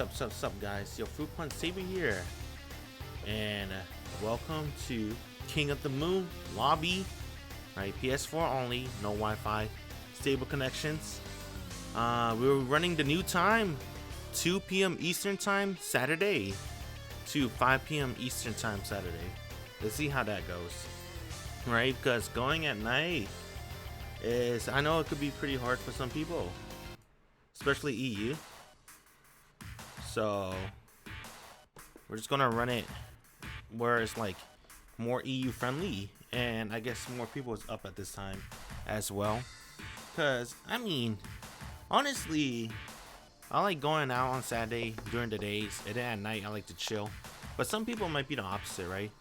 What's up, guys? Yo, Fruit Punch Saber here, and welcome to King of the Moon lobby. Right, PS4 only, no Wi-Fi, stable connections. We're running the new time, 2 p.m. Eastern time Saturday to 5 p.m. Eastern time Saturday. Let's see how that goes. Right, because going at night is, I know it could be pretty hard for some people, especially EU. So we're just gonna run it where it's like more EU friendly, and I guess more people is up at this time as well. Cause I mean, honestly, I like going out on Saturday during the days, and then at night I like to chill. But some people might be the opposite, right?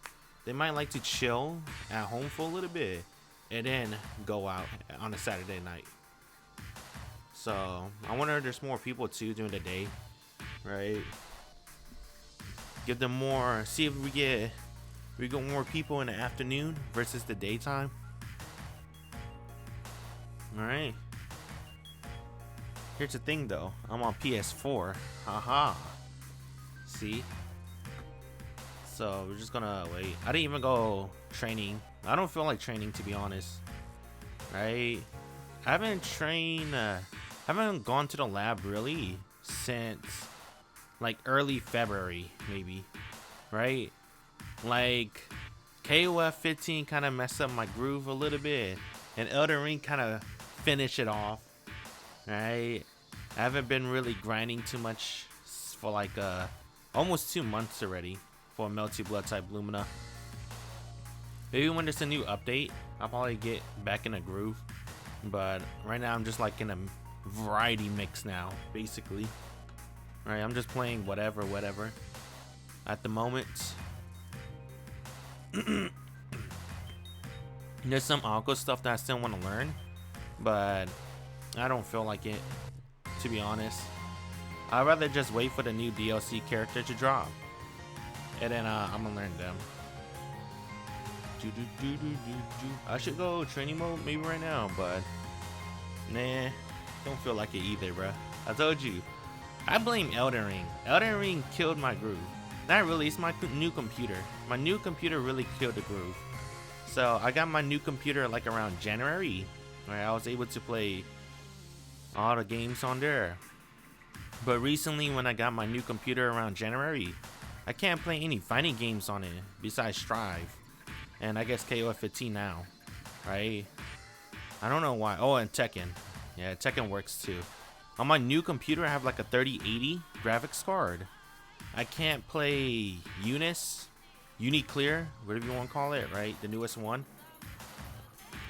They might like to chill at home for a little bit and then go out on a Saturday night. So I wonder if there's more people too during the day, right? Give them more, see if we get more people in the afternoon versus the daytime. All right. Here's the thing though, I'm on PS4. Haha. See? So we're just gonna wait. I didn't even go training. I don't feel like training, to be honest. Right? I haven't trained. Haven't gone to the lab really since like early February, maybe. Right? Like KOF 15 kind of messed up my groove a little bit, and Elden Ring kind of finished it off. Right? I haven't been really grinding too much for like almost 2 months already for Melty Blood type Lumina. Maybe when there's a new update, I'll probably get back in a groove. But right now I'm just like in a variety mix now, basically. Right, I'm just playing whatever at the moment. There's some Aqua stuff that I still want to learn, but I don't feel like it, to be honest. I'd rather just wait for the new DLC character to drop, and then I'm gonna learn them. I should go training mode maybe right now, but nah, don't feel like it either, bruh. I told you, I blame Elden Ring. Elden Ring killed my groove. Not really, it's my new computer. My new computer really killed the groove. So I got my new computer like around January, where I was able to play all the games on there. But recently when I got my new computer around January, I can't play any fighting games on it besides Strive. And I guess KOF 15 now, right? I don't know why. Oh, and Tekken. Yeah, Tekken works too. On my new computer, I have like a 3080 graphics card. I can't play Uniclear, whatever you want to call it, right? The newest one.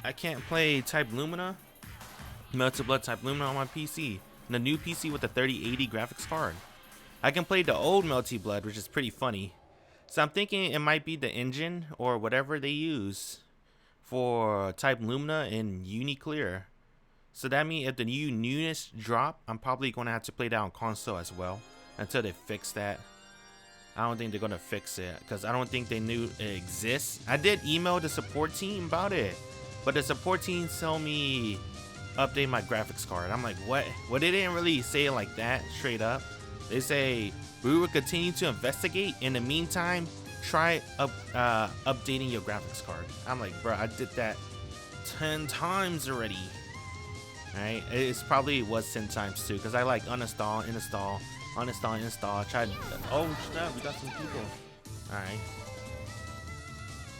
I can't play type Lumina, Melty Blood type Lumina on my PC. The new PC with the 3080 graphics card. I can play the old Melty Blood, which is pretty funny. So I'm thinking it might be the engine or whatever they use for type Lumina and Uniclear. So that means if the new newness drop, I'm probably going to have to play that on console as well until they fix that. I don't think they're going to fix it because I don't think they knew it exists. I did email the support team about it, but the support team told me update my graphics card. I'm like, what? Well, they didn't really say it like that straight up. They say we will continue to investigate. In the meantime, try updating your graphics card. I'm like, bro, I did that 10 times already. Right? It's probably was 10 times too, because I like uninstall, install, uninstall, install. Tried. Oh snap, we got some people. All right.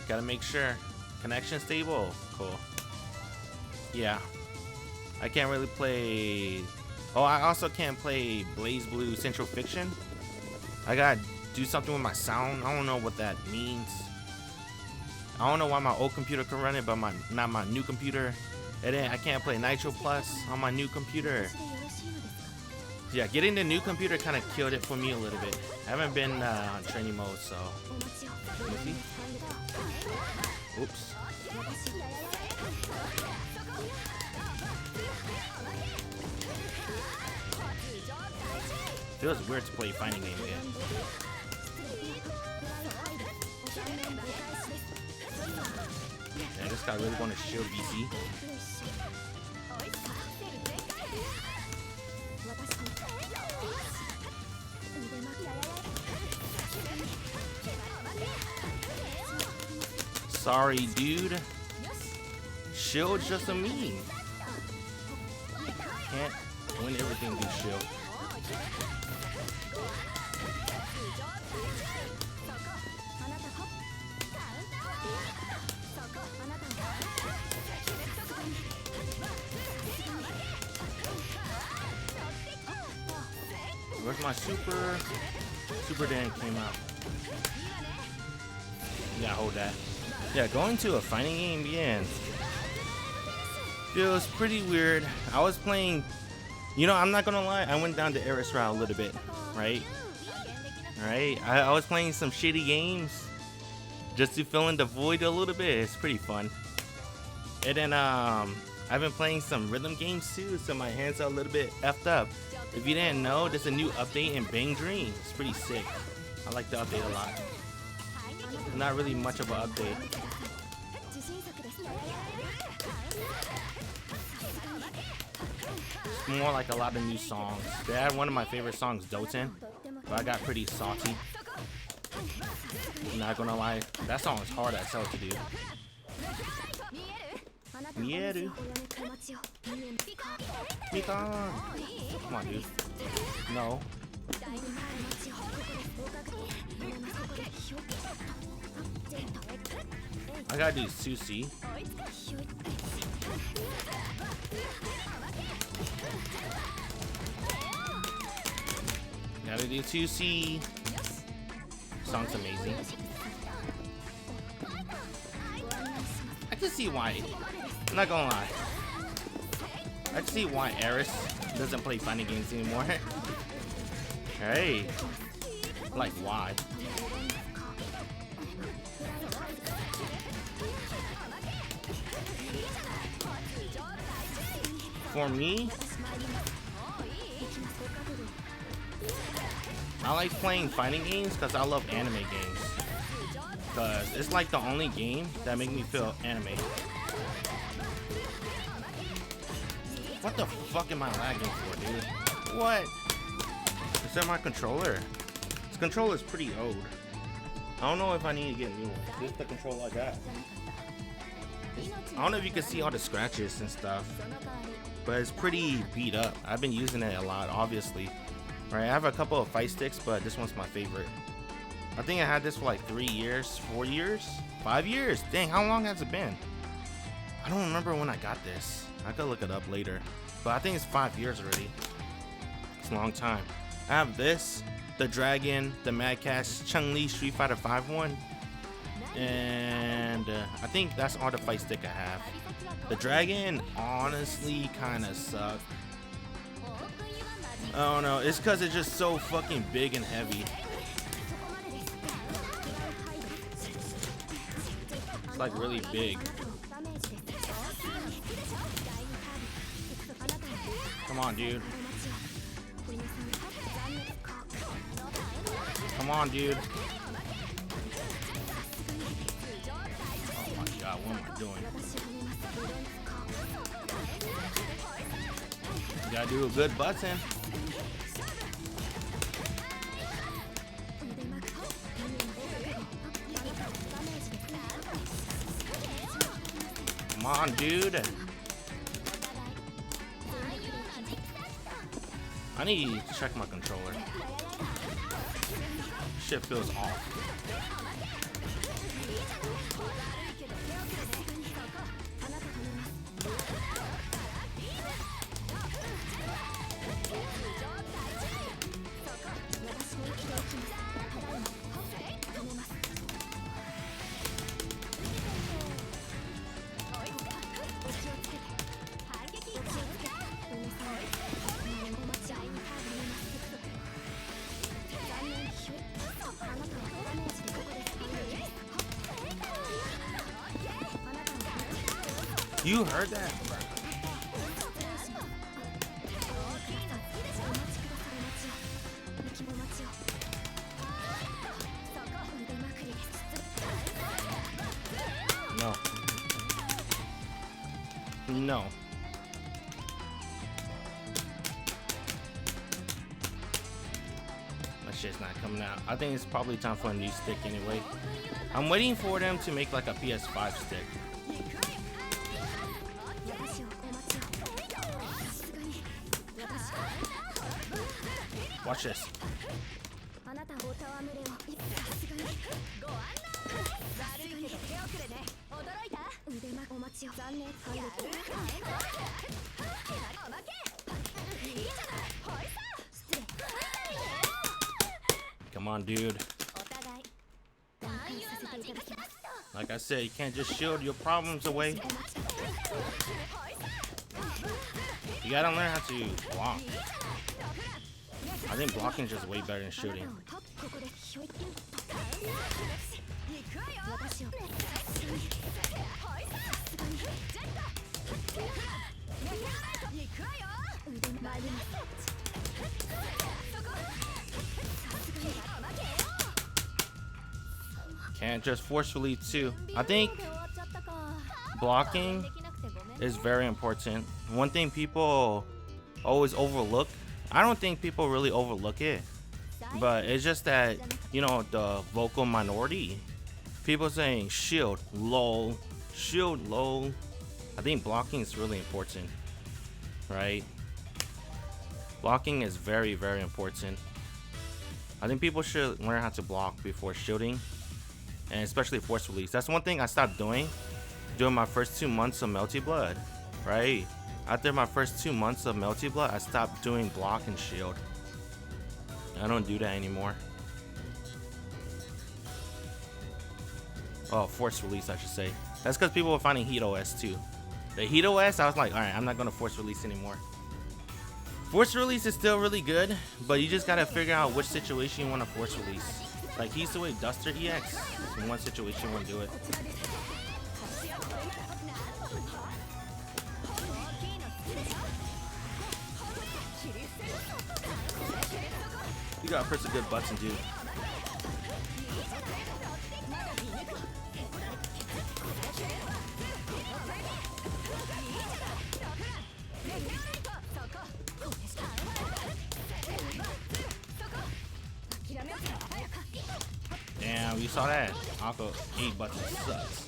Gotta make sure connection stable. Cool. Yeah. I can't really play. Oh, I also can't play Blaze Blue Central Fiction. I gotta do something with my sound. I don't know what that means. I don't know why my old computer can run it, but not my new computer. And then I can't play Nitro Plus on my new computer. Yeah, getting the new computer kind of killed it for me a little bit. I haven't been on training mode, so. Oops. Feels weird to play a fighting game again. Yeah, this guy really want to shield BC. Sorry, dude. Shield's just a meme. Can't win everything with shield. Where's my super? Super Dan came out. Yeah, hold that. Yeah, going to a fighting game, yeah. Feels pretty weird. I was playing, you know, I'm not gonna lie, I went down the Eris route a little bit, right? I was playing some shitty games just to fill in the void a little bit. It's pretty fun. And then I've been playing some rhythm games too, so my hands are a little bit effed up. If you didn't know, there's a new update in Bang Dream. It's pretty sick. I like the update a lot. Not really much of an update. It's more like a lot of new songs. They had one of my favorite songs, Doten, but I got pretty salty. I'm not gonna lie, that song is hard as hell to do. Mieru. Mikan. Come on, dude. No. I gotta do Sushi. Gotta do Sushi. Song's amazing. I can see why. I'm not gonna lie. I can see why Eris doesn't play fighting games anymore. Hey. Like, why? For me, I like playing fighting games because I love anime games. Because it's like the only game that make me feel anime. What the fuck am I lagging for, dude? What? Is that my controller? This controller is pretty old. I don't know if I need to get a new one. This is the controller I got. I don't know if you can see all the scratches and stuff, but it's pretty beat up. I've been using it a lot, obviously. Right, I have a couple of fight sticks, but this one's my favorite. I think I had this for like 3 years, 4 years, 5 years. Dang, how long has it been? I don't remember when I got this. I could look it up later, but I think it's 5 years already. It's a long time. I have this, the Dragon, the Mad Catz, Chun-Li Street Fighter 5 one, and I think that's all the fight stick I have. The Dragon honestly kind of sucks. I don't know, it's because it's just so fucking big and heavy. It's like really big. Come on, dude. Come on, dude. Oh my god, what am I doing? You gotta do a good button. Come on, dude. I need to check my controller. Shit feels off. You heard that? No. No. That shit's not coming out. I think it's probably time for a new stick anyway. I'm waiting for them to make like a PS5 stick. Watch this. Come on, dude. Like I said, you can't just shield your problems away. You gotta learn how to block. I think blocking is just way better than shooting. Can't just forcefully too. I think blocking is very important. One thing people always overlook. I don't think people really overlook it, but it's just that, you know, the vocal minority. People saying shield low, shield low. I think blocking is really important, right? Blocking is very, very important. I think people should learn how to block before shielding, and especially force release. That's one thing I stopped doing during my first 2 months of Melty Blood, right? After my first 2 months of Melty Blood, I stopped doing block and shield. I don't do that anymore. Oh, force release, I should say. That's because people were finding Heat OS too. The Heat OS, I was like, all right, I'm not gonna force release anymore. Force release is still really good, but you just gotta figure out which situation you want to force release. Like he used to wait Duster EX. In one situation, you want to do it. You gotta press a good button, dude. Damn, you saw that? Aqua 8 button sucks.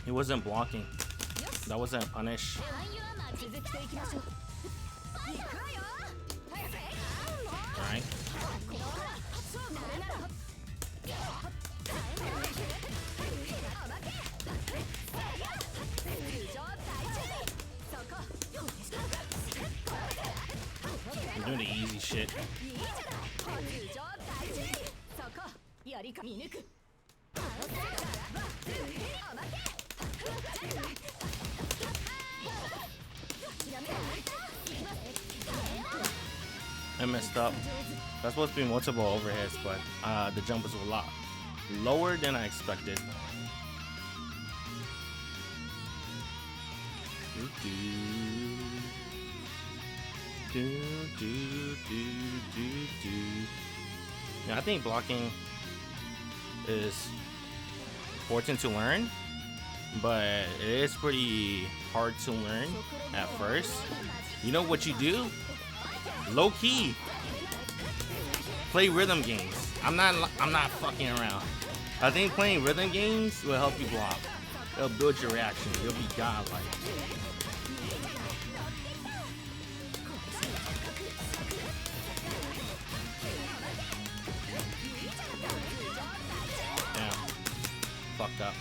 He wasn't blocking. That wasn't a punish. Alright. You're doing the easy shit. I messed up. That's supposed to be multiple overheads, but the jump was a lot lower than I expected. Yeah, I think blocking is important to learn, but it is pretty hard to learn at first. You know what you do? Low key, play rhythm games. I'm not fucking around. I think playing rhythm games will help you block. It'll build your reaction. You'll be godlike. Damn. Fucked up.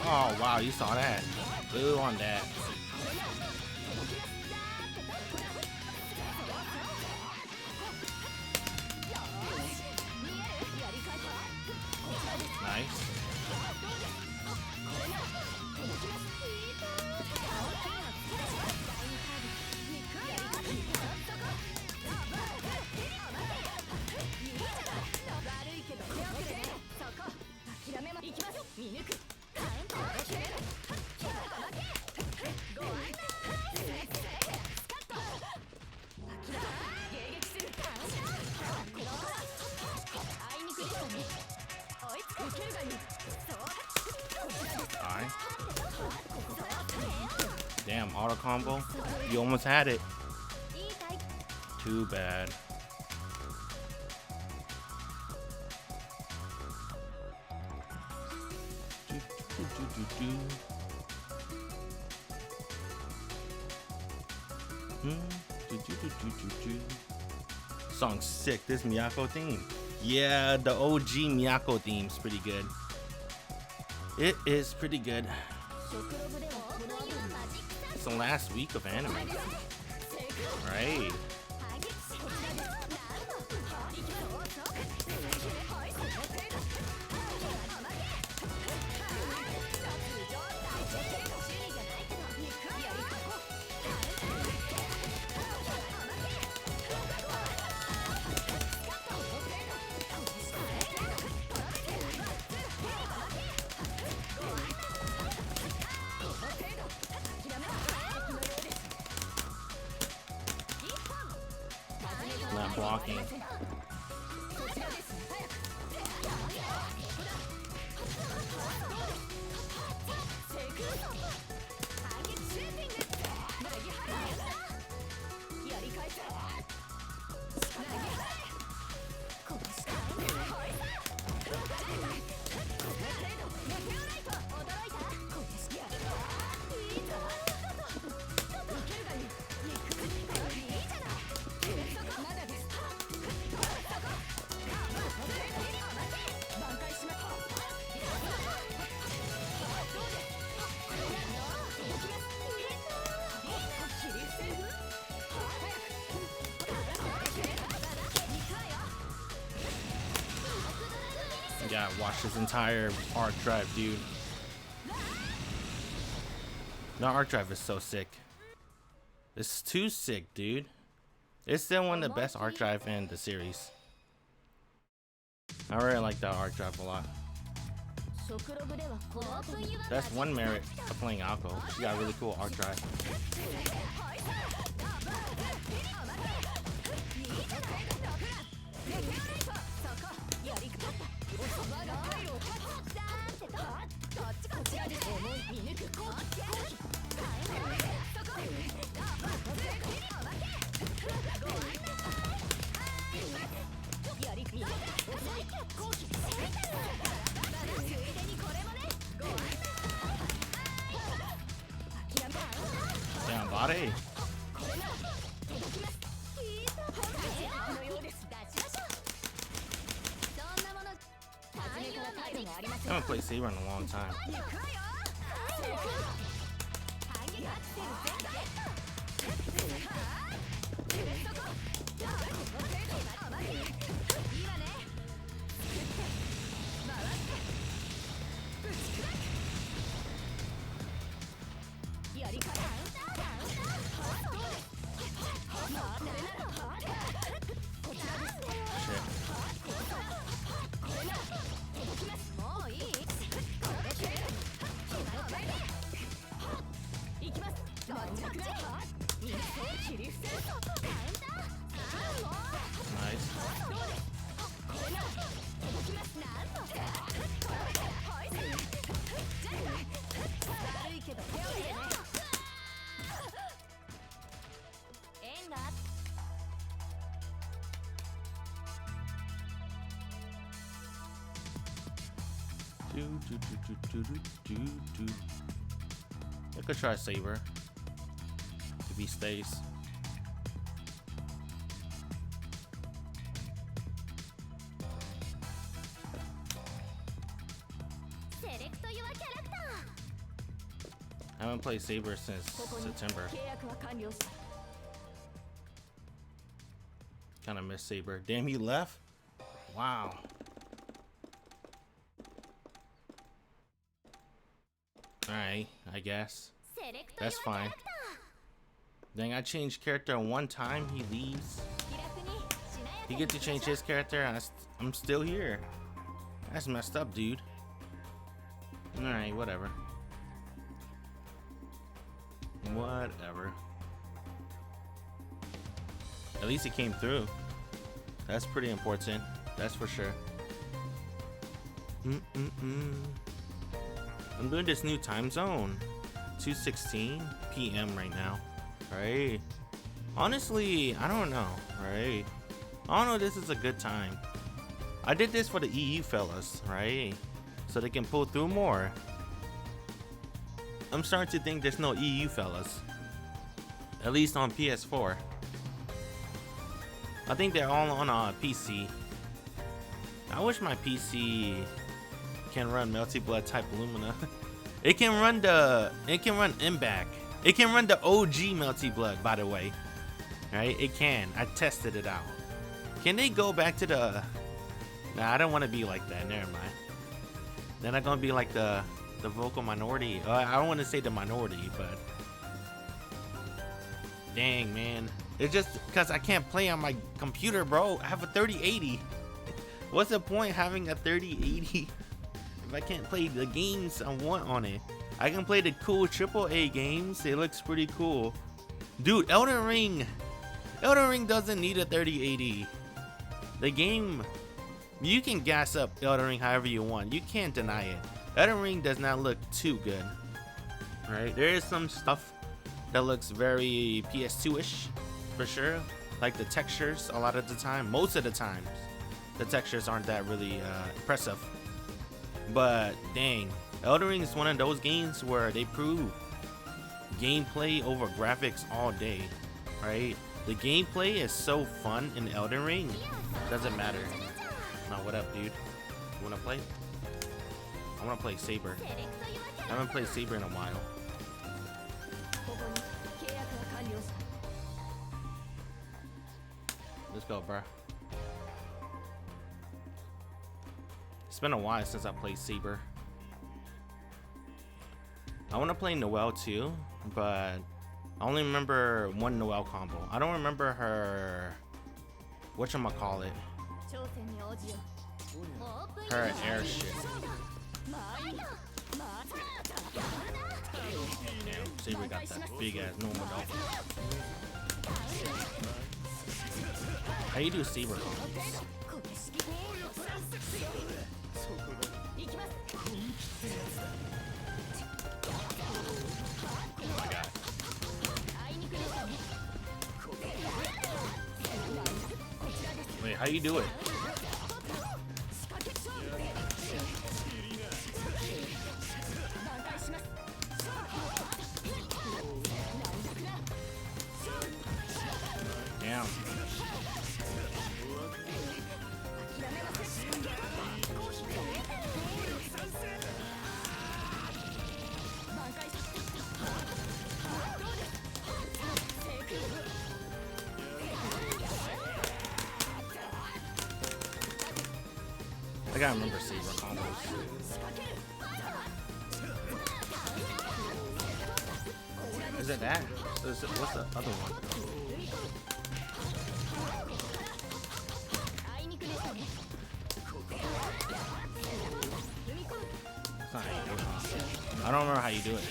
Oh wow, you saw that. Blue on that. Nice. Alright. Damn, auto combo. You almost had it. Too bad. Song's sick. This Miyako theme. Yeah, the OG Miyako theme's pretty good. It is pretty good. It's the last week of anime. Right. Not blocking. Yeah, watch this entire arc drive, dude. The arc drive is so sick. It's too sick, dude. It's still one of the best arc drive in the series. I really like that arc drive a lot. That's one merit of playing Alco. She got a really cool arc drive. Damn, body. I haven't played Saber in a long time. Nice. I could try Saber if he stays. I haven't played Saber since September. Kind of miss Saber. Damn, he left? Wow. Alright, I guess. That's fine. Dang, I changed character one time, he leaves. He gets to change his character, and I'm still here. That's messed up, dude. Alright, whatever. Whatever. At least it came through. That's pretty important. That's for sure. I'm doing this new time zone. 2:16 p.m. right now. Right? Honestly, I don't know. Right? I don't know if this is a good time. I did this for the EU fellas, right? So they can pull through more. I'm starting to think there's no EU fellas. At least on PS4. I think they're all on PC. I wish my PC can run Melty Blood type Lumina. It can run MBAC. It can run the OG Melty Blood, by the way. Right? It can. I tested it out. Can they go back to the... Nah, I don't want to be like that. Never mind. Then I'm gonna be like the vocal minority. I don't want to say the minority, but dang, man. It's just because I can't play on my computer, bro. I have a 3080. What's the point having a 3080 if I can't play the games I want on it? I can play the cool AAA games. It looks pretty cool. Dude, Elden Ring doesn't need a 3080. The game, you can gas up Elden Ring however you want. You can't deny it. Elden Ring does not look too good. Right? There is some stuff that looks very PS2-ish for sure. Like the textures a lot of the time. Most of the times, the textures aren't that really impressive. But dang, Elden Ring is one of those games where they prove gameplay over graphics all day. Right? The gameplay is so fun in Elden Ring. Doesn't matter. Now, what up, dude? You wanna play? I wanna play Saber. I haven't played Saber in a while. Let's go, bro. It's been a while since I played Saber. I wanna play Noelle too, but I only remember one Noelle combo. I don't remember her. Whatchamacallit? Her air shit. Damn, Saber got that big ass normal dog. How you do Saber combos? Oh my god. Wait, how you do it? Damn. I gotta remember Saber combos. Is it that? What's the other one? That's not how you do it. I don't remember how you do it.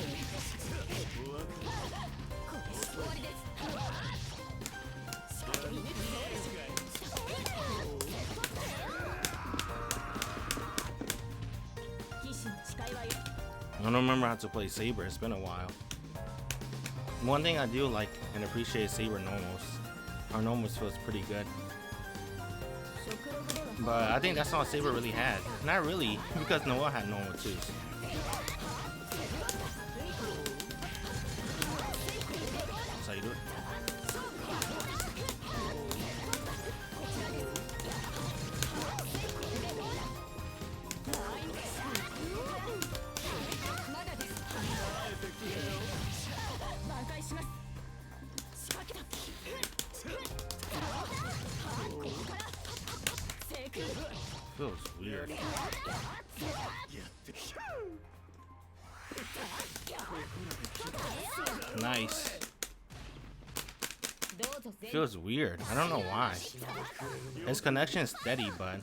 I don't remember how to play Saber. It's been a while. One thing I do like and appreciate Saber normals. Our normals feels pretty good. But I think that's all Saber really had. Not really, because Noelle had normal too. That's how you do it. Feels weird. Nice. Feels weird. I don't know why. His connection is steady, but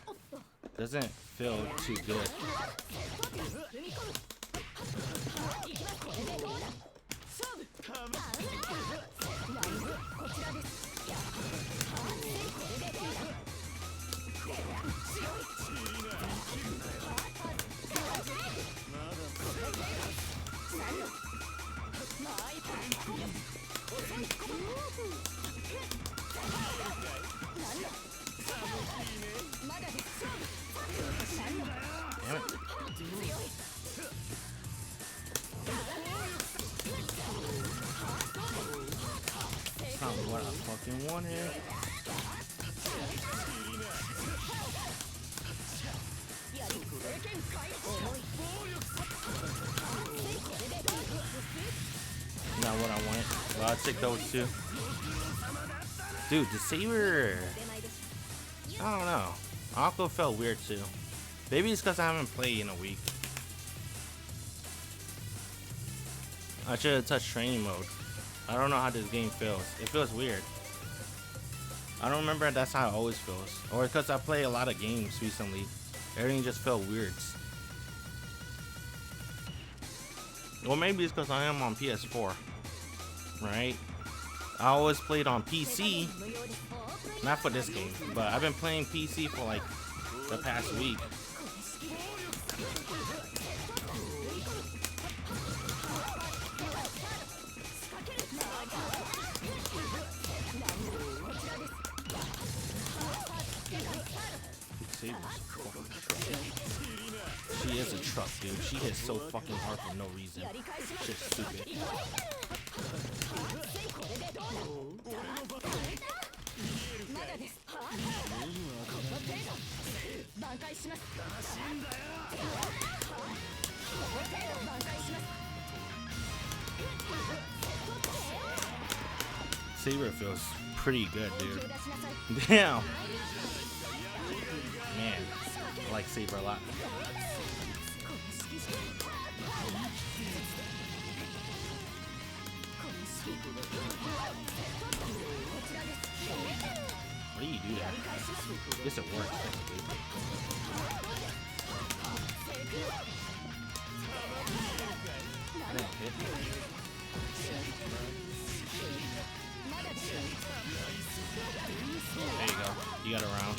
doesn't feel too good. That's not what I fucking wanted. Not what I wanted. Well, I'll take those two. Dude, the saber. I don't know. Aqua felt weird too. Maybe it's because I haven't played in a week. I should have touched training mode. I don't know how this game feels. It feels weird. I don't remember that's how it always feels. Or because I play a lot of games recently. Everything just felt weird. Or maybe it's because I am on PS4. Right? I always played on PC. Not for this game, but I've been playing PC for like the past week. She is a truck, dude. She hits so fucking hard for no reason. Shit's stupid. Saber feels pretty good, dude. Damn. Man, I like Saber a lot. What do you do that? I guess it works. I didn't hit. There you go. You got around.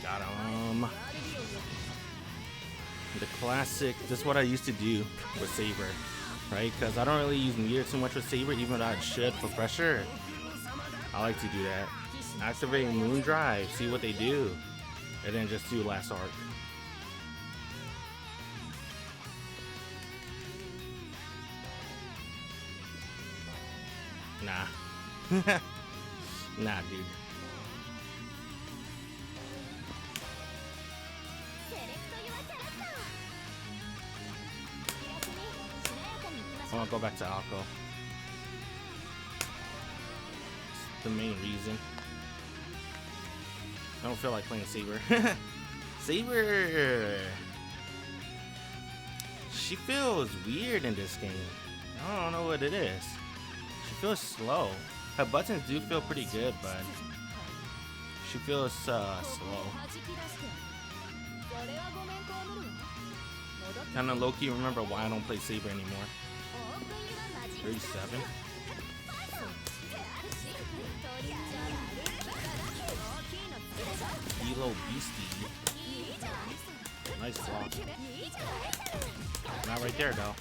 Got him. The classic. This is what I used to do with Saber, right? Because I don't really use meter too much with Saber, even though I should for pressure. I like to do that. Activate Moon Drive, see what they do, and then just do last arc. Nah. Nah, dude. I want to go back to Alco. It's the main reason. I don't feel like playing Saber. Saber! She feels weird in this game. I don't know what it is. She feels slow. Her buttons do feel pretty good, but she feels slow. Kind of low-key remember why I don't play Saber anymore. 37. Elo Beastie. Nice block. Not right there though.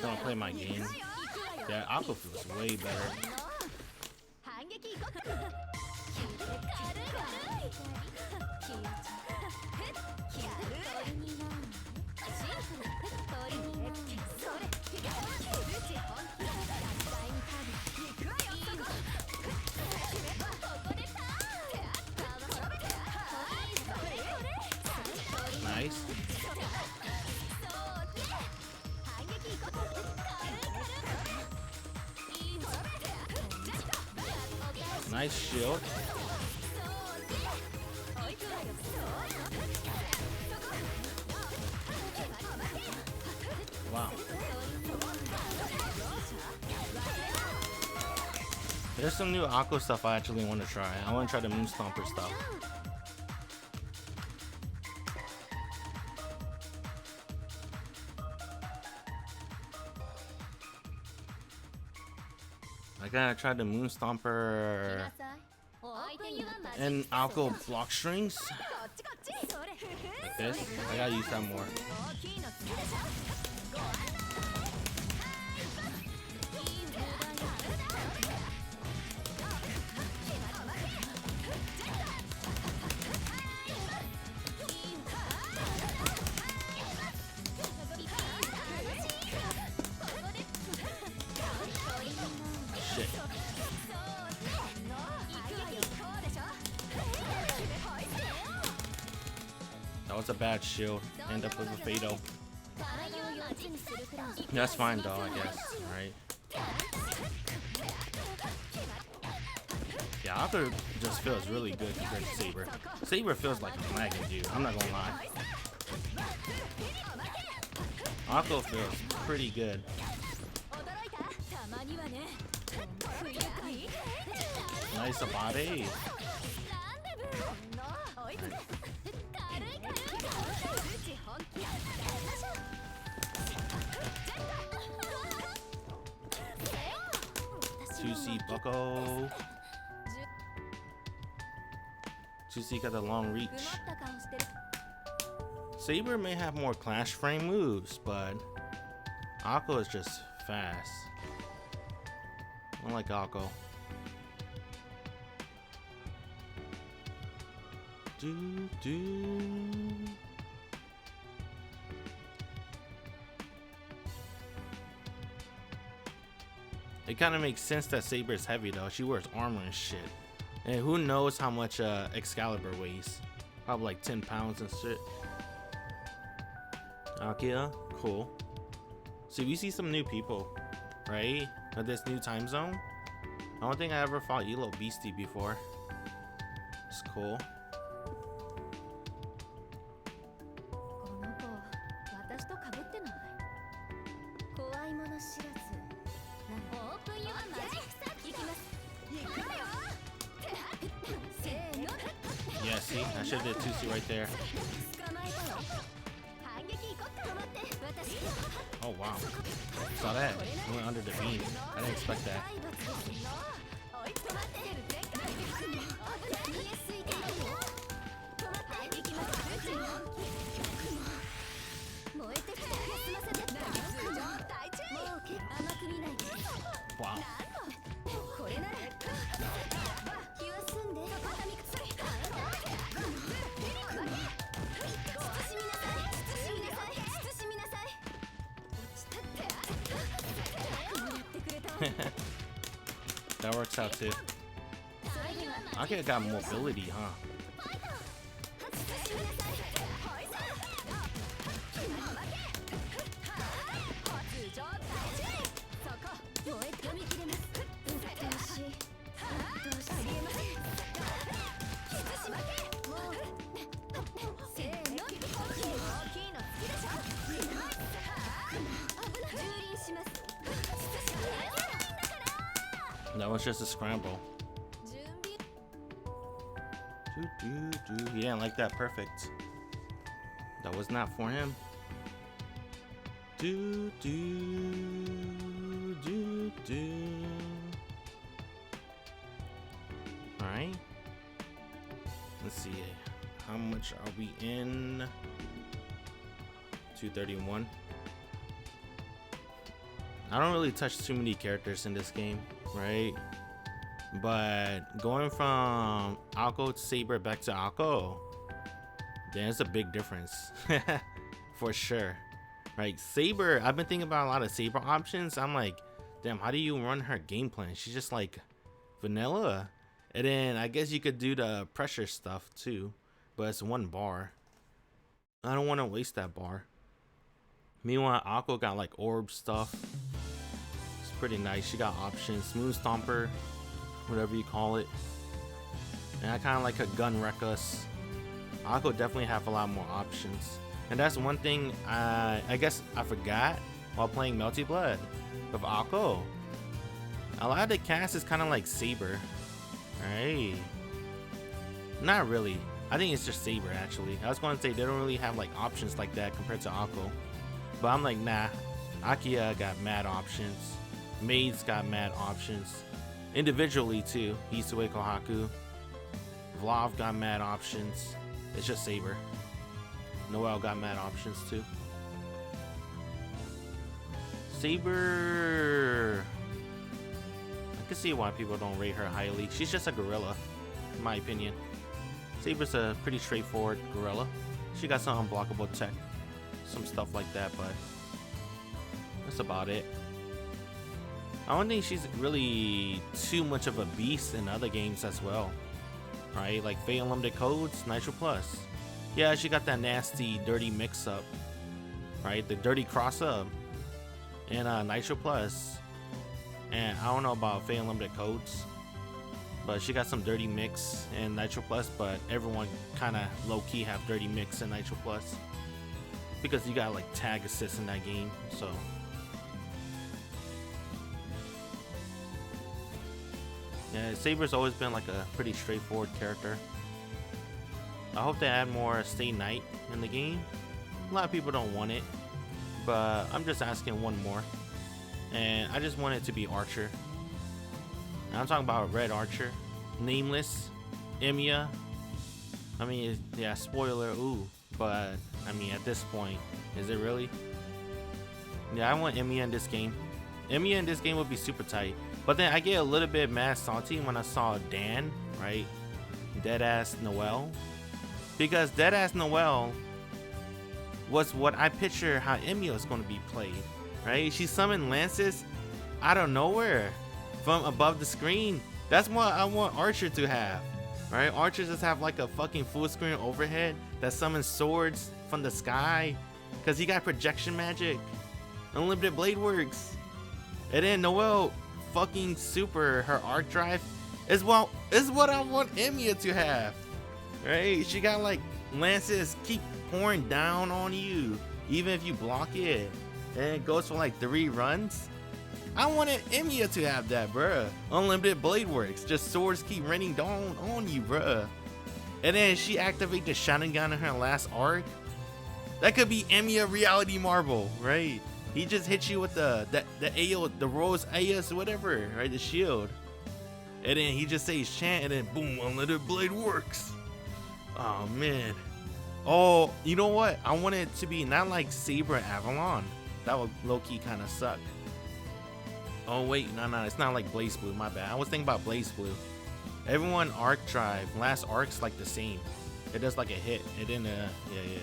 Don't play my game. Yeah, Aqua feels way better. Nice. Nice shield. Wow. There's some new Aqua stuff I actually want to try. I want to try the Moon Stomper stuff. I gotta try the Moon Stomper and Aqua block strings. Like this. I gotta use that more. That was a bad shield. End up with a Fatal. That's fine though, I guess. Right? Yeah, Aqua just feels really good compared to Saber. Saber feels like a magnet, dude. I'm not gonna lie. Aqua feels pretty good. Nice Abade. Juicy Bucko. Juicy got the long reach. Saber may have more clash frame moves, but Aqua is just fast. I don't like Aqua. It kind of makes sense that Saber is heavy though. She wears armor and shit. And who knows how much Excalibur weighs? Probably like 10 pounds and shit. Akia, cool. So we see some new people, right? At this new time zone. I don't think I ever fought Elo Beastie before. It's cool. Yeah, see? I should have did 2C right there. Oh wow. Saw that. It went under the beam. I didn't expect that. Wow. That works out too. I could have got mobility, huh? That was just a scramble. He didn't like that perfect. That was not for him. Alright. Let's see. How much are we in? 231. I don't really touch too many characters in this game, right? But going from Aqua to Saber back to Aqua, there's a big difference. For sure. Right? Saber, I've been thinking about a lot of Saber options. I'm like, damn, how do you run her game plan? She's just like vanilla. And then I guess you could do the pressure stuff too, but it's one bar. I don't want to waste that bar. Meanwhile, Aqua got like orb stuff. It's pretty nice. She got options. Moon Stomper. whatever you call it. And I kind of like a gun Ruckus. Akko definitely have a lot more options. And that's one thing I guess I forgot while playing Melty Blood with Akko. A lot of the cast is kind of like Saber, right? Not really. I think it's just Saber actually. I was going to say they don't really have like options like that compared to Akko. But I'm like, nah. Akia got mad options. Maid's got mad options. Individually too. Hisue Kohaku. Vlav got mad options. It's just Saber. Noelle got mad options too. Saber. I can see why people don't rate her highly. She's just a gorilla, in my opinion. Saber's a pretty straightforward gorilla. She got some unblockable tech, some stuff like that, but that's about it. I don't think she's really too much of a beast in other games as well, right? Like Fate Unlimited Codes, Nitro Plus. Yeah, she got that nasty, dirty mix-up, right? The dirty cross-up in Nitro Plus. And I don't know about Fate Unlimited Codes, but she got some dirty mix in Nitro Plus, but everyone kind of low-key have dirty mix in Nitro Plus because you got like tag assist in that game, so. Yeah, Saber's always been like a pretty straightforward character. I hope they add more Stay Night in the game. A lot of people don't want it, but I'm just asking one more. And I just want it to be Archer. And I'm talking about Red Archer, Nameless, Emiya. I mean, yeah, spoiler, ooh. But, I mean, at this point, is it really? Yeah, I want Emiya in this game. Emiya in this game would be super tight. But then I get a little bit mad salty when I saw Dan, right? Deadass Noelle. Because Deadass Noelle was what I picture how Emiya is going to be played, right? She summoned lances out of nowhere from above the screen. That's what I want Archer to have, right? Archer just have like a fucking full screen overhead that summons swords from the sky because he got projection magic. Unlimited blade works. And then Noelle fucking super, her arc drive is what I want Emiya to have, right? She got like lances keep pouring down on you even if you block it, and it goes for like 3 runs. I wanted Emiya to have that, bruh. Unlimited blade works, just swords keep raining down on you, bruh. And then she activates the Sharingan in her last arc. That could be Emiya Reality Marble, right? He just hits you with the AO, the Rose AS, whatever, right? The shield. And then he just says chant, and then boom, unlimited blade works. Oh man. Oh, you know what? I want it to be not like Saber and Avalon. That would low-key kind of suck. Oh wait, no, it's not like Blaze Blue, my bad. I was thinking about Blaze Blue. Everyone arc drive, last arc's like the same. It does like a hit. It didn't, yeah.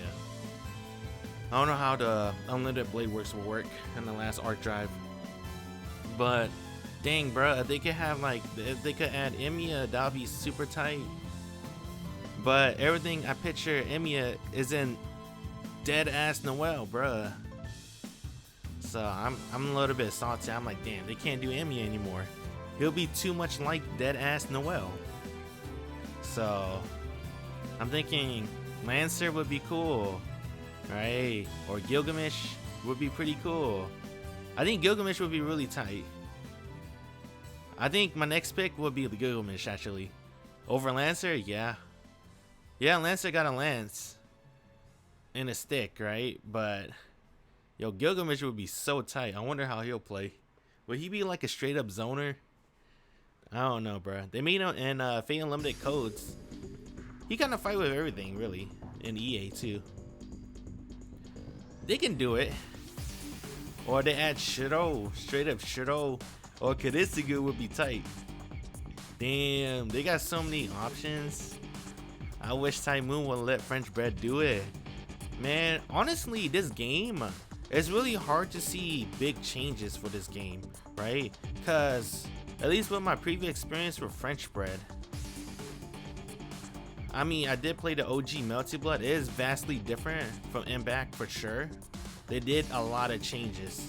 I don't know how the unlimited blade works will work in the last arc drive, but dang, bruh, if they could have like, if they could add Emiya, that'd be super tight. But everything I picture Emiya is in dead ass Noelle, bruh. So I'm a little bit salty. I'm like, damn, they can't do Emiya anymore. He'll be too much like dead ass Noelle. So I'm thinking Lancer would be cool. Right, or Gilgamesh would be pretty cool. I think Gilgamesh would be really tight. I think my next pick would be the Gilgamesh actually. Over Lancer, yeah. Yeah, Lancer got a lance and a stick, right? But yo, Gilgamesh would be so tight. I wonder how he'll play. Would he be like a straight up zoner? I don't know, bro. They made him in Fate Unlimited Codes. He kind of fight with everything, really, in EA too. They can do it. Or they add Shiro, straight up Shiro, or Kiritsugu would be tight. Damn, they got so many options. I wish Tymoon would let French Bread do it. Man, honestly, this game, it's really hard to see big changes for this game, right? Because, at least with my previous experience with French Bread, I mean, I did play the OG Melty Blood. It is vastly different from M-Back for sure. They did a lot of changes.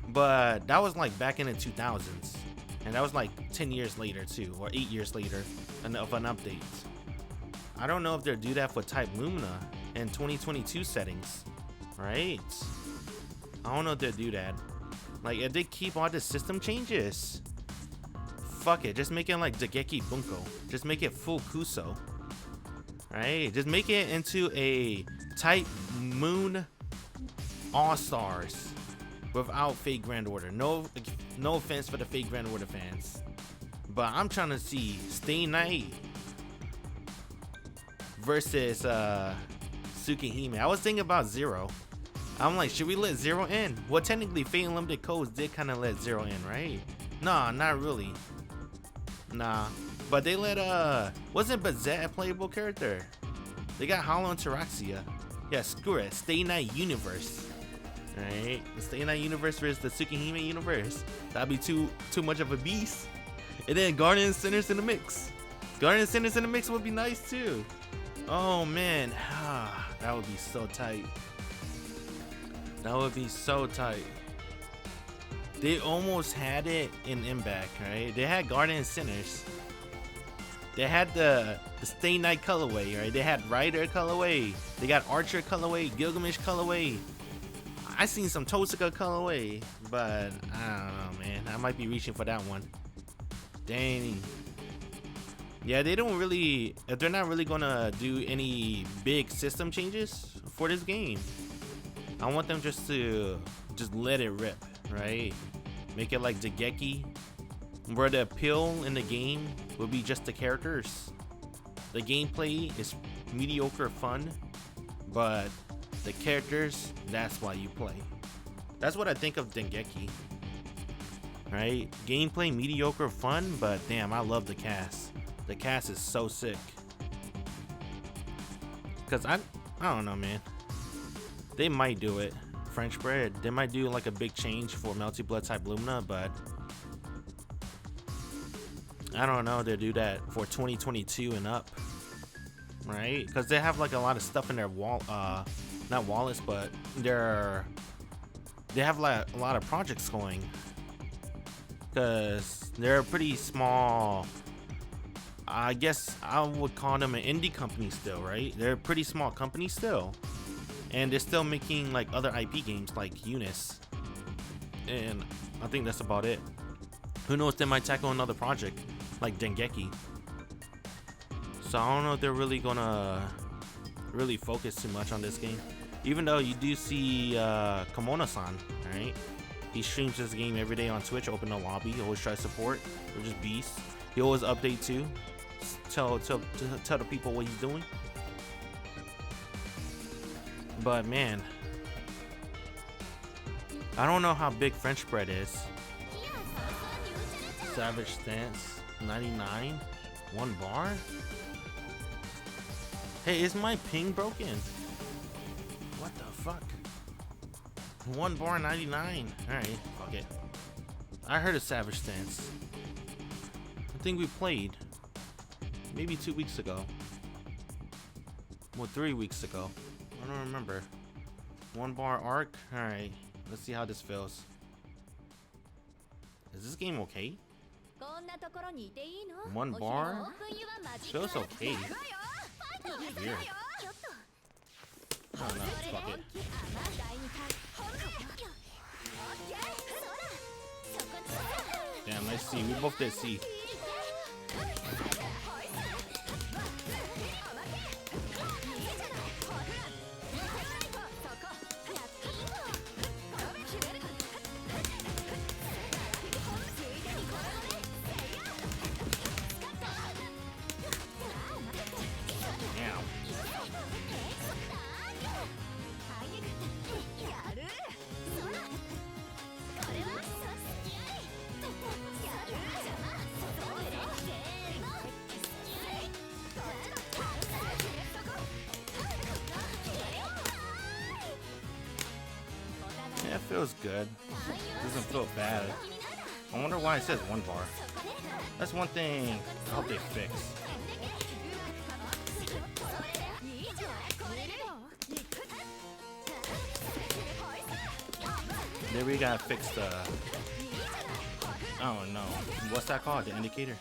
But that was like back in the 2000s. And that was like 10 years later too, or 8 years later of an update. I don't know if they'll do that for Type Lumina in 2022 settings, right? I don't know if they'll do that. Like, if they keep all the system changes, fuck it, just make it like Dengeki Bunko. Just make it full Kuso, right? Just make it into a Type Moon All-Stars without Fate Grand Order. No offense for the Fate Grand Order fans, but I'm trying to see Stay Night versus Tsukihime. I was thinking about Zero. I'm like, should we let Zero in? Well, technically Fate Unlimited Codes did kind of let Zero in, right? Nah, not really. Nah, but they let wasn't Bazette a playable character? They got Hollow and Taraxia. Yeah, screw it. Stay Night Universe. Alright, the Stay Night Universe versus the Tsukihime Universe. That'd be too much of a beast. And then Guardian Centers in the mix. Guardian Centers in the mix would be nice too. Oh man, that would be so tight. That would be so tight. They almost had it in Impact, right? They had Guardian Centers. They had the Stay Night colorway, right? They had Rider colorway. They got Archer colorway, Gilgamesh colorway. I seen some Totsuka colorway, but I don't know, man. I might be reaching for that one. Dang. Yeah, they don't really. If they're not really gonna do any big system changes for this game, I want them just to let it rip, right? Make it like Dengeki, where the appeal in the game will be just the characters. The gameplay is mediocre fun, but the characters, that's why you play. That's what I think of Dengeki, right? Gameplay mediocre fun, but damn, I love the cast. The cast is so sick. Cause I don't know, man. They might do it. French bread. They might do like a big change for Melty Blood Type Lumina, but I don't know. They'll do that for 2022 and up, right? Because they have like a lot of stuff in their not wallets, but they have like a lot of projects going. Because they're a pretty small. I guess I would call them an indie company still, right? They're a pretty small company still. And they're still making like other IP games like Eunice. And I think that's about it. Who knows, they might tackle another project like Dengeki. So I don't know if they're really gonna really focus too much on this game. Even though you do see Kimono-san, right? He streams this game every day on Twitch, open the lobby, he always tries to support, which is beast. He always update too. Tell the people what he's doing. But man, I don't know how big French bread is. Savage Stance 99, 1 bar. Hey, is my ping broken? What the fuck? 1 bar 99. Alright, fuck it. I heard of Savage Stance. I think we played maybe 2 weeks ago. Well, 3 weeks ago. I don't remember. 1 bar arc. Alright, let's see how this feels. Is this game okay? 1 bar? Feels okay. Weird. Oh no, fuck it. Damn, nice C. We both did C. Yeah, it feels good. Doesn't feel bad. I wonder why it says 1 bar. That's one thing I hope they fix. There we gotta fix the I don't know. What's that called? The indicator?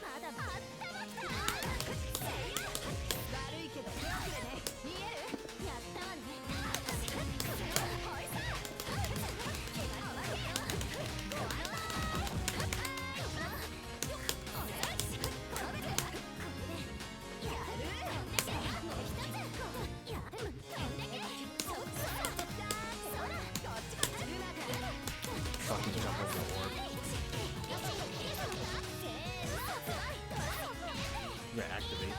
Fucking jump over the orb. Reactivate.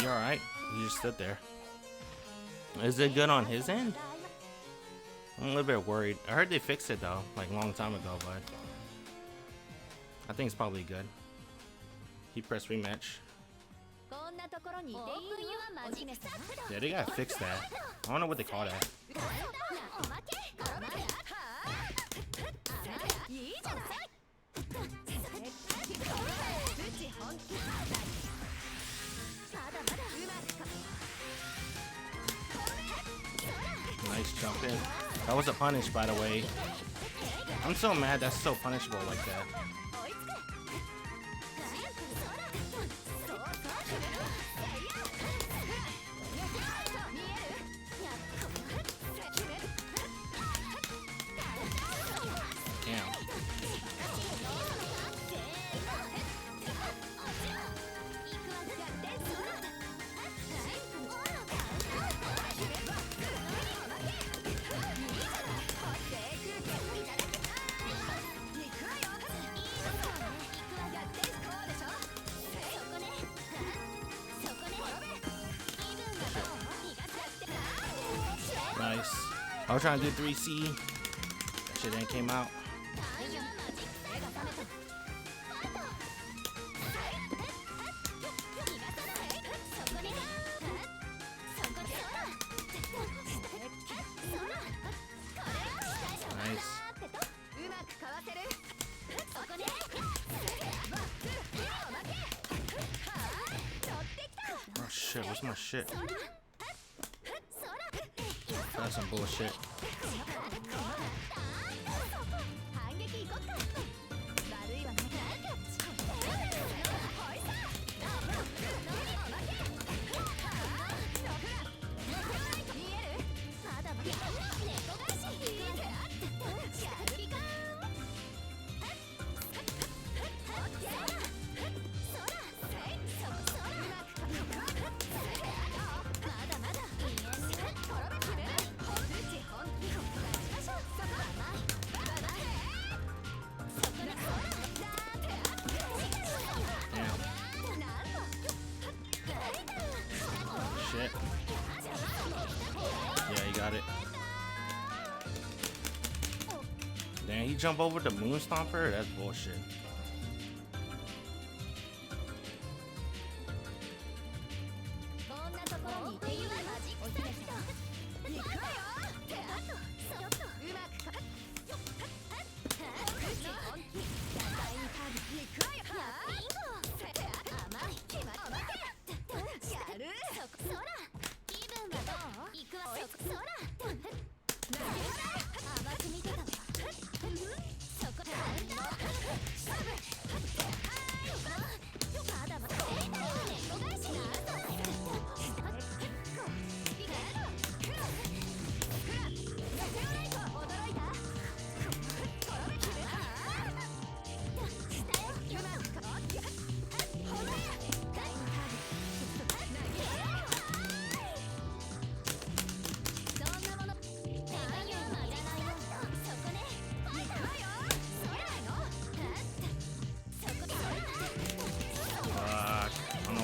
You're alright. You just stood there. Is it good on his end? I'm a little bit worried. I heard they fixed it though, like a long time ago, but I think it's probably good. He pressed rematch. Yeah, they gotta fix that. I don't know what they call that. Nice jump in. That was a punish, by the way. I'm so mad that's so punishable like that. Damn. Nice. I was trying to do 3C. That shit ain't came out. Nice. Oh shit, what's my shit? That's some bullshit. Shit. Yeah, he got it. Damn, he jumped over the moon stomper? That's bullshit.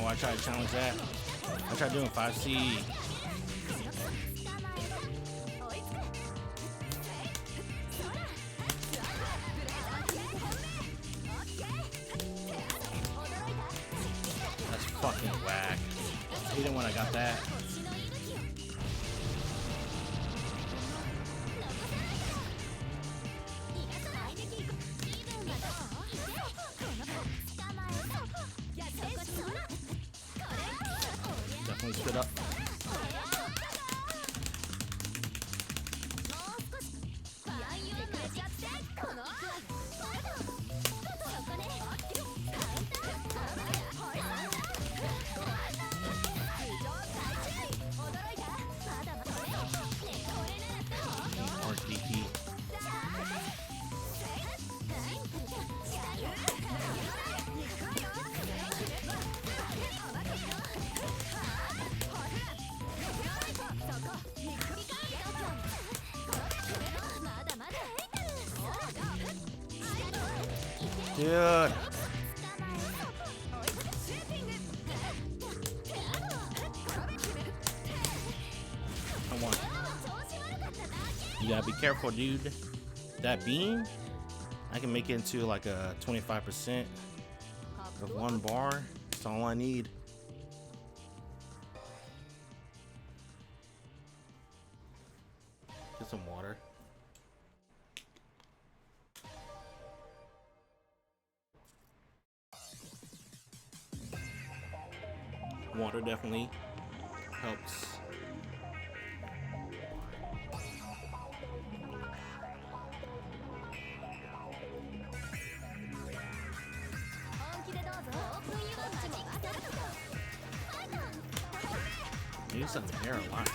I tried to challenge that. I tried doing 5C. That's fucking whack. I hate it when I got that. Dude. Come on. You gotta be careful, dude. That beam, I can make it into like a 25% of one bar. That's all I need. Get some water. Water definitely helps. Use some hair a lot.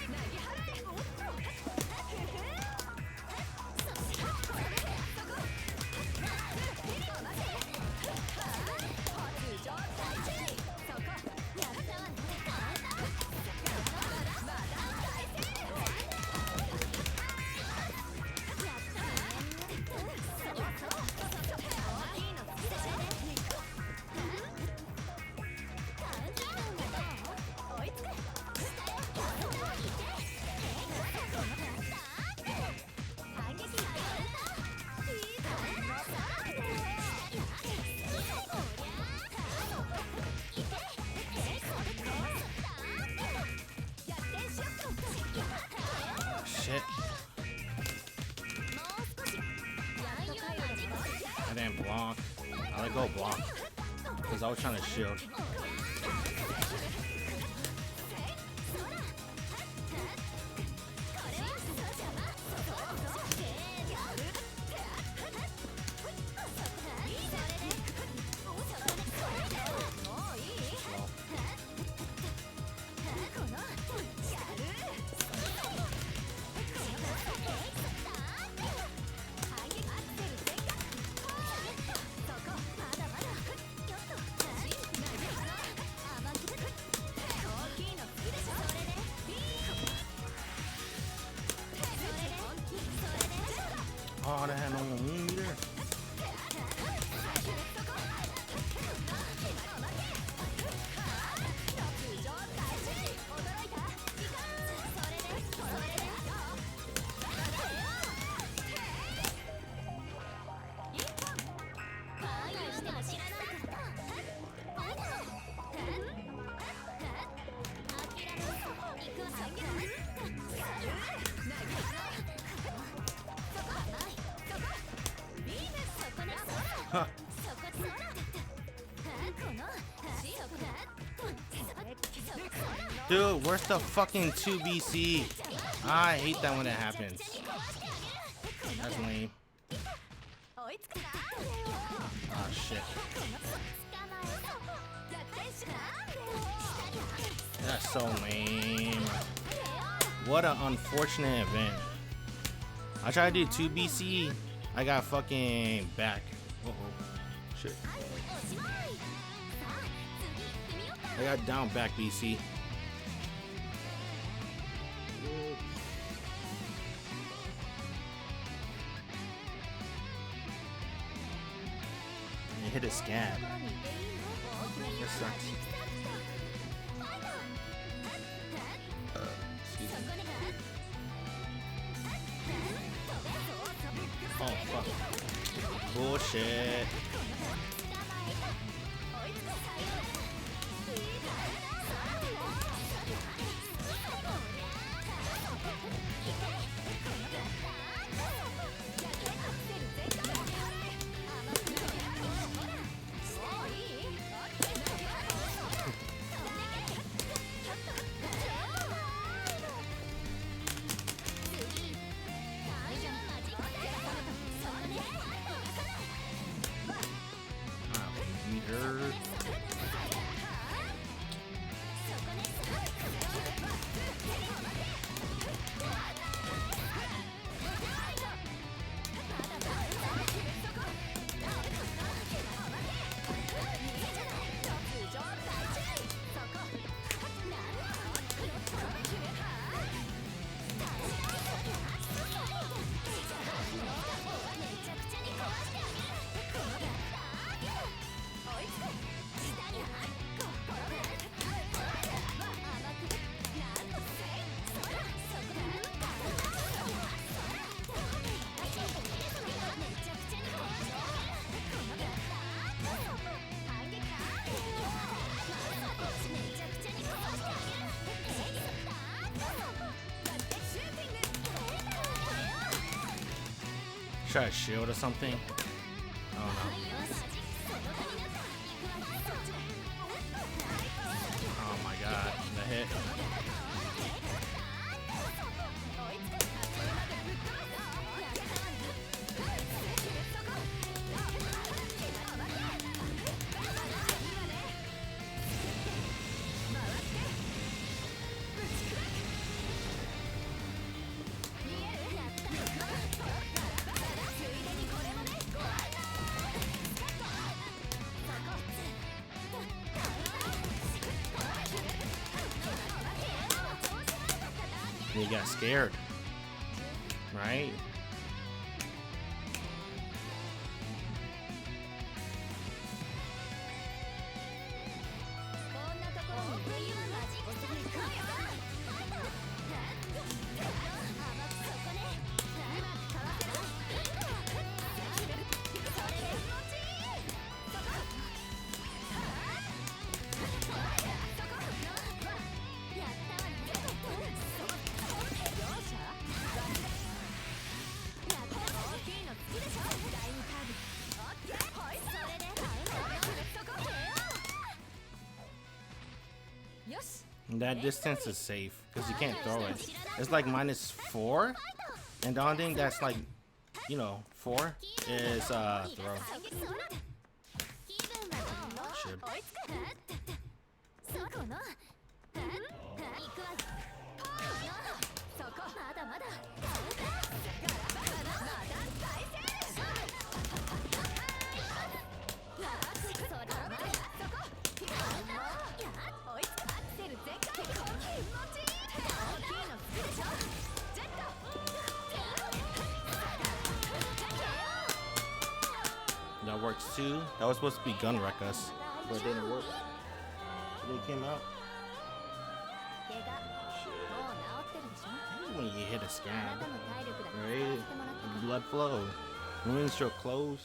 Shit. I didn't block. I let go block. Because I was trying to shield. Oh, that had no moon either. Huh. Dude, where's the fucking 2BC? I hate that when it happens. That's lame. Oh shit. That's so lame. What an unfortunate event. I tried to do 2BC. I got fucking back. Uh-oh. Shit. I got down back, BC. It hit a scab. That sucks. Excuse me. Oh, fuck. Bullshit. try to shield or something. I don't know. Oh my god, the hit. You got scared, right? That distance is safe because you can't throw it. It's like -4, and the only thing that's like, you know, 4 is throw. Shit. That works too. That was supposed to be gun wreck us, but it didn't work. So they came out. When you hit a scab, right? Blood flow. Wound stroke close.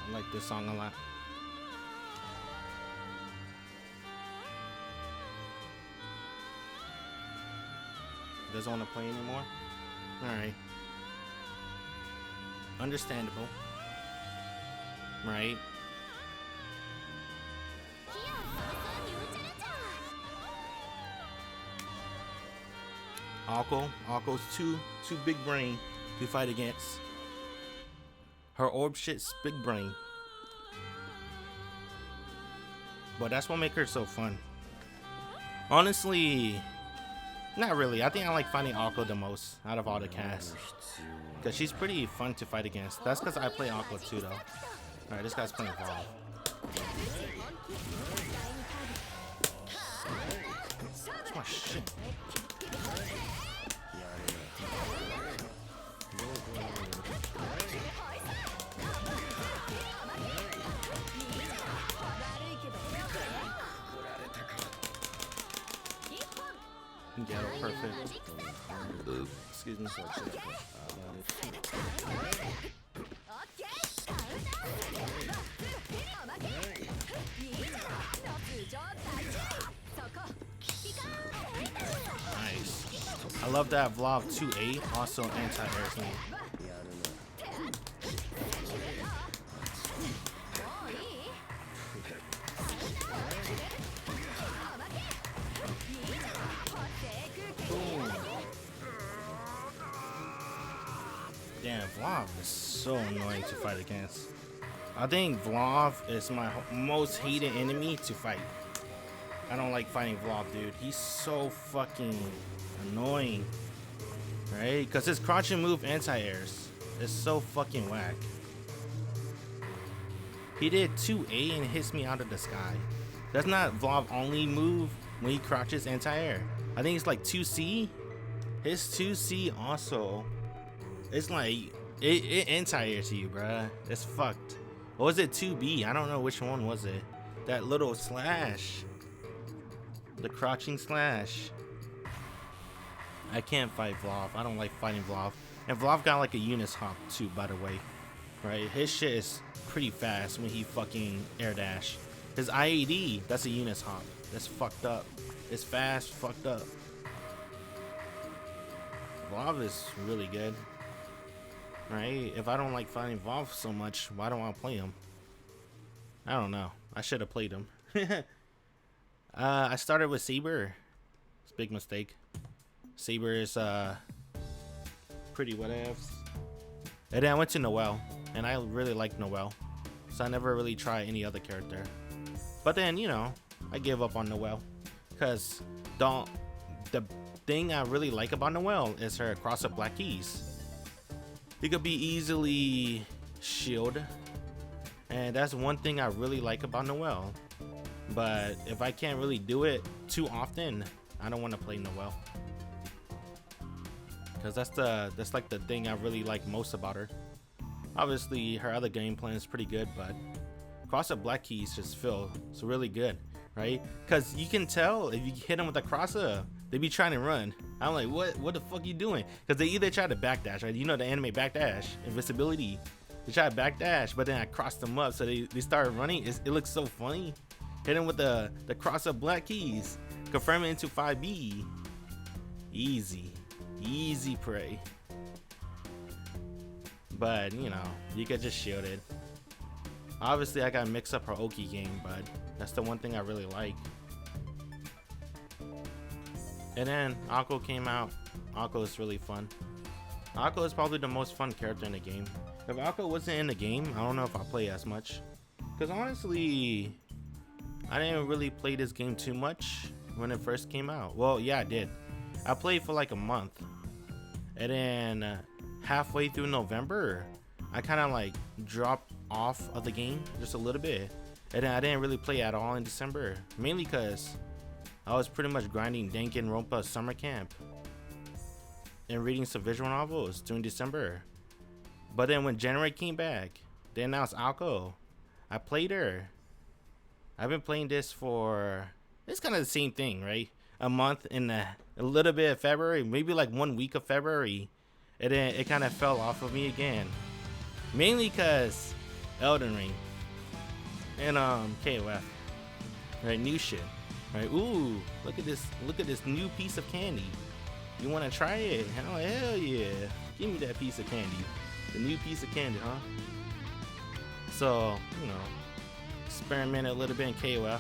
I like this song a lot. Doesn't want to play anymore? Alright. Understandable. Right? Alko's too big brain to fight against. Her orb shit's big brain. But that's what makes her so fun. Honestly, not really. I think I like fighting Alko the most out of all the casts. Because she's pretty fun to fight against. That's because I play Alko too though. Alright, this guy's playing Valve. That's my shit. Ghetto perfect. Excuse me. Nice. I love that Vlog 2A, also anti-air team. Damn, Vlav is so annoying to fight against. I think Vlav is my most hated enemy to fight. I don't like fighting Vlav, dude. He's so fucking annoying. Right? Because his crouching move anti-airs is so fucking whack. He did 2A and hits me out of the sky. That's not Vlav only move when he crouches anti-air. I think it's like 2C. His 2C also. It's like, it anti-airs you, bruh. It's fucked. Or was it 2B? I don't know which one was it. That little slash. The crouching slash. I can't fight Vlav. I don't like fighting Vlav. And Vlav got like a Eunice hop too, by the way. Right? His shit is pretty fast when he fucking air dash. His IAD, that's a Eunice hop. That's fucked up. It's fast, fucked up. Evolve is really good. Right? If I don't like fighting Evolve so much, why don't I play him? I don't know. I should have played him. I started with Saber. It's a big mistake. Saber is pretty whatevs. And then I went to Noelle, and I really like Noelle, so I never really tried any other character. But then, you know, I gave up on Noelle because the thing I really like about Noelle is her cross-up black keys. You could be easily shield, and that's one thing I really like about Noelle. But if I can't really do it too often, I don't want to play Noelle, because that's like the thing I really like most about her. Obviously, her other game plan is pretty good, but cross-up black keys just feel it's really good, right? Because you can tell if you hit them with a cross-up, they be trying to run. I'm like, what the fuck you doing? Because they either try to backdash, right? You know the anime backdash, invincibility. They try to backdash, but then I crossed them up, so they started running. It looks so funny. Hit them with the cross-up black keys, confirm it into 5B. Easy prey. But you know, you could just shield it. Obviously, I gotta mix up her Oki game, but that's the one thing I really like. And then Akko came out. Akko is really fun. Akko is probably the most fun character in the game. If Akko wasn't in the game, I don't know if I play as much. Because honestly, I didn't really play this game too much when it first came out. Well, yeah, I did. I played for like a month. And then halfway through November, I kind of like dropped off of the game just a little bit. And then I didn't really play at all in December. Mainly because I was pretty much grinding Danganronpa summer camp and reading some visual novels during December. But then when January came back, they announced Akko. I played her. I've been playing this for, it's kind of the same thing, right? A month and a little bit of February, maybe like 1 week of February. And then it kind of fell off of me again. Mainly because Elden Ring and KOF. Right, new shit. Right, ooh, look at this new piece of candy. You wanna try it? Hell yeah. Give me that piece of candy. The new piece of candy, huh? So, you know, experiment a little bit in KOF.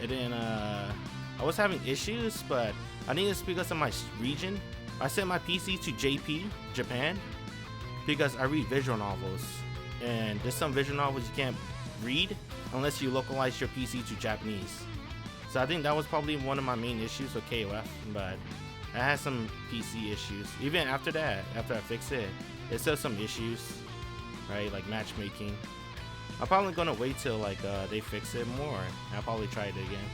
And then I was having issues, but I think it's because of my region. I set my PC to JP, Japan, because I read visual novels. And there's some visual novels you can't read unless you localize your PC to Japanese. So I think that was probably one of my main issues with KOF, but I had some PC issues. Even after that, after I fixed it, it still some issues, right? Like matchmaking. I'm probably gonna wait till like they fix it more. I'll probably try it again.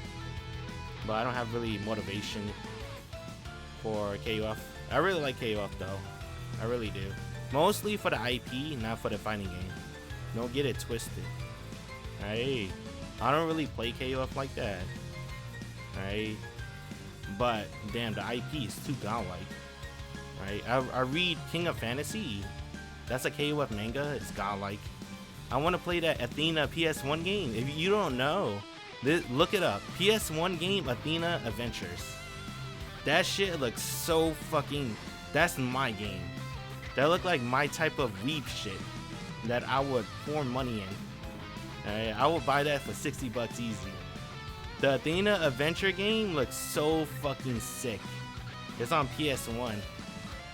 But I don't have really motivation for KOF. I really like KOF though. I really do. Mostly for the IP, not for the fighting game. Don't get it twisted. Right? I don't really play KOF like that. Right? But damn, the IP is too godlike. Right? I read King of Fantasy. That's a KOF manga. It's godlike. I want to play that Athena PS1 game. If you don't know, look it up. PS1 game, Athena Adventures. That shit looks so fucking. That's my game. That looked like my type of weeb shit that I would pour money in. Right? I would buy that for $60 easy. The Athena Adventure game looks so fucking sick. It's on PS1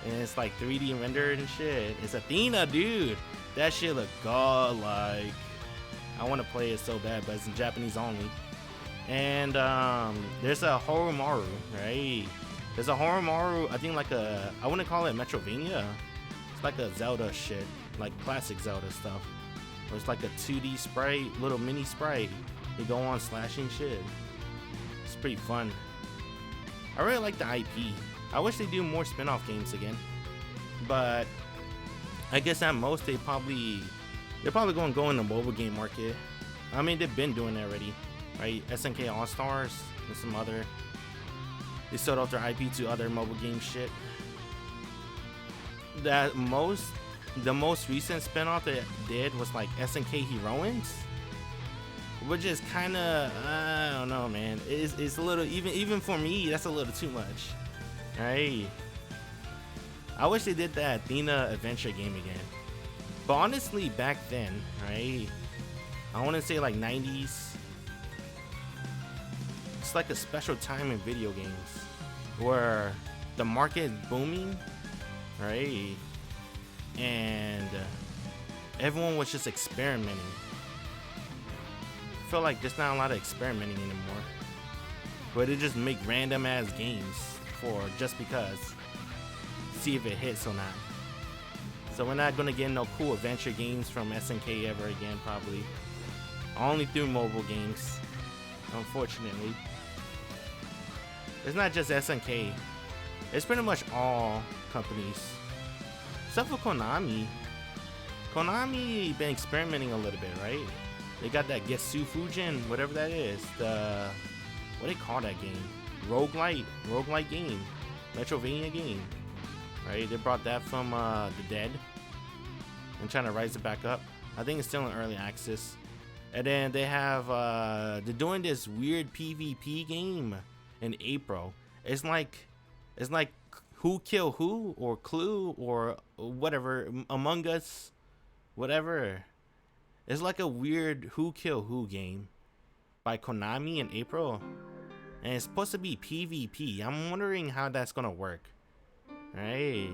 and it's like 3D rendered and shit. It's Athena, dude. That shit look godlike. I want to play it so bad, but it's in Japanese only. And there's a Horomaru, right? There's a Horomaru, I think like I wouldn't call it Metrovania. It's like a Zelda shit, like classic Zelda stuff. Where it's like a 2D sprite, little mini sprite. You go on slashing shit. It's pretty fun. I really like the IP. I wish they do more spin-off games again. But I guess at most they're probably going to go in the mobile game market. I mean, they've been doing it already, right? SNK All Stars and some other. They sold off their IP to other mobile game shit. The most recent spin-off they did was like SNK Heroines, which is kind of, I don't know, man. It's a little, even for me, that's a little too much, right? I wish they did that Athena adventure game again. But honestly, back then, right? I want to say like 90s. It's like a special time in video games where the market is booming, right? And everyone was just experimenting. I feel like there's not a lot of experimenting anymore, but they just make random ass games for just because, see if it hits or not. So we're not gonna get no cool adventure games from SNK ever again, probably. Only through mobile games, unfortunately. It's not just SNK. It's pretty much all companies. Except for Konami. Konami been experimenting a little bit, right? They got that Getsu Fujin, whatever that is. The, what do they call that game? Roguelite game. Metrovania game. Right? They brought that from the dead and trying to rise it back up. I think it's still in early access. And then they have they're doing this weird PvP game in April. It's like Who Kill Who or Clue or whatever, Among Us, whatever. It's like a weird Who Kill Who game by Konami in April, and it's supposed to be PvP. I'm wondering how that's gonna work. Right,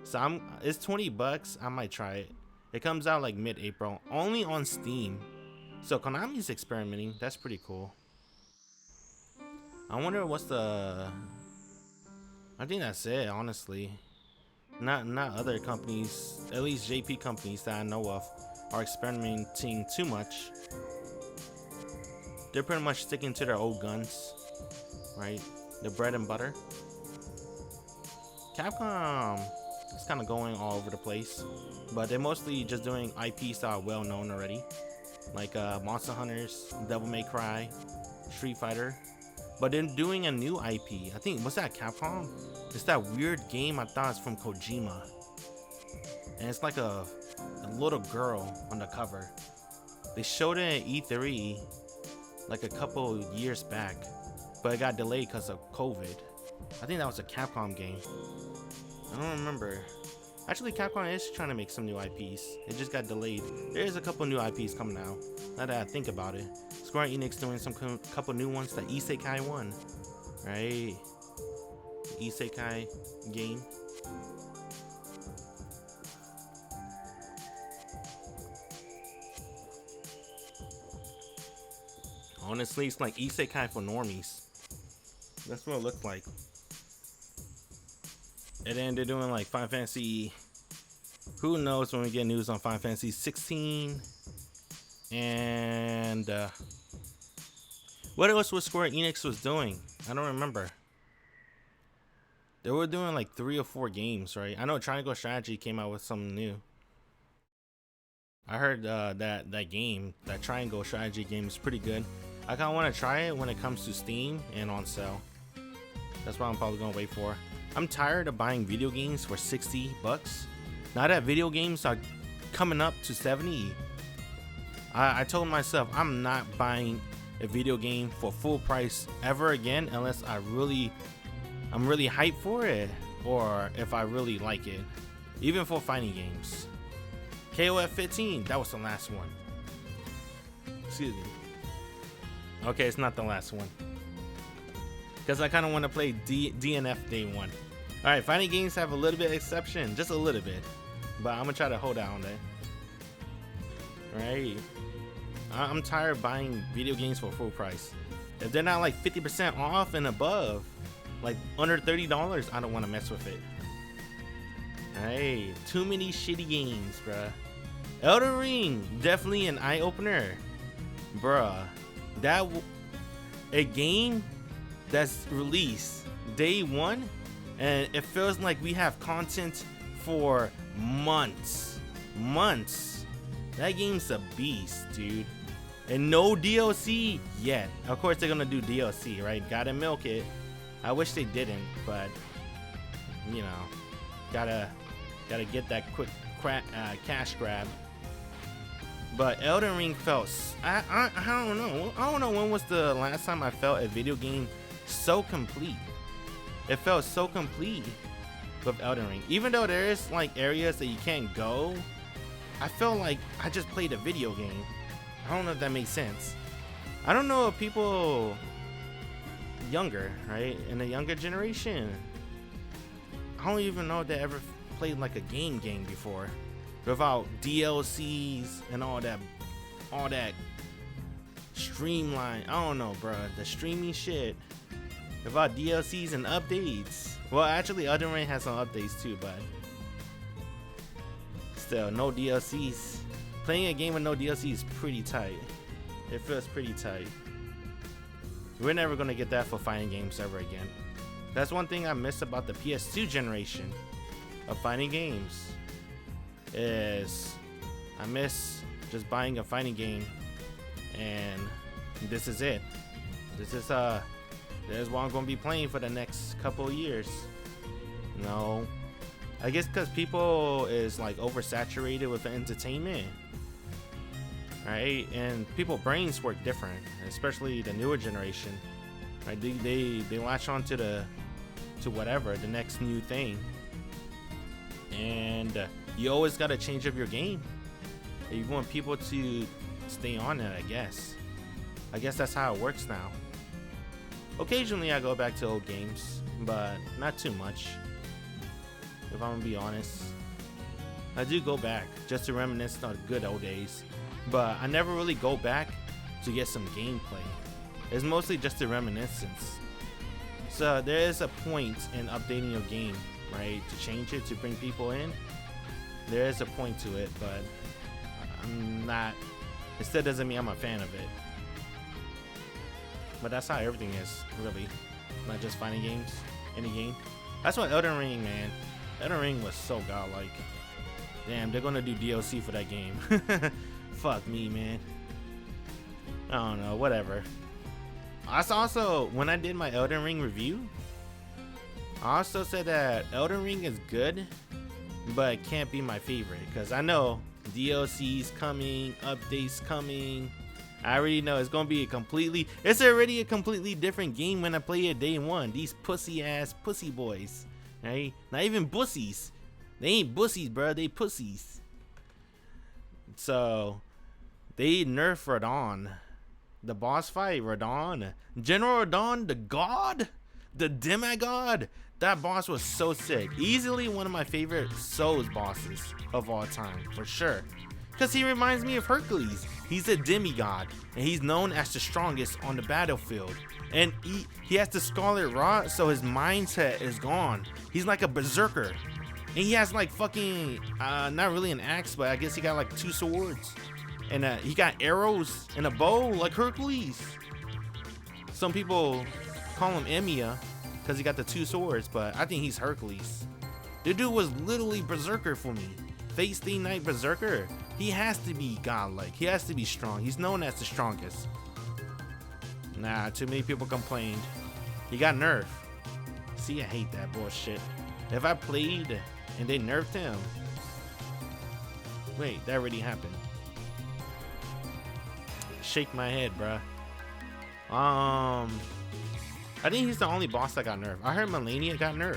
so it's $20. I might try it. It comes out like mid-April, only on Steam. So Konami's experimenting. That's pretty cool. I wonder what's the. I think that's it, honestly. Not other companies, at least JP companies that I know of, are experimenting too much. They're pretty much sticking to their old guns, right? The bread and butter. Capcom is kind of going all over the place, but they're mostly just doing IPs that are well known already, like Monster Hunters, Devil May Cry, Street Fighter. But they're doing a new IP. I think, what's that, Capcom? It's that weird game I thought it's from Kojima, and it's like a little girl on the cover. They showed it at E3 like a couple years back, but it got delayed because of COVID. I think that was a Capcom game. I don't remember. Actually, Capcom is trying to make some new IPs. It just got delayed. There is a couple new IPs coming out, now that I think about it. Square Enix doing some couple new ones. The Isekai one, right? Isekai game. Honestly, it's like Isekai for normies. That's what it looked like. And then they're doing like Final Fantasy. Who knows when we get news on Final Fantasy 16? And what else was Square Enix was doing? I don't remember. They were doing like 3 or 4 games, right? I know Triangle Strategy came out with something new. I heard that game, that Triangle Strategy game, is pretty good. I kind of want to try it when it comes to Steam and on sale. That's what I'm probably gonna wait for. I'm tired of buying video games for $60. Now that video games are coming up to 70, I told myself I'm not buying a video game for full price ever again unless I'm really hyped for it, or if I really like it. Even for fighting games. KOF 15, that was the last one. Excuse me. Okay, it's not the last one, because I kind of want to play DNF Day 1. Alright, fighting games have a little bit of exception, just a little bit, but I'm gonna try to hold out on that. Right, I'm tired of buying video games for full price. If they're not like 50% off and above, like under $30, I don't want to mess with it. Hey, too many shitty games, bruh. Elden Ring, definitely an eye-opener, bruh. A game that's released day 1, and it feels like we have content for months. That game's a beast, dude. And no DLC yet. Of course they're gonna do DLC, right? Gotta milk it. I wish they didn't, but you know, gotta get that quick cash grab. But Elden Ring felt, I don't know. I don't know when was the last time I felt a video game so complete. It felt so complete. with Elden Ring. Even though there is like areas that you can't go, I feel like I just played a video game. I don't know if that makes sense. I don't know if people younger, right, in the younger generation, I don't even know if they ever played like a game before without DLCs and all that streamline. I don't know, bro. The streaming shit without DLCs and updates. Well, actually, Elden Ring has some updates too, but still, no DLCs. Playing a game with no DLC is pretty tight. It feels pretty tight. We're never gonna get that for fighting games ever again. That's one thing I miss about the PS2 generation of fighting games. Is I miss just buying a fighting game and this is it. This is what I'm gonna be playing for the next couple of years. No, I guess because people is like oversaturated with entertainment, right? And people brains work different, especially the newer generation, right? They latch on to whatever the next new thing, and you always got to change up your game. You want people to stay on it, I guess that's how it works now. Occasionally I go back to old games, but not too much, if I'm gonna be honest. I do go back just to reminisce on the good old days, but I never really go back to get some gameplay. It's mostly just a reminiscence. So there is a point in updating your game, right, to change it, to bring people in. There is a point to it, but I'm not, it still doesn't mean I'm a fan of it. But that's how everything is, really. Not just fighting games, any game. That's what Elden Ring, man. Elden Ring was so godlike. Damn, they're gonna do DLC for that game. Fuck me, man. I don't know, whatever. Also, when I did my Elden Ring review, I also said that Elden Ring is good, but it can't be my favorite. Because I know DLC's coming, updates coming. I already know it's gonna be it's already a completely different game when I play it day one. These pussy boys, right? Not even bussies. They ain't bussies, bro. They pussies. So they nerf Radon. The boss fight, Radon. General Radon, the god, the demigod. That boss was so sick. Easily one of my favorite Souls bosses of all time, for sure. Because he reminds me of Hercules. He's a demigod, and he's known as the strongest on the battlefield. And he has the Scarlet Rod, so his mindset is gone. He's like a berserker. And he has like fucking, not really an axe, but I guess he got like 2 swords. And he got arrows and a bow like Hercules. Some people call him Emiya because he got the 2 swords, but I think he's Hercules. The dude was literally berserker for me. Face Day Night Berserker. He has to be godlike. He has to be strong. He's known as the strongest. Nah, too many people complained. He got nerfed. See, I hate that bullshit. If I played and they nerfed him. Wait, that already happened. Shake my head, bruh. I think he's the only boss that got nerfed. I heard Melania got nerfed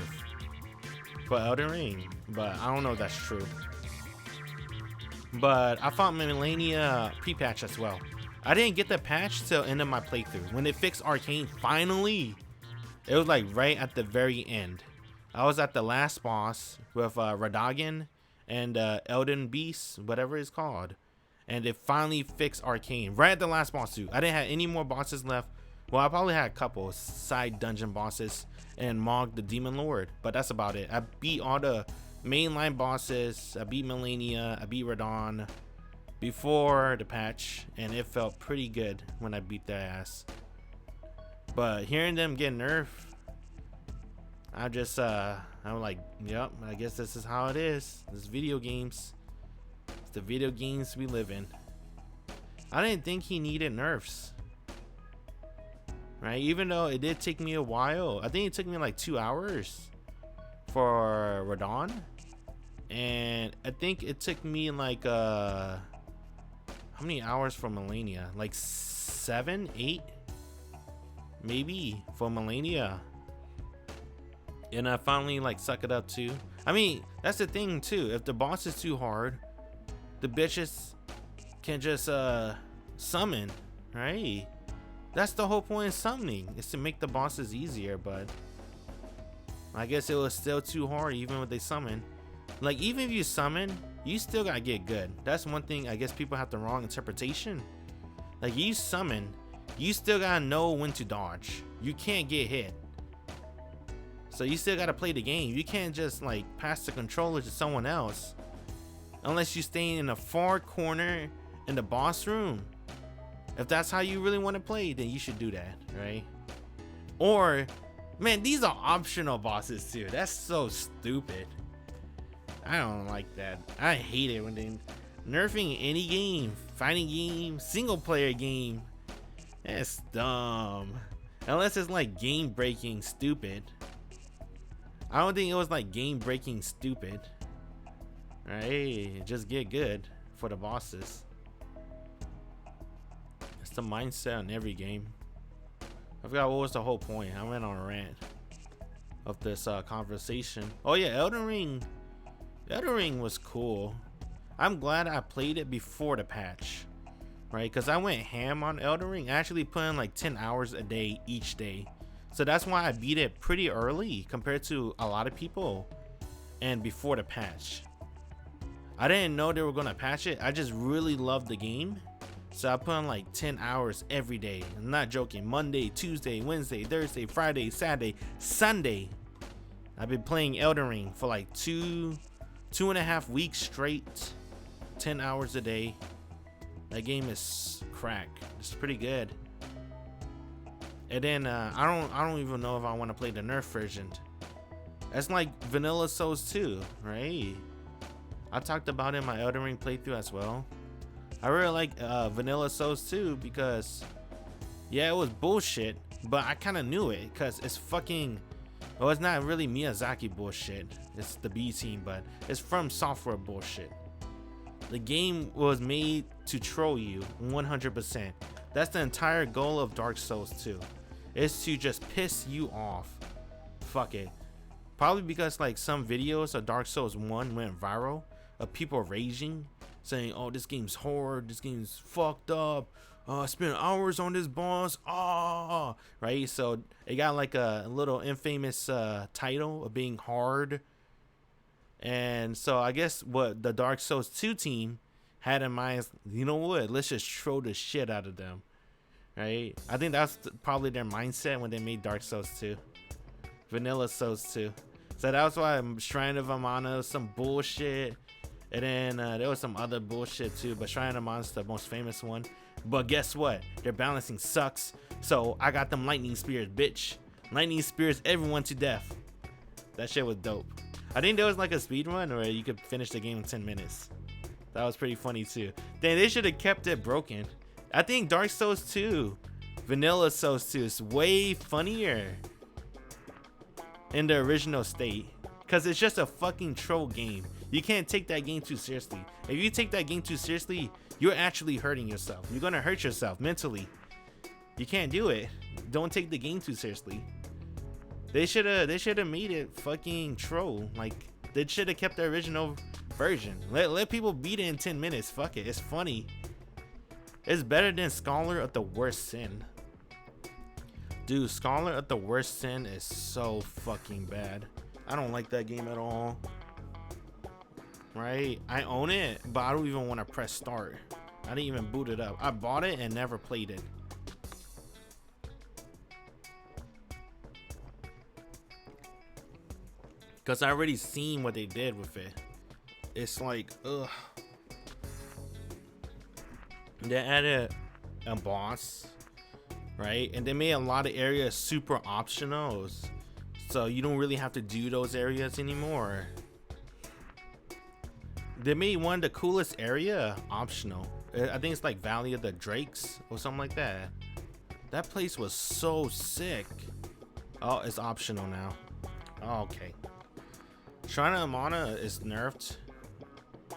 for Elden Ring, but I don't know if that's true. But I fought Melania pre-patch as well. I didn't get the patch till end of my playthrough. When they fixed Arcane, finally, it was like right at the very end. I was at the last boss with Radagon and Elden Beast, whatever it's called. And it finally fixed Arcane right at the last boss too. I didn't have any more bosses left. Well, I probably had a couple side dungeon bosses and Mog the Demon Lord, but that's about it. I beat all the mainline bosses. I beat Melania. I beat Radon before the patch, and it felt pretty good when I beat their ass. But hearing them get nerfed, I'm like, yep, I guess this is how it is. This video games. It's the video games we live in. I didn't think he needed nerfs. Right? Even though it did take me a while. I think it took me like 2 hours for Radon. And I think it took me like how many hours for Melania? Like 7, 8? Maybe for Melania. And I finally like suck it up too. I mean, that's the thing too. If the boss is too hard, the bitches can just summon, right? That's the whole point of summoning, is to make the bosses easier, but I guess it was still too hard even when they summon. Like, even if you summon, you still gotta get good. That's one thing I guess people have the wrong interpretation. Like, you summon, you still gotta know when to dodge. You can't get hit. So you still gotta play the game. You can't just like pass the controller to someone else unless you stay in a far corner in the boss room. If that's how you really want to play, then you should do that, right? Or, man, these are optional bosses too. That's so stupid. I don't like that. I hate it when they nerfing any game, fighting game, single player game. That's dumb. Unless it's like game breaking stupid. I don't think it was like game breaking stupid. Right? Just get good for the bosses. It's the mindset in every game. I forgot what was the whole point. I went on a rant of this conversation. Oh yeah, Elden Ring. Elden Ring was cool. I'm glad I played it before the patch, right? Because I went ham on Elden Ring. I actually put in like 10 hours a day each day. So that's why I beat it pretty early compared to a lot of people and before the patch. I didn't know they were gonna patch it. I just really loved the game. So I put in like 10 hours every day. I'm not joking. Monday, Tuesday, Wednesday, Thursday, Friday, Saturday, Sunday. I've been playing Elden Ring for like two and a half weeks straight. 10 hours a day. That game is crack. It's pretty good. And then I don't even know if I want to play the nerf version. That's like Vanilla Souls 2, right? I talked about it in my Elden Ring playthrough as well. I really like Vanilla Souls 2 because, yeah, it was bullshit, but I kind of knew it because it's fucking, well, it's not really Miyazaki bullshit. It's the B team, but it's From Software bullshit. The game was made to troll you 100%. That's the entire goal of Dark Souls 2. Is to just piss you off. Fuck it. Probably because like some videos of Dark Souls 1 went viral of people raging, saying, oh, this game's hard, this game's fucked up, I spent hours on this boss, right? So it got like a little infamous title of being hard. And so I guess what the Dark Souls 2 team had in mind is, you know what, let's just throw the shit out of them. Right? I think that's probably their mindset when they made Dark Souls 2. Vanilla Souls 2. So that was why Shrine of Amana was some bullshit. And then there was some other bullshit too. But Shrine of Amana is the most famous one. But guess what? Their balancing sucks. So I got them lightning spears, bitch. Lightning spears everyone to death. That shit was dope. I think there was like a speed run where you could finish the game in 10 minutes. That was pretty funny too. Then they should have kept it broken. I think Dark Souls 2, Vanilla Souls 2 is way funnier in the original state. Because it's just a fucking troll game. You can't take that game too seriously. If you take that game too seriously, you're actually hurting yourself. You're going to hurt yourself mentally. You can't do it. Don't take the game too seriously. They should have made it fucking troll. Like, they should have kept the original version. Let people beat it in 10 minutes. Fuck it. It's funny. It's better than Scholar of the Worst Sin. Dude, Scholar of the Worst Sin is so fucking bad. I don't like that game at all. Right? I own it, but I don't even want to press start. I didn't even boot it up. I bought it and never played it. Because I already seen what they did with it. It's like, ugh. They added a boss, right? And they made a lot of areas super optional, so you don't really have to do those areas anymore. They made one of the coolest area optional. I think it's like Valley of the Drakes or something like that. That place was so sick. Oh, it's optional now. Oh, okay. Shrine of Amana is nerfed.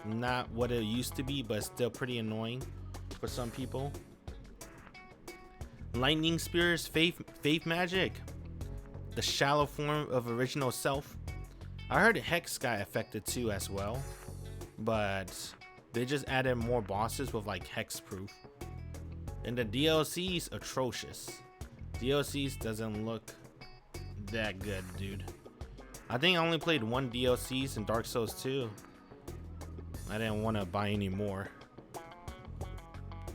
Not what it used to be, but still pretty annoying for some people. Lightning Spears, faith magic. the shallow form of original self. I heard Hex got affected too as well, but they just added more bosses with like hex proof. And the DLC's atrocious. DLC's doesn't look that good, dude. I think I only played one DLC's in Dark Souls 2. I didn't want to buy any more.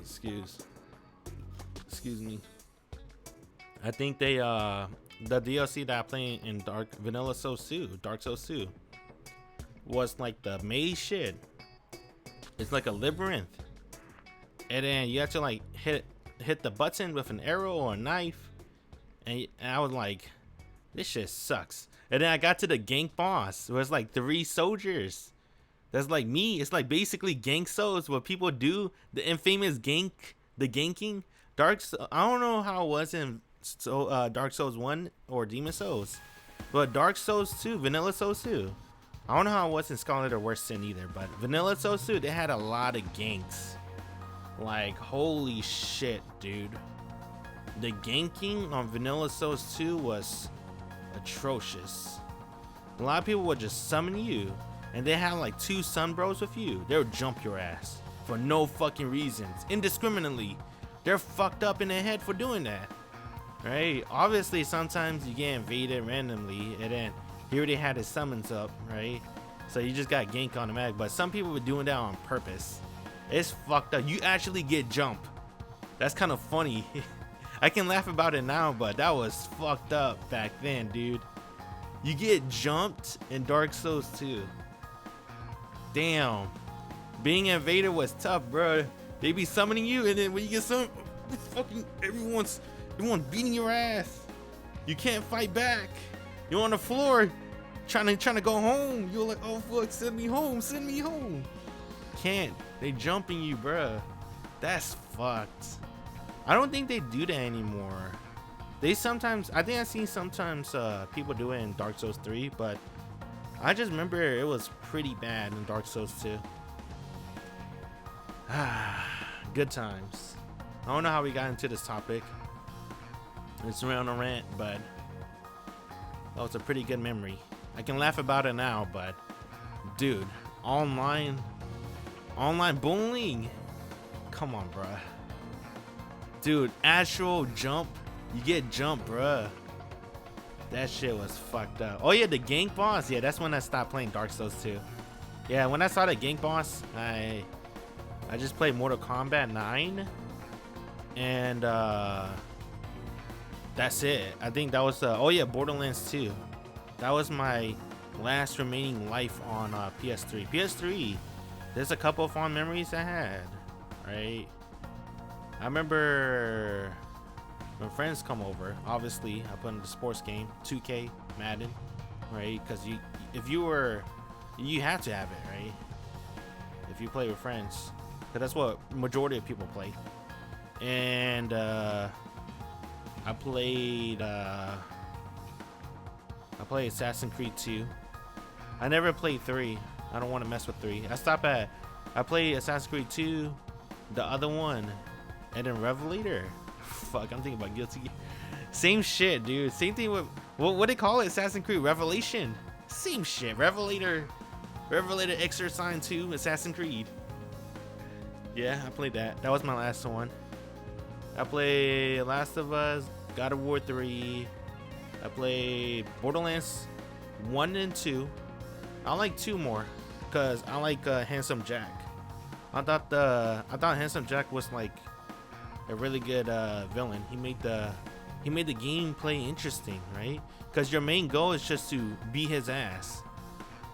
Excuse me. I think they the DLC that I played in Dark Souls 2 was like the maze shit. It's like a labyrinth, and then you have to like hit the button with an arrow or a knife, and I was like, this shit sucks. And then I got to the gank boss where it's like 3 soldiers. That's like me. It's like basically gank Souls, what people do, the infamous ganking. I don't know how it was in Dark Souls 1 or Demon Souls, but Dark Souls 2, Vanilla Souls 2. I don't know how it was in Scarlet or Worse Sin either, but Vanilla Souls 2, they had a lot of ganks. Like, holy shit, dude. The ganking on Vanilla Souls 2 was atrocious. A lot of people would just summon you, and they had like 2 sun bros with you. They would jump your ass for no fucking reasons, indiscriminately. They're fucked up in the head for doing that, right? Obviously, sometimes you get invaded randomly, and then he already had his summons up, right? So you just got ganked automatic. But some people were doing that on purpose. It's fucked up. You actually get jumped. That's kind of funny. I can laugh about it now, but that was fucked up back then, dude. You get jumped in Dark Souls 2. Damn. Being invaded was tough, bro. They be summoning you, and then when you get summoned, fucking everyone's beating your ass. You can't fight back. You're on the floor trying to go home. You're like, oh fuck, send me home. Can't. They jumping you, bruh. That's fucked. I don't think they do that anymore. I think I've seen sometimes people do it in Dark Souls 3, but I just remember it was pretty bad in Dark Souls 2. Good times. I don't know how we got into this topic. It's around a rant, but that was a pretty good memory. I can laugh about it now, but dude, online bullying. Come on, bruh. Dude, actual jump. You get jumped, bruh. That shit was fucked up. Oh yeah, the gank boss. Yeah, that's when I stopped playing Dark Souls 2. Yeah, when I saw the gank boss, I just played Mortal Kombat 9, and that's it. I think that was oh yeah, Borderlands 2. That was my last remaining life on PS3. PS3. There's a couple of fond memories I had, right? I remember when friends come over. Obviously, I put in the sports game, 2K, Madden, right? Because you have to have it, right? If you play with friends, because that's what majority of people play. And I played Assassin's Creed 2. I never played 3. I don't want to mess with 3. I played Assassin's Creed 2, the other one, and then Revelator. Fuck, I'm thinking about Guilty. Same shit, dude. Same thing with what they call it, Assassin's Creed Revelation. Same shit. Revelator Exorcise 2, Assassin's Creed. Yeah, I played that. That was my last one. I played Last of Us, God of War 3. I played Borderlands 1 and 2. I like 2 more because I like Handsome Jack. I thought Handsome Jack was like a really good villain. He made the gameplay interesting, right? Because your main goal is just to beat his ass.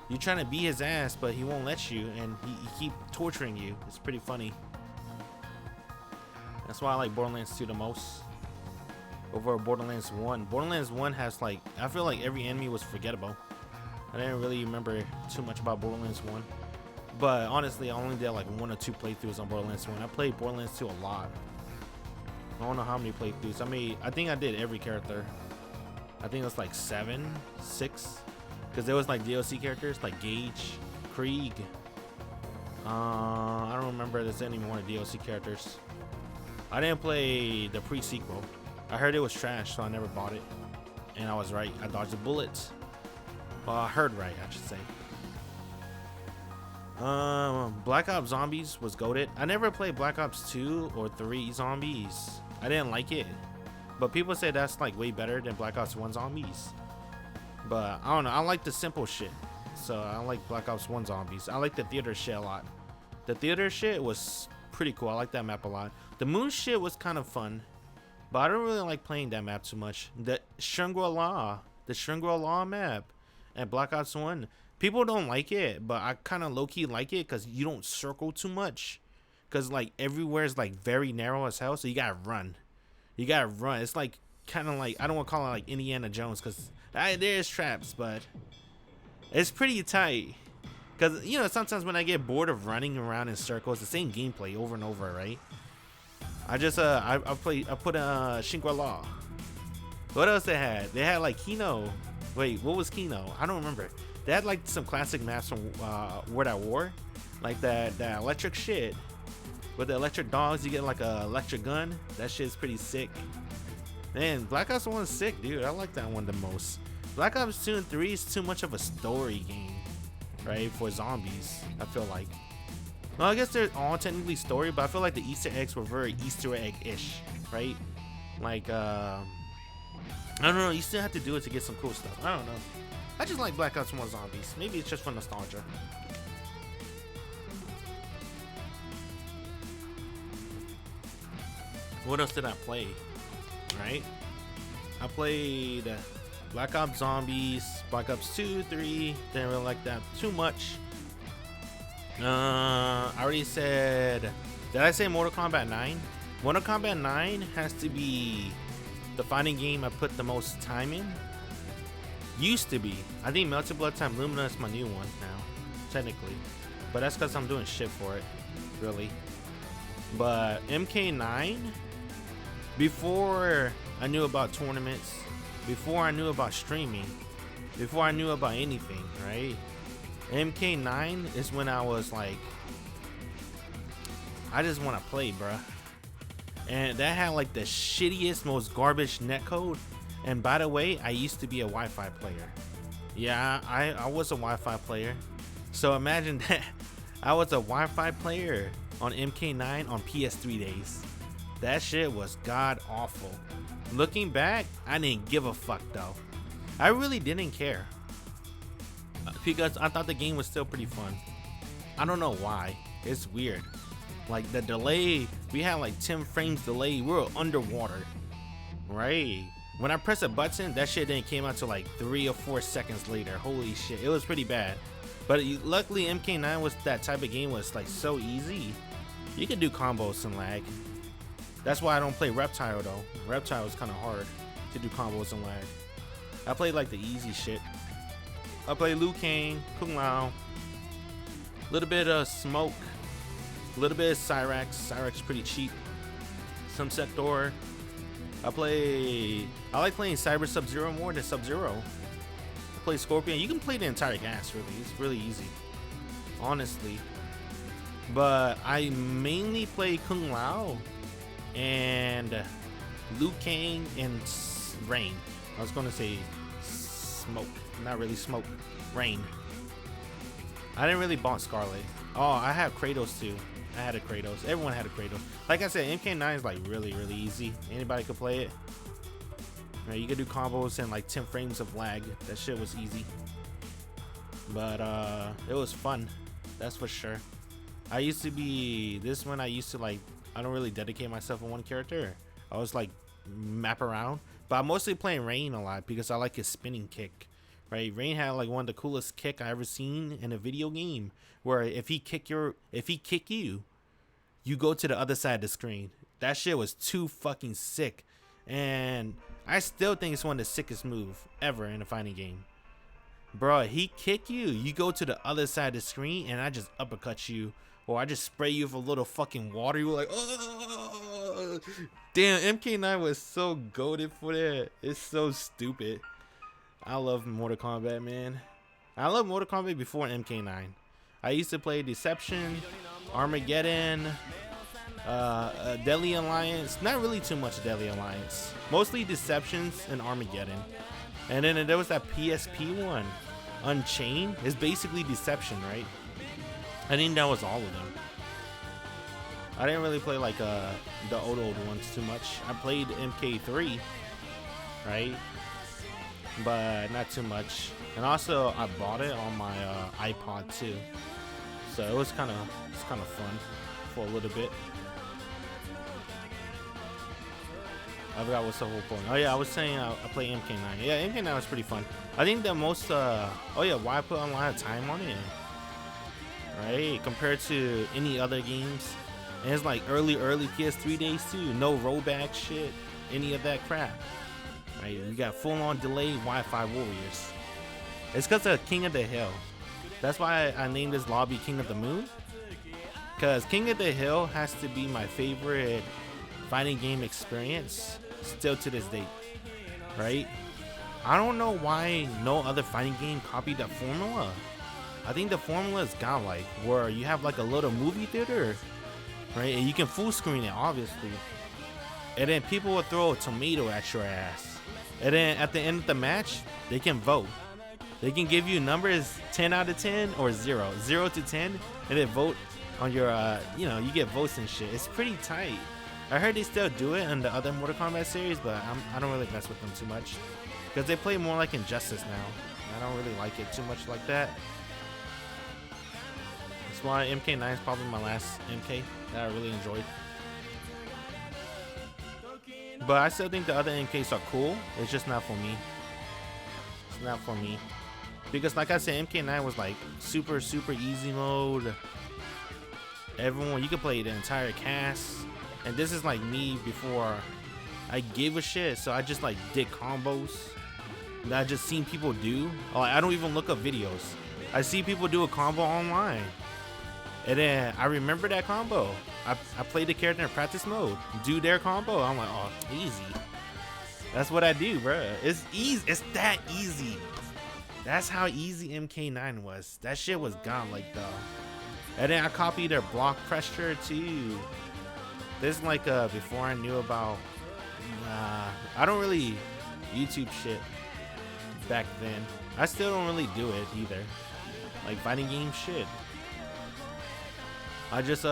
You're trying to beat his ass, but he won't let you, and he keep torturing you. It's pretty funny. That's why I like Borderlands 2 the most over Borderlands 1. Borderlands 1 has like, I feel like every enemy was forgettable. I didn't really remember too much about Borderlands 1. But honestly, I only did like 1 or 2 playthroughs on Borderlands 1. I played Borderlands 2 a lot. I don't know how many playthroughs. I think I did every character. I think it was like 7, 6. Because there was like DLC characters like Gage, Krieg. I don't remember if there's any more DLC characters. I didn't play the pre-sequel. I heard it was trash, so I never bought it. And I was right. I dodged the bullets. Well, I heard right, I should say. Black Ops Zombies was goated. I never played Black Ops 2 or 3 Zombies. I didn't like it. But people say that's like way better than Black Ops 1 Zombies. But I don't know. I like the simple shit. So I like Black Ops 1 Zombies. I like the theater shit a lot. The theater shit was pretty cool. I like that map a lot. The moon shit was kind of fun. But I don't really like playing that map too much. The Shangri-La map and Black Ops 1. People don't like it, but I kind of low-key like it because you don't circle too much. Because like everywhere is like very narrow as hell, so you gotta run. You gotta run. It's like kind of like, I don't want to call it like Indiana Jones because there's traps, but it's pretty tight. Because, you know, sometimes when I get bored of running around in circles, the same gameplay over and over, right? I just, I put Shangri-La. What else they had? They had like Kino. Wait, what was Kino? I don't remember. They had like some classic maps from World at War. Like that electric shit. With the electric dogs, you get like a electric gun. That shit's pretty sick. Man, Black Ops 1 is sick, dude. I like that one the most. Black Ops 2 and 3 is too much of a story game, right? For zombies, I feel like. Well, I guess they're all technically story, but I feel like the Easter eggs were very Easter egg-ish, right? Like, I don't know. You still have to do it to get some cool stuff. I don't know. I just like Black Ops 1 Zombies. Maybe it's just for nostalgia. What else did I play? Right? I played Black Ops Zombies, Black Ops 2, 3. Didn't really like that too much. I already said... Did I say Mortal Kombat 9? Mortal Kombat 9 has to be the fighting game I put the most time in. Used to be. I think Melty Blood Time Lumina is my new one now, technically. But that's because I'm doing shit for it, really. But MK9, before I knew about tournaments, before I knew about streaming, before I knew about anything, right? MK9 is when I was like, I just want to play, bruh. And that had like the shittiest, most garbage netcode. And by the way, I used to be a Wi-Fi player. Yeah, I was a Wi-Fi player. So imagine that. I was a Wi-Fi player on MK9 on PS3 days. That shit was god awful. Looking back, I didn't give a fuck though. I really didn't care. Because I thought the game was still pretty fun. I don't know why. It's weird. Like the delay, we had like 10 frames delay. We were underwater. Right? When I press a button, that shit didn't came out till like 3 or 4 seconds later. Holy shit, it was pretty bad. But luckily MK9 was that type of game was like so easy. You could do combos and lag. That's why I don't play Reptile though. Reptile is kind of hard to do combos and lag. I played like the easy shit. I played Liu Kang, Kung Lao, a little bit of Smoke, a little bit of Cyrax. Cyrax is pretty cheap. Some Sector. I like playing Cyber Sub-Zero more than Sub-Zero. I play Scorpion. You can play the entire gas, really. It's really easy, honestly. But I mainly play Kung Lao and Liu Kang and Rain. I was gonna say Smoke, not really Smoke. Rain. I didn't really bought Scarlet. Oh, I have Kratos too. I had a Kratos. Everyone had a Kratos. Like I said, MK9 is like really easy. Anybody could play it. Right, you could do combos in like 10 frames of lag. That shit was easy. But it was fun. That's for sure. I used to be this one. I used to like. I don't really dedicate myself to one character. I was like map around. But I'm mostly playing Rain a lot because I like his spinning kick. Right, Rain had like one of the coolest kick I ever seen in a video game. Where if he kick you, you go to the other side of the screen. That shit was too fucking sick, and I still think it's one of the sickest moves ever in a fighting game. Bro, he kick you, you go to the other side of the screen, and I just uppercut you, or I just spray you with a little fucking water. You were like, oh, damn, MK9 was so goated for that. It's so stupid. I love Mortal Kombat, man. I love Mortal Kombat before MK9. I used to play Deception, Armageddon, Deadly Alliance. Not really too much Deadly Alliance. Mostly Deceptions and Armageddon. And then there was that PSP one, Unchained. It's basically Deception, right? I think that was all of them. I didn't really play like the old ones too much. I played MK3, right? But not too much. And also I bought it on my iPod too, so it was kind of fun for a little bit. I forgot what's the whole point. Oh yeah, I was saying I play MK9. Yeah, MK9 was pretty fun. I think the most oh yeah, why I put a lot of time on it, right? Compared to any other games, and it's like early PS3 days too. No rollback shit, any of that crap. Right? We got full-on delayed Wi-Fi warriors. It's because of King of the Hill. That's why I named this lobby King of the Moon. Because King of the Hill has to be my favorite fighting game experience still to this date. Right? I don't know why no other fighting game copied that formula. I think the formula is godlike, where you have like a little movie theater, right? And you can full screen it, obviously. And then people will throw a tomato at your ass. And then at the end of the match, they can vote. They can give you numbers 10 out of 10 or 0 to 10, and then vote on your, you know, you get votes and shit. It's pretty tight. I heard they still do it in the other Mortal Kombat series, but I don't really mess with them too much because they play more like Injustice now. I don't really like it too much like that. That's why MK9 is probably my last MK that I really enjoyed. But I still think the other MKs are cool. It's just not for me. It's not for me. Because like I said, MK9 was like super easy mode. Everyone, you could play the entire cast. And this is like me before I gave a shit. So I just like did combos that I just seen people do. Like, I don't even look up videos. I see people do a combo online. And then I remember that combo. I played the character in practice mode. Do their combo. I'm like, oh, easy. That's what I do, bro. It's easy. It's that easy. That's how easy MK9 was. That shit was godlike though. And then I copied their block pressure too. This is like before I knew about. I don't really YouTube shit back then. I still don't really do it either. Like fighting game shit. I just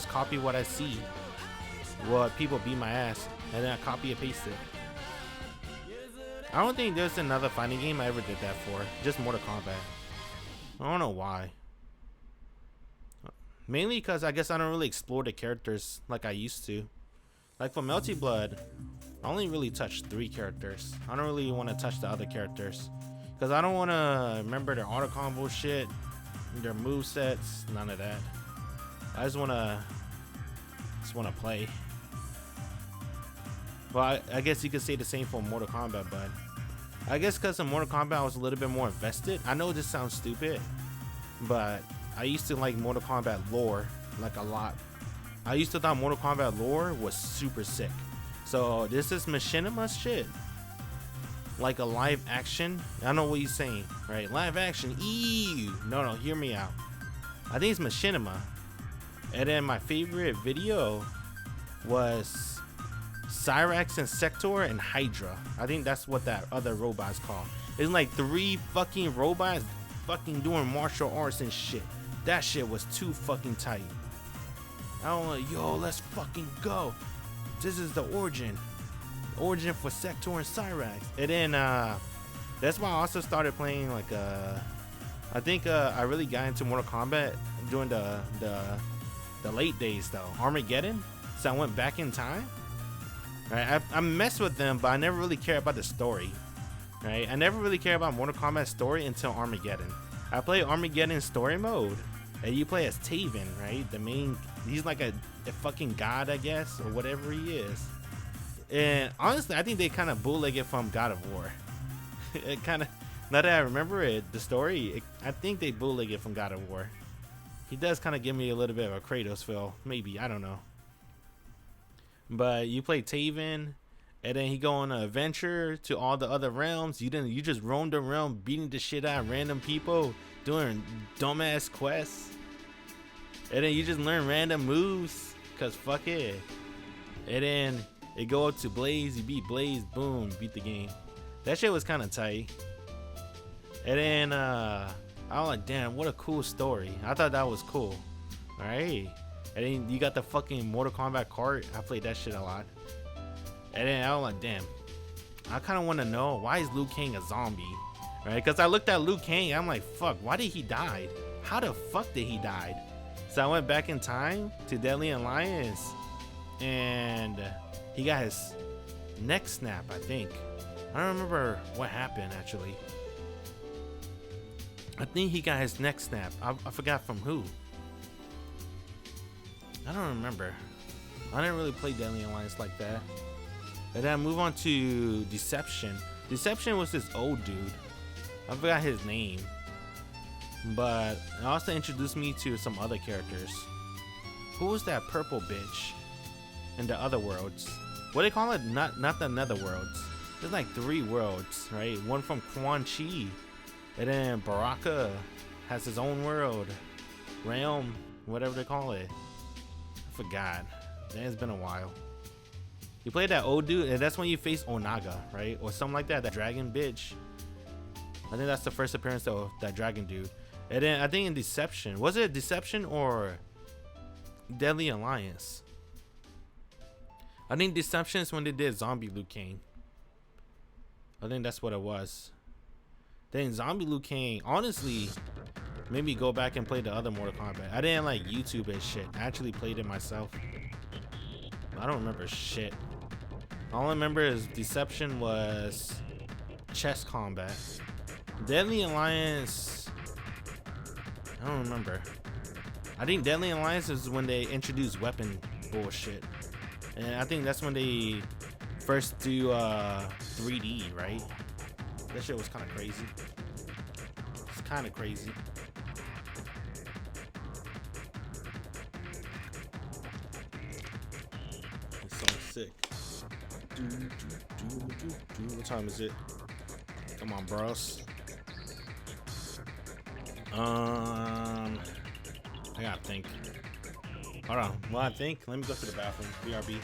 copy what I see, what people beat my ass, and then I copy and paste it. I don't think there's another fighting game I ever did that for. Just Mortal Kombat. I don't know why. Mainly because I guess I don't really explore the characters like I used to. Like for Melty Blood, I only really touched 3 characters. I don't really want to touch the other characters because I don't want to remember their auto combo shit, their move sets, none of that. I just wanna play. Well, I guess you could say the same for Mortal Kombat, but I guess because in Mortal Kombat I was a little bit more invested. I know this sounds stupid, but I used to like Mortal Kombat lore like a lot. I used to thought Mortal Kombat lore was super sick. So this is Machinima shit, like a live action. I know what he's saying, right? Live action. Ew. No, hear me out. I think it's Machinima. And then my favorite video was Cyrax and Sector and Hydra. I think that's what that other robot's called. It's like 3 fucking robots fucking doing martial arts and shit. That shit was too fucking tight. I don't know, yo, let's fucking go. This is the origin for Sector and Cyrax. And then that's why I also started playing like I think I really got into Mortal Kombat during the late days though, Armageddon. So I went back in time. Right, I messed with them, but I never really cared about the story. Right, I never really cared about Mortal Kombat story until Armageddon. I played Armageddon story mode, and you play as Taven, right? The main, he's like a fucking god, I guess, or whatever he is. And honestly, I think they kind of bootleg it from God of War. It kind of, now that I remember it, the story, I think they bootleg it from God of War. He does kind of give me a little bit of a Kratos feel, maybe, I don't know. But you play Taven, and then he go on an adventure to all the other realms. You just roam the realm, beating the shit out of random people, doing dumbass quests. And then you just learn random moves, cause fuck it. And then it go up to Blaze, you beat Blaze, boom, beat the game. That shit was kind of tight. And then I was like, damn, what a cool story. I thought that was cool. Alright. And then you got the fucking Mortal Kombat cart. I played that shit a lot. And then I was like, damn, I kind of want to know, why is Liu Kang a zombie? Right? Because I looked at Liu Kang, I'm like, fuck, why did he die? How the fuck did he die? So I went back in time to Deadly Alliance, and he got his neck snap, I think. I don't remember what happened, actually. I think he got his neck snap. I forgot from who. I don't remember. I didn't really play Deadly Alliance like that. And then I move on to Deception. Deception was this old dude. I forgot his name. But it also introduced me to some other characters. Who was that purple bitch in the other worlds? What do they call it? Not the nether worlds. There's like 3 worlds, right? One from Quan Chi. And then Baraka has his own world. Realm, whatever they call it. I forgot. It's been a while. You played that old dude, and that's when you face Onaga, right? Or something like that. That dragon bitch. I think that's the first appearance of that dragon dude. And then I think in Deception, was it Deception or Deadly Alliance? I think Deception is when they did Zombie Liu Kang. I think that's what it was. Then Zombie Liu Kang, honestly, made me go back and play the other Mortal Kombat. I didn't like YouTube and shit. I actually played it myself. I don't remember shit. All I remember is Deception was chess combat. Deadly Alliance, I don't remember. I think Deadly Alliance is when they introduced weapon bullshit. And I think that's when they first do 3D, right? That shit was kind of crazy. It's kind of crazy. This song's sick. What time is it? Come on, bros. I gotta think. Hold on. While I think, let me go to the bathroom. BRB.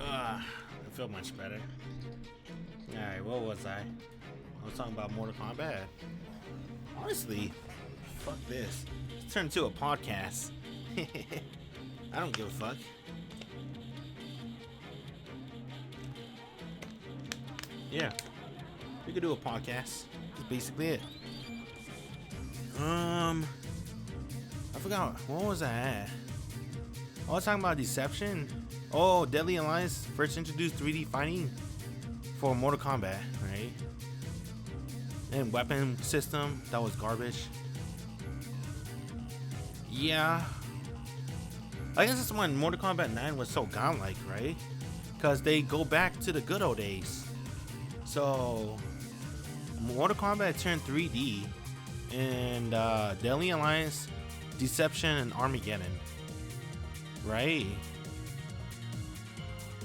I feel much better. Alright, what was I? I was talking about Mortal Kombat. Honestly, fuck this. It's turned into a podcast. I don't give a fuck. Yeah, we could do a podcast. That's basically it. I forgot, what was I at? I was talking about Deception. Oh, Deadly Alliance first introduced 3D fighting for Mortal Kombat, right? And weapon system, that was garbage. Yeah. I guess that's when Mortal Kombat 9 was so godlike, right? Because they go back to the good old days. So, Mortal Kombat turned 3D, and Deadly Alliance Deception, and Armageddon. Right.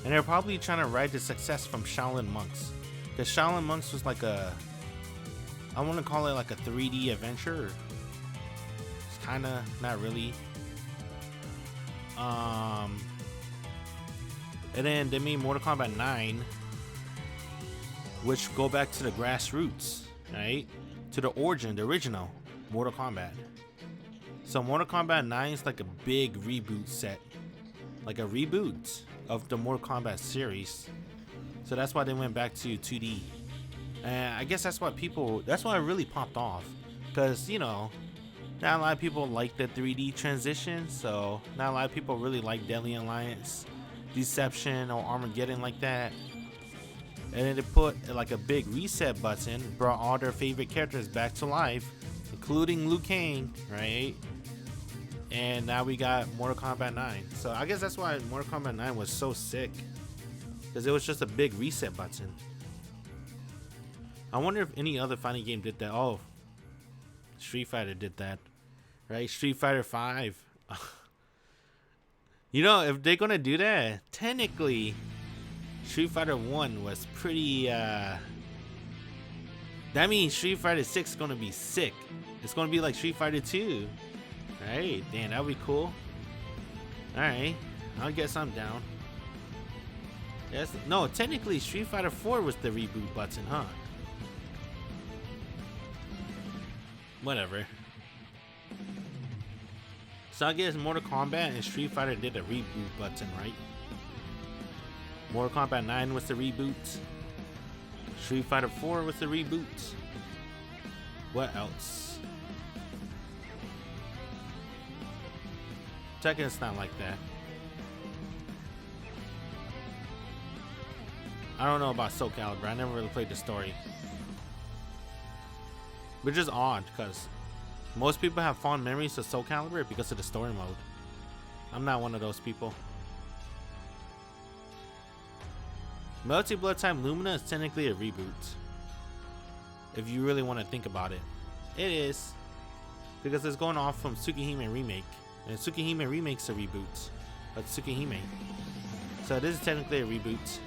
And they're probably trying to ride the success from Shaolin Monks. Because Shaolin Monks was like a, I want to call it like a 3D adventure. It's kind of, not really. And then they made Mortal Kombat 9, which go back to the grassroots, right? To the origin, the original Mortal Kombat. So Mortal Kombat 9 is like a big reboot set, like a reboot of the Mortal Kombat series. So that's why they went back to 2D. And I guess that's why it really popped off. Because, you know, not a lot of people like the 3D transition. So not a lot of people really like Deadly Alliance, Deception, or Armageddon like that. And then they put like a big reset button, brought all their favorite characters back to life, including Liu Kang, right? And now we got Mortal Kombat 9. So I guess that's why Mortal Kombat 9 was so sick. Because it was just a big reset button. I wonder if any other fighting game did that. Oh, Street Fighter did that. Right? Street Fighter 5. You know, if they're gonna do that, technically Street Fighter 1 was pretty that means Street Fighter 6 is gonna be sick. It's gonna be like Street Fighter 2. Right? Damn, that would be cool. Alright. I guess I'm down. Yes, no, technically Street Fighter 4 was the reboot button, huh? Whatever. So I guess Mortal Kombat and Street Fighter did a reboot button, right? Mortal Kombat 9 was the reboot. Street Fighter 4 was the reboot. What else? Tekken's not like that. I don't know about Soul Calibur. I never really played the story. Which is odd because most people have fond memories of Soul Calibur because of the story mode. I'm not one of those people. Melty Blood Type Lumina is technically a reboot. If you really want to think about it. It is. Because it's going off from Tsukihime Remake. And Tsukihime Remake's a reboot of Tsukihime. So this is technically a reboot.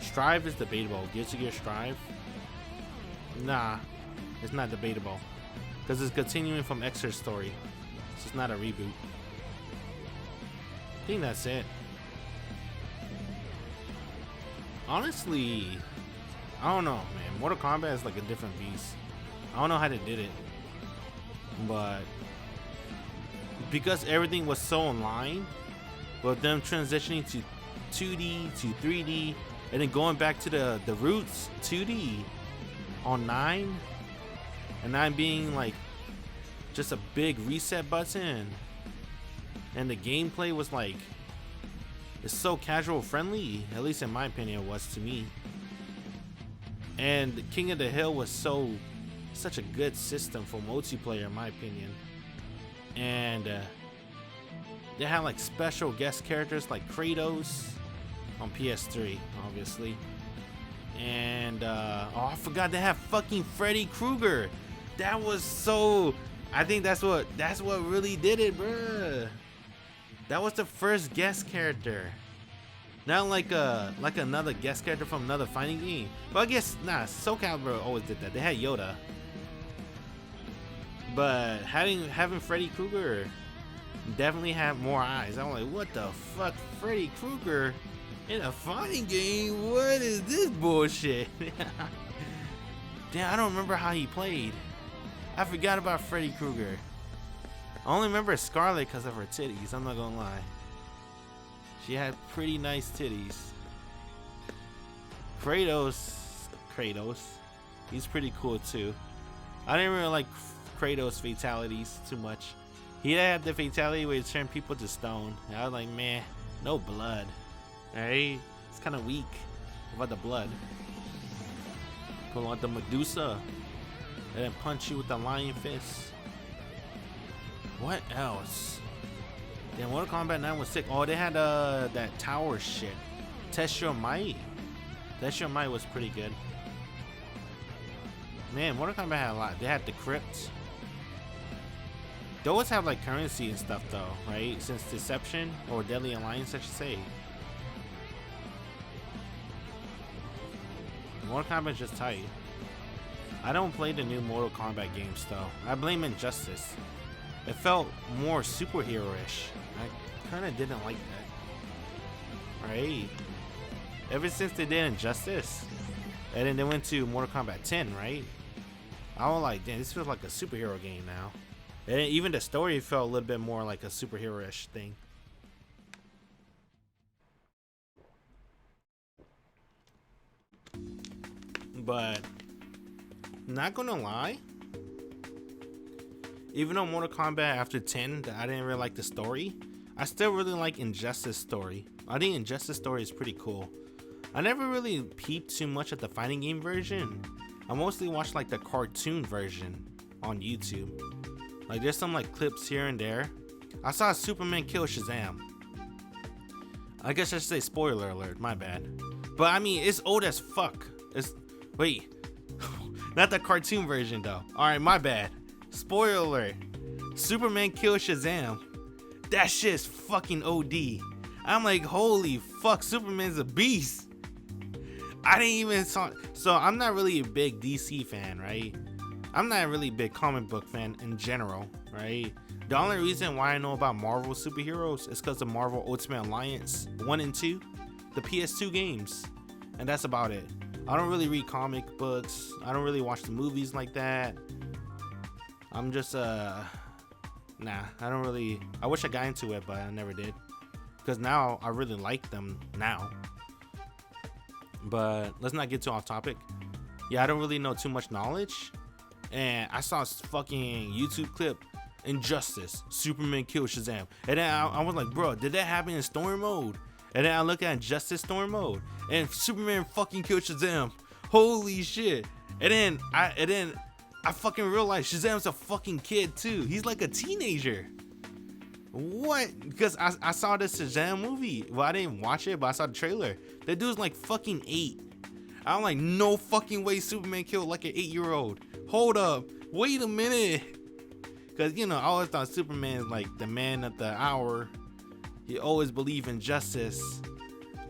Strive is debatable. Gears of Gear Strive? Nah, it's not debatable. Because it's continuing from X's story. So it's not a reboot. I think that's it. Honestly, I don't know, man. Mortal Kombat is like a different beast. I don't know how they did it. But because everything was so online, with them transitioning to 2D to 3D, and then going back to the roots 2D on 9, and 9 being like just a big reset button, and the gameplay was like, it's so casual friendly, at least in my opinion it was to me. And King of the Hill was such a good system for multiplayer in my opinion. And they had like special guest characters like Kratos on PS3 obviously. And oh, I forgot they have fucking Freddy Krueger. That was so, I think that's what really did it, bruh. That was the first guest character. Not like another guest character from another fighting game. But I guess Soul Calibur always did that. They had Yoda. But having Freddy Krueger definitely had more eyes. I'm like, what the fuck, Freddy Krueger in a fighting game? What is this bullshit? Damn, I don't remember how he played. I forgot about Freddy Krueger. I only remember Scarlet because of her titties. I'm not gonna lie. She had pretty nice titties. Kratos, he's pretty cool too. I didn't really like Kratos' fatalities too much. He had the fatality where he turned people to stone. And I was like, man, no blood. Alright? It's kind of weak without the blood. Pull out the Medusa and then punch you with the lion fist. What else? Damn, Mortal Kombat 9 was sick. Oh, they had that tower shit. Test Your Might. Test Your Might was pretty good. Man, Mortal Kombat had a lot. They had the crypt. They always have like currency and stuff though, right? Since Deception or Deadly Alliance, I should say. Mortal Kombat is just tight. I don't play the new Mortal Kombat games though. I blame Injustice. It felt more superhero-ish. I kind of didn't like that. Right? Ever since they did Injustice, and then they went to Mortal Kombat 10, right? I was like, damn, this feels like a superhero game now. And even the story felt a little bit more like a superhero-ish thing. But not gonna lie, even though Mortal Kombat after 10, I didn't really like the story, I still really like Injustice story. I think Injustice story is pretty cool. I never really peeped too much at the fighting game version. I mostly watched like the cartoon version on YouTube. Like there's some like clips here and there. I saw Superman kill Shazam. I guess I should say spoiler alert, my bad. But I mean, it's old as fuck. Wait, not the cartoon version though. Alright, my bad. Spoiler alert. Superman kills Shazam. That shit's fucking OD. I'm like, holy fuck, Superman's a beast. I didn't even saw. So I'm not really a big DC fan, right? I'm not really a big comic book fan in general, right? The only reason why I know about Marvel superheroes is because of Marvel Ultimate Alliance 1 and 2, the PS2 games, and that's about it. I don't really read comic books. I don't really watch the movies like that. I'm just nah, I don't really. I wish I got into it, but I never did. Because now I really like them now. But let's not get too off topic. Yeah, I don't really know too much knowledge. And I saw a fucking YouTube clip, Injustice, Superman killed Shazam. And then I was like, bro, did that happen in story mode? And then I look at Injustice story mode, and Superman fucking killed Shazam. Holy shit. And then I fucking realized Shazam's a fucking kid too. He's like a teenager. What? Because I saw this Shazam movie. Well, I didn't watch it, but I saw the trailer. That dude's like fucking 8. I'm like, no fucking way Superman killed like an 8-year-old. Hold up. Wait a minute. Because, you know, I always thought Superman's like the man of the hour. He always believed in justice.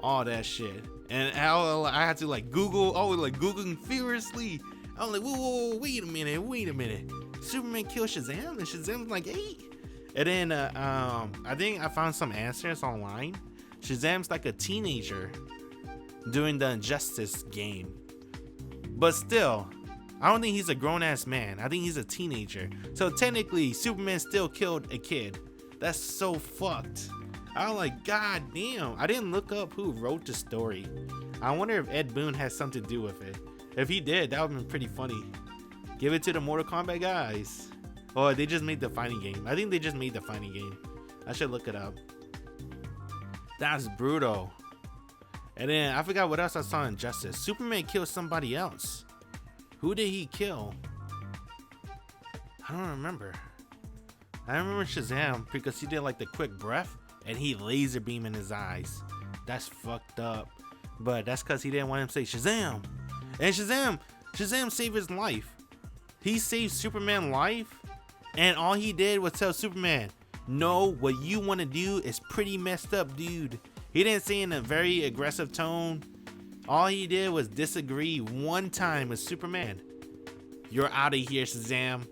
All that shit. And I had to like Google, always like Googling furiously. I was like, whoa, wait a minute. Superman killed Shazam? And Shazam's like 8? And then I think I found some answers online. Shazam's like a teenager doing the Injustice game. But still, I don't think he's a grown-ass man. I think he's a teenager. So technically, Superman still killed a kid. That's so fucked. I was like, god damn. I didn't look up who wrote the story. I wonder if Ed Boon has something to do with it. If he did, that would have been pretty funny. Give it to the Mortal Kombat guys. Oh, they just made the fighting game. I think they just made the fighting game. I should look it up. That's brutal. And then I forgot what else I saw in Justice. Superman killed somebody else. Who did he kill? I don't remember. I remember Shazam because he did like the quick breath and he laser beam in his eyes. That's fucked up. But that's because he didn't want him to say Shazam. And Shazam saved his life. He saved Superman's life. And all he did was tell Superman, no, what you want to do is pretty messed up, dude. He didn't say in a very aggressive tone. All he did was disagree one time with Superman. You're out of here, Shazam.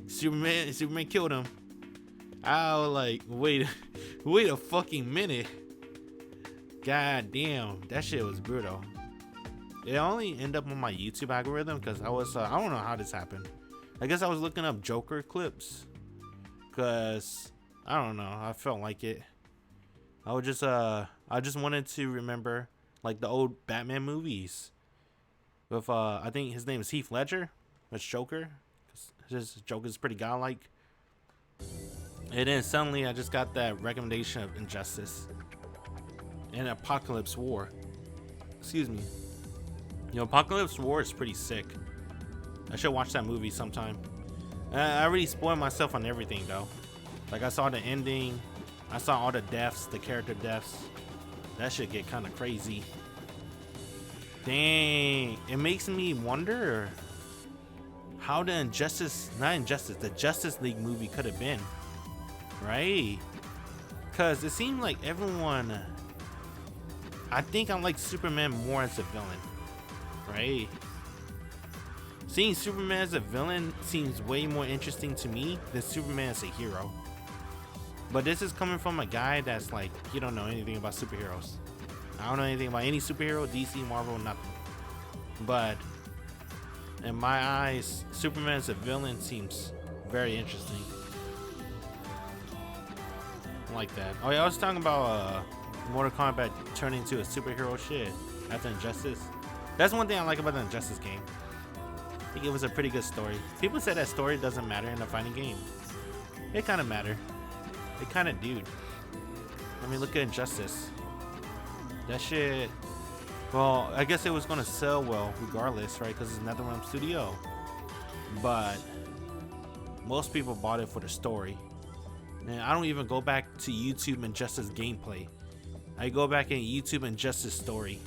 Superman killed him. I was like, wait a fucking minute. God damn, that shit was brutal. It only ended up on my YouTube algorithm because I was, I don't know how this happened. I guess I was looking up Joker clips because I don't know, I felt like it. I just wanted to remember like the old Batman movies with I think his name is Heath Ledger. That's Joker. His Joker's pretty godlike. And then suddenly I just got that recommendation of Injustice and Apocalypse War. Excuse me. You know, Apocalypse War is pretty sick. I should watch that movie sometime. I already spoiled myself on everything though. Like I saw the ending. I saw all the deaths, the character deaths. That should get kind of crazy. Dang, it makes me wonder how the the Justice League movie could have been, right? Because it seemed like everyone, I think I like Superman more as a villain, right? Seeing Superman as a villain seems way more interesting to me than Superman as a hero. But this is coming from a guy that's like, you don't know anything about superheroes. I don't know anything about any superhero, DC, Marvel, nothing. But in my eyes, Superman as a villain seems very interesting. I like that. Oh yeah, I was talking about Mortal Kombat turning into a superhero shit after Injustice. That's one thing I like about the Injustice game. I think it was a pretty good story. People say that story doesn't matter in a fighting game. It kind of mattered. It kind of dude. I mean, look at Injustice. That shit. Well, I guess it was gonna sell well regardless, right? Because it's NetherRealm Studio. But most people bought it for the story. And I don't even go back to YouTube Injustice gameplay. I go back in YouTube Injustice story.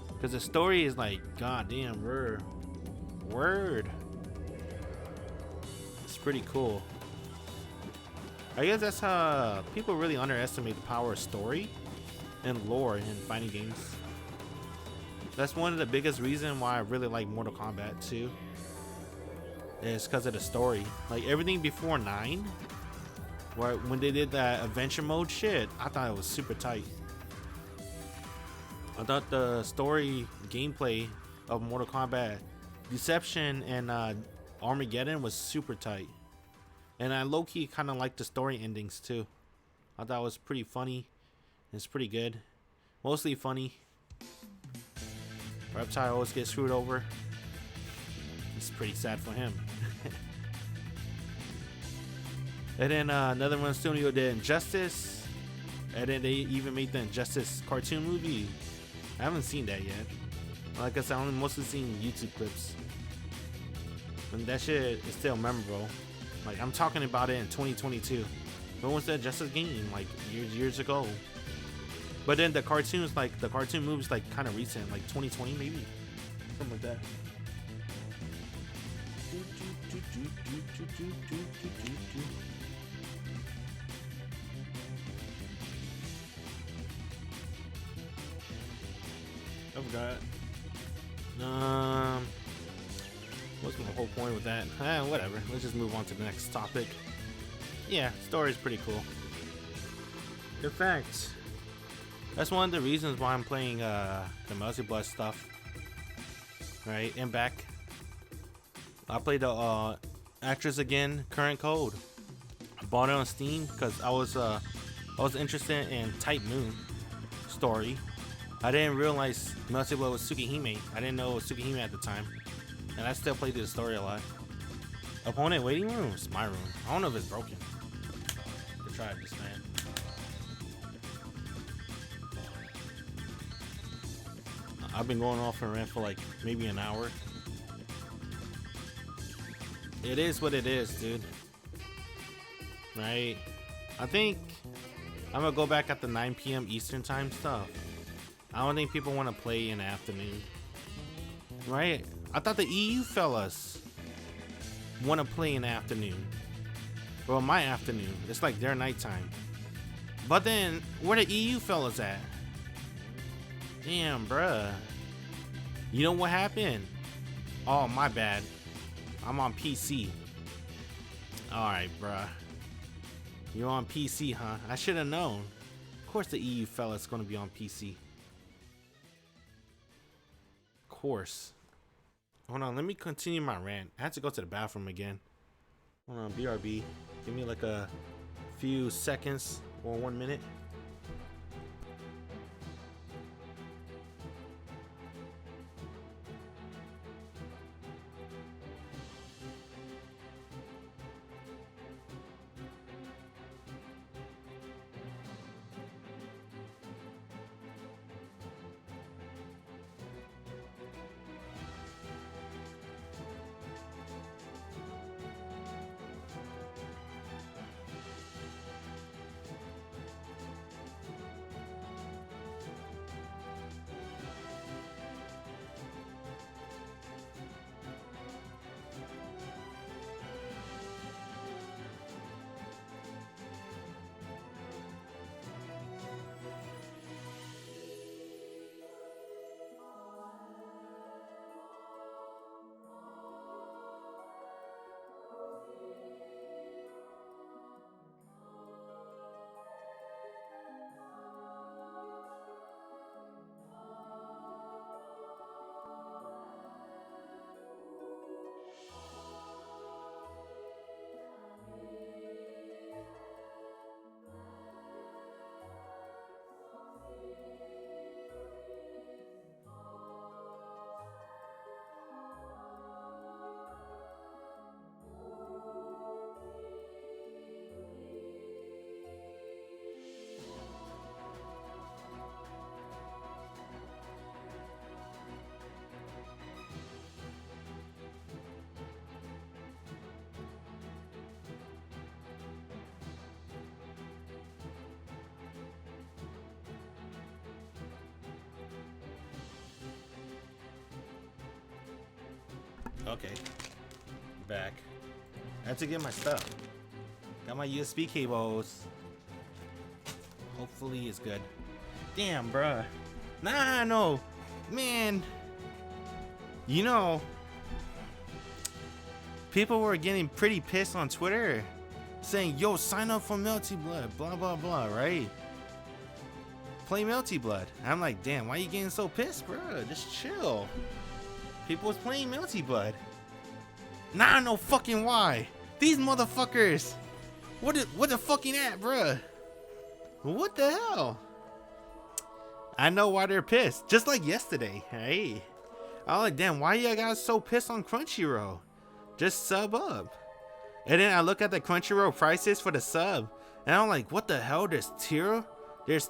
Because the story is like, goddamn, word. It's pretty cool. I guess that's how people really underestimate the power of story and lore in fighting games. That's one of the biggest reasons why I really like Mortal Kombat 2. Is because of the story. Like everything before 9, where when they did that adventure mode shit, I thought it was super tight. I thought the story gameplay of Mortal Kombat Deception and Armageddon was super tight. And I low-key kind of liked the story endings too. I thought it was pretty funny. It's pretty good. Mostly funny. Reptile always gets screwed over. It's pretty sad for him. And then NetherRealm Studio did Injustice. And then they even made the Injustice cartoon movie. I haven't seen that yet. Like I said, I've only mostly seen YouTube clips. And that shit is still memorable. Like, I'm talking about it in 2022. When was that Justice game? Like, years ago. But then the cartoons, like, the cartoon movies, like, kind of recent. Like, 2020, maybe? Something like that. I forgot. What's my whole point with that? Whatever. Let's just move on to the next topic. Yeah, story's pretty cool. In fact, that's one of the reasons why I'm playing the Melty Blood stuff. Right, and back. I played the Actress again, current code. I bought it on Steam because I was interested in Type Moon story. I didn't realize Melty Blood was Tsukihime. I didn't know it was Tsukihime at the time. And I still played the story a lot. Opponent waiting room? It's my room. I don't know if it's broken. Could try this, man. I've been going off and rant for like maybe an hour. It is what it is, dude. Right? I think I'm gonna go back at the 9 p.m. Eastern time stuff. I don't think people want to play in the afternoon. Right? I thought the EU fellas want to play in the afternoon. Well, my afternoon. It's like their nighttime. But then, where the EU fellas at? Damn, bruh. You know what happened? Oh, my bad. I'm on PC. Alright, bruh. You're on PC, huh? I should have known. Of course the EU fella's gonna be on PC. Of course. Hold on, let me continue my rant. I had to go to the bathroom again. Hold on, BRB. Give me like a few seconds or 1 minute. Okay. Back. I have to get my stuff. Got my USB cables. Hopefully it's good. Damn, bruh. Nah, no. Man. You know, people were getting pretty pissed on Twitter saying, yo, sign up for Melty Blood, blah, blah, blah, right? Play Melty Blood. I'm like, damn, why you getting so pissed, bruh? Just chill. People was playing Melty Blood. Nah, no fucking why. These motherfuckers. What the fucking at, bruh? What the hell? I know why they're pissed. Just like yesterday. Hey. I was like, damn, why you guys so pissed on Crunchyroll? Just sub up. And then I look at the Crunchyroll prices for the sub. And I'm like, what the hell? There's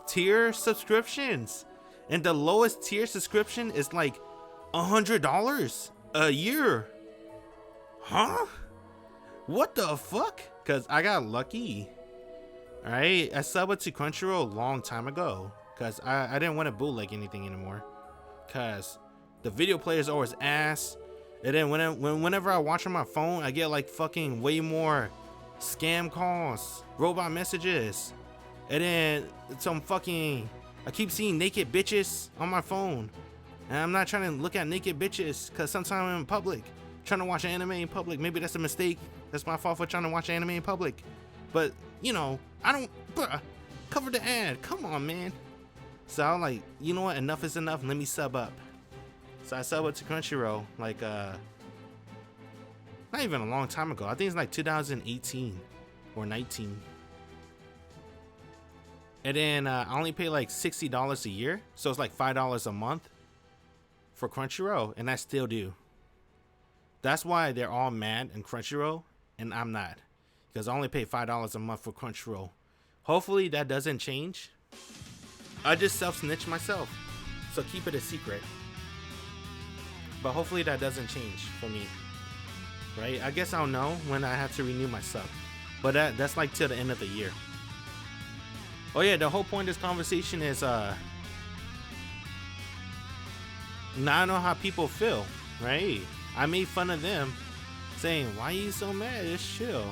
tier subscriptions. And the lowest tier subscription is like $100 a year. Huh? What the fuck? Cause I got lucky. Alright, I subbed to Crunchyroll a long time ago. Cause I didn't want to bootleg anything anymore. Cause the video player is always ass. And then whenever I watch on my phone, I get like fucking way more scam calls, robot messages. And then some fucking, I keep seeing naked bitches on my phone. And I'm not trying to look at naked bitches because sometimes I'm in public. Trying to watch anime in public. Maybe that's a mistake. That's my fault for trying to watch anime in public. But, you know, I don't, bruh, cover the ad. Come on, man. So I'm like, you know what? Enough is enough. Let me sub up. So I subbed to Crunchyroll like, not even a long time ago. I think it's like 2018 or 19. And then I only pay like $60 a year. So it's like $5 a month for Crunchyroll. And I still do. That's why they're all mad in Crunchyroll. And I'm not. Because I only pay $5 a month for Crunchyroll. Hopefully that doesn't change. I just self-snitched myself. So keep it a secret. But hopefully that doesn't change for me. Right? I guess I'll know when I have to renew my sub. But that's like till the end of the year. Oh yeah, the whole point of this conversation is now I know how people feel, right? I made fun of them saying, why are you so mad? Just chill.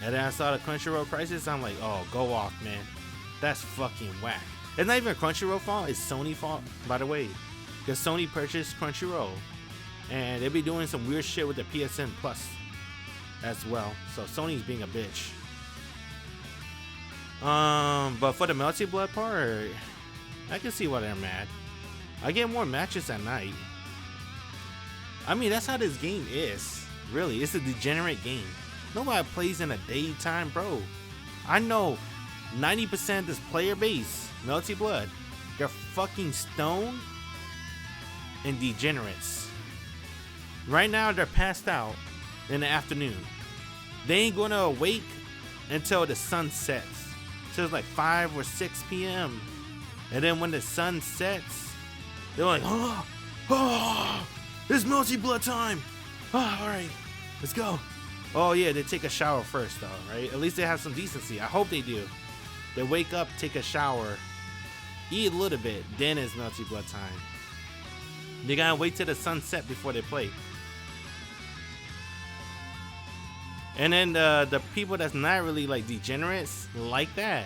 And then I saw the Crunchyroll prices, I'm like, oh, go off, man. That's fucking whack. It's not even Crunchyroll fault, it's Sony fault, by the way. Because Sony purchased Crunchyroll. And they be doing some weird shit with the PSN Plus as well. So Sony's being a bitch. But for the Melty Blood part, I can see why they're mad. I get more matches at night. I mean, that's how this game is. Really, it's a degenerate game. Nobody plays in the daytime, bro. I know 90% of this player base, Melty Blood, they're fucking stoned and degenerates. Right now, they're passed out in the afternoon. They ain't gonna awake until the sun sets. So it's like 5 or 6 p.m. And then when the sun sets, they're like, oh, it's Melty Blood time. Oh, all right, let's go. Oh yeah, they take a shower first though, right? At least they have some decency. I hope they do. They wake up, take a shower, eat a little bit, then it's Melty Blood time. They gotta wait till the sun set before they play. And then the people that's not really like degenerates like that,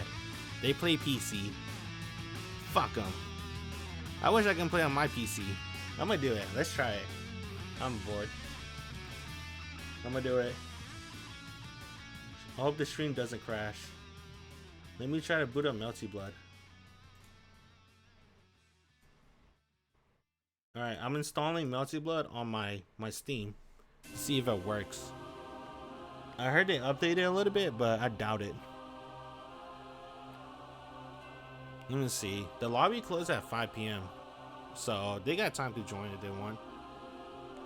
they play PC. Fuck them. I wish I can play on my PC. I'm gonna do it. Let's try it. I'm bored. I'm gonna do it. I hope the stream doesn't crash. Let me try to boot up Melty Blood. Alright, I'm installing Melty Blood on my Steam. See if it works. I heard they updated it a little bit, but I doubt it. Let me see. The lobby closed at 5 p.m. So they got time to join if they want.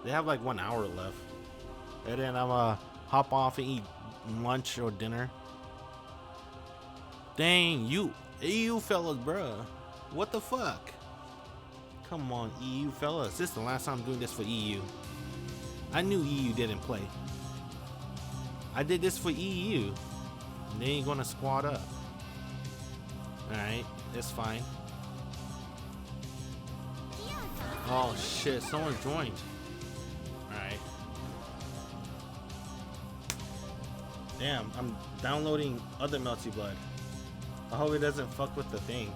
They have like 1 hour left. And then I'm gonna hop off and eat lunch or dinner. Dang, you fellas, bruh. What the fuck? Come on, EU fellas. This is the last time I'm doing this for EU. I knew EU didn't play. I did this for EU. They ain't gonna squad up. Alright, it's fine. Oh shit, someone joined. Alright. Damn, I'm downloading other Melty Blood. I hope it doesn't fuck with the thing.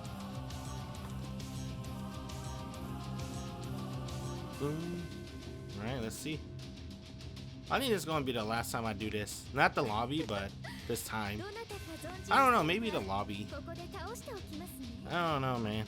Boom. Alright, let's see. I think this is gonna be the last time I do this. Not the lobby, but this time. I don't know, maybe the lobby. I don't know, man.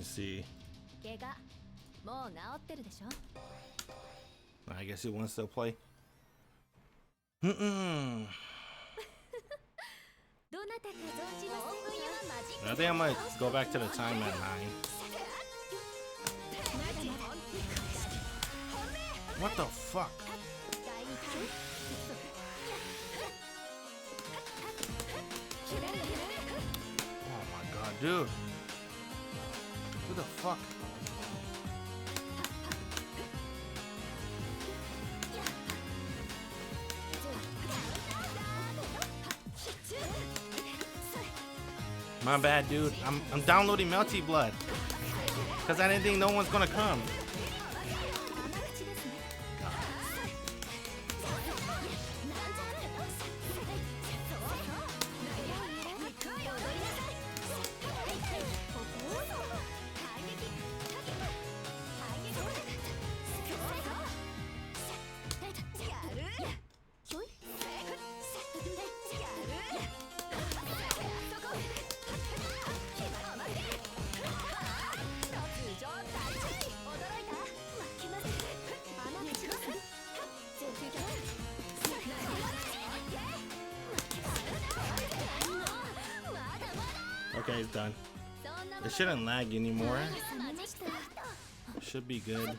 See. I guess he wants to play. I think I might go back to the time at 9. What the fuck? Oh my god, dude. Who the fuck? My bad, dude. I'm downloading Melty Blood because I didn't think no one's gonna come. Okay, it's done. It shouldn't lag anymore. It should be good.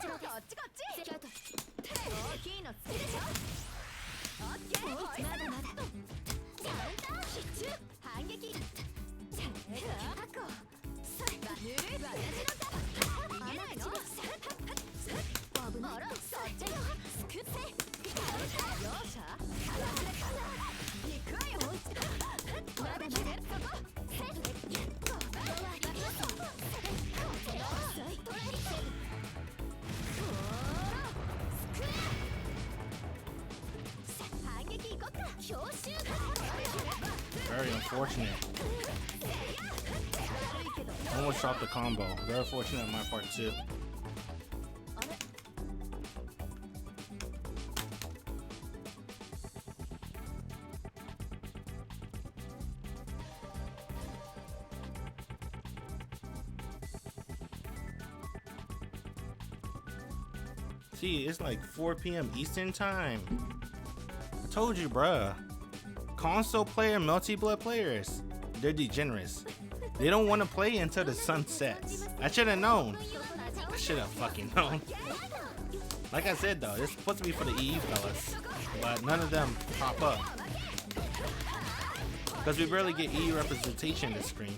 Very unfortunate. Almost dropped the combo. Very fortunate on my part too. See, it's like 4 p.m. Eastern time. I told you, bruh. Console player, Melty Blood players, they're degenerates. They don't want to play until the sun sets. I should have known. I should have fucking known. Like I said though, it's supposed to be for the EU fellas, but none of them pop up. Because we barely get EU representation in this stream.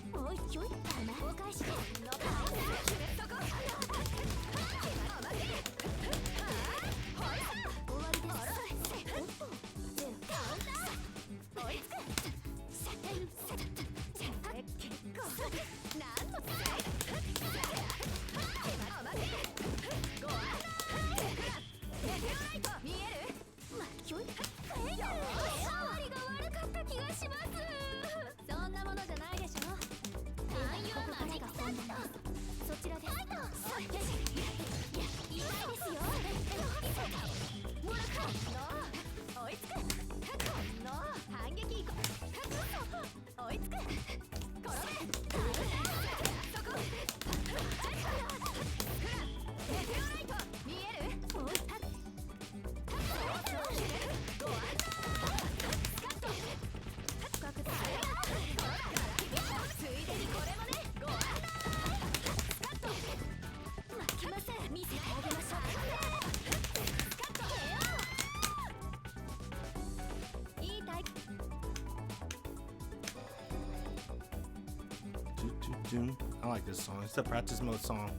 I like this song. It's the practice mode song.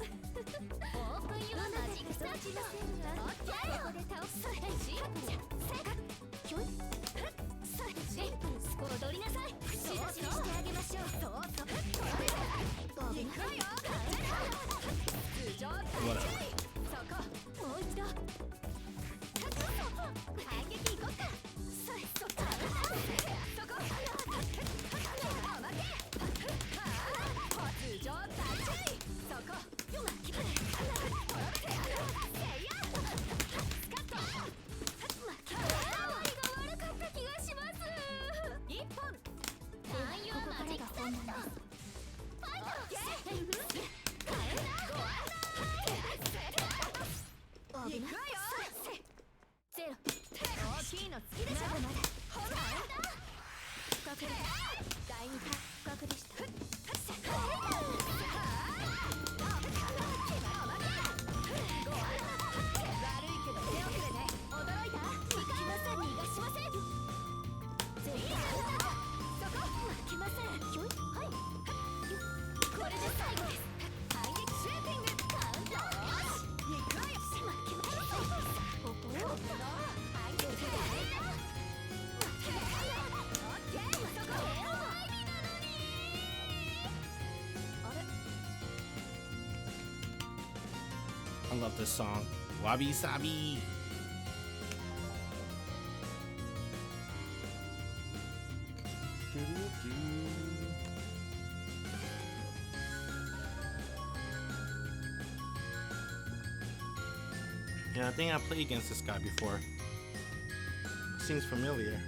I love this song. Wabi Sabi. Yeah, I think I played against this guy before. Seems familiar.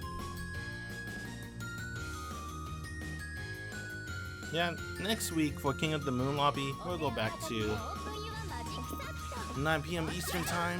Yeah, next week for King of the Moon lobby, we'll go back to 9 p.m. Eastern time.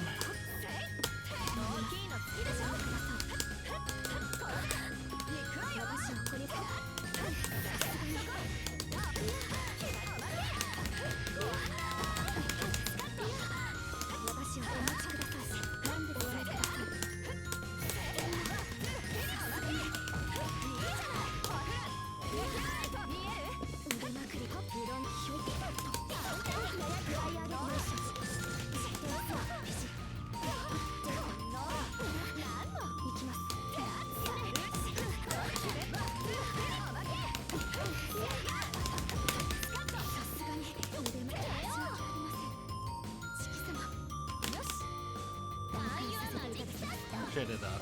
Check it out.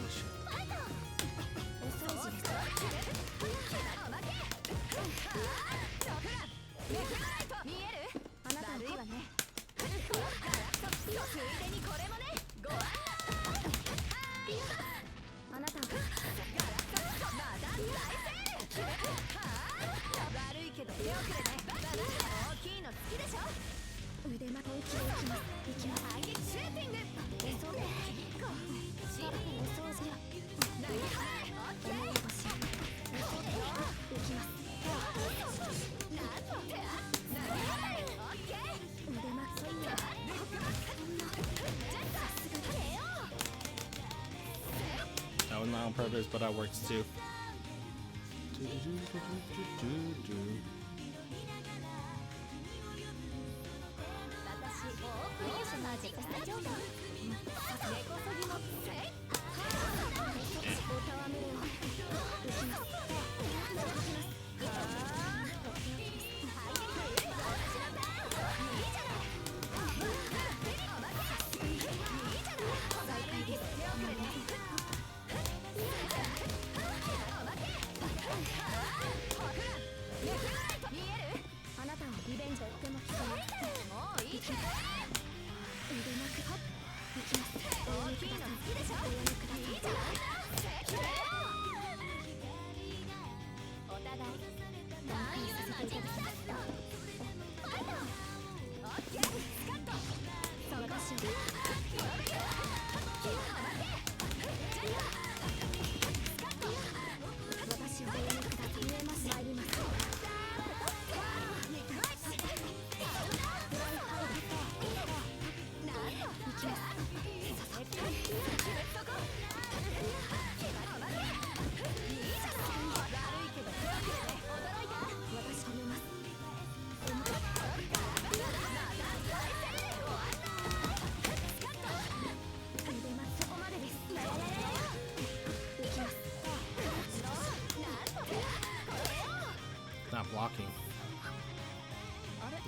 That was not on purpose, but that works too.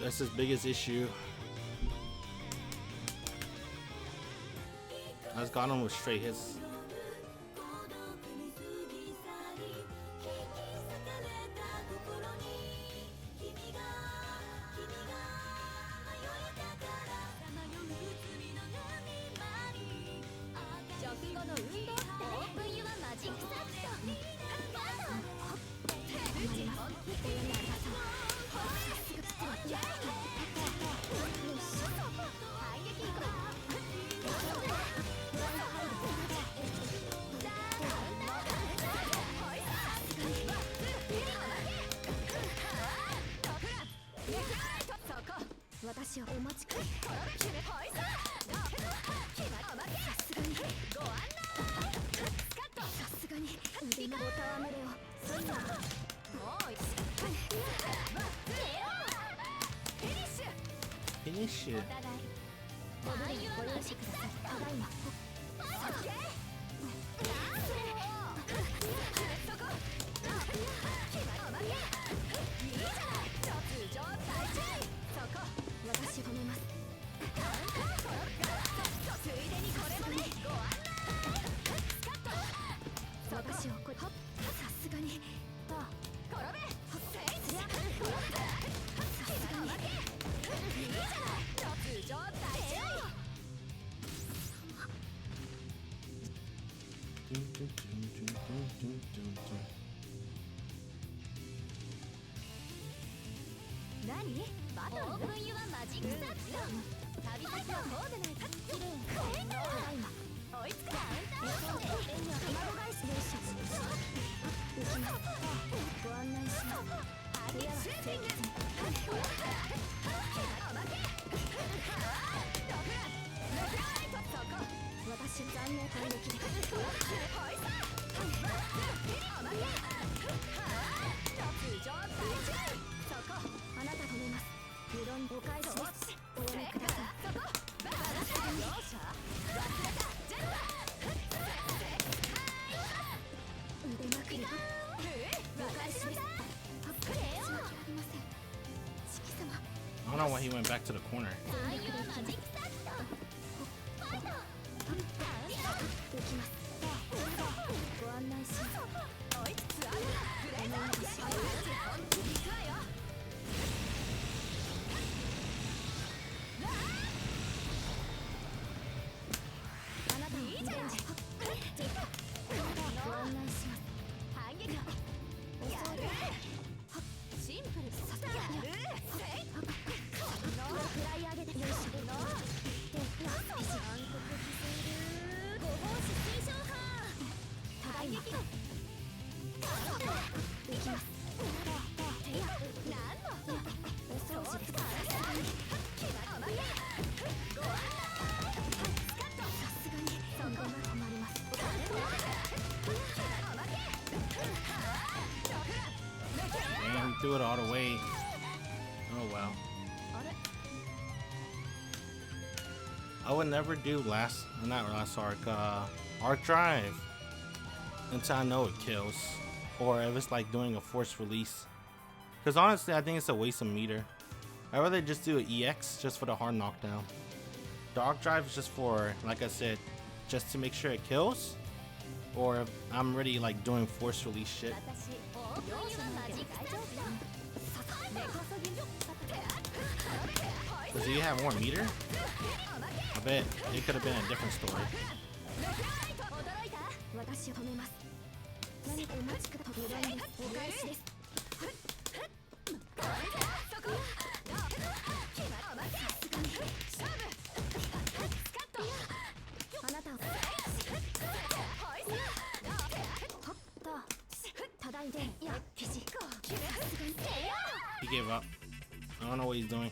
That's his biggest issue. I just got him with straight hits. Finish it. I don't know why he went back to the corner. Damn, he threw it all the way. Oh well. I would never do not last arc, arc drive until I know it kills, or if it's like doing a force release. Because honestly, I think it's a waste of meter. I'd rather just do an EX just for the hard knockdown. The arc drive is just for, like I said, just to make sure it kills, or if I'm really like doing force release shit. Does he have more meter? I bet it could have been a different story. He gave up. I don't know what he's doing.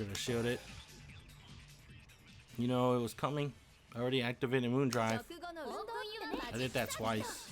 should have shielded. You know it was coming. I already activated Moon Drive. I did that twice.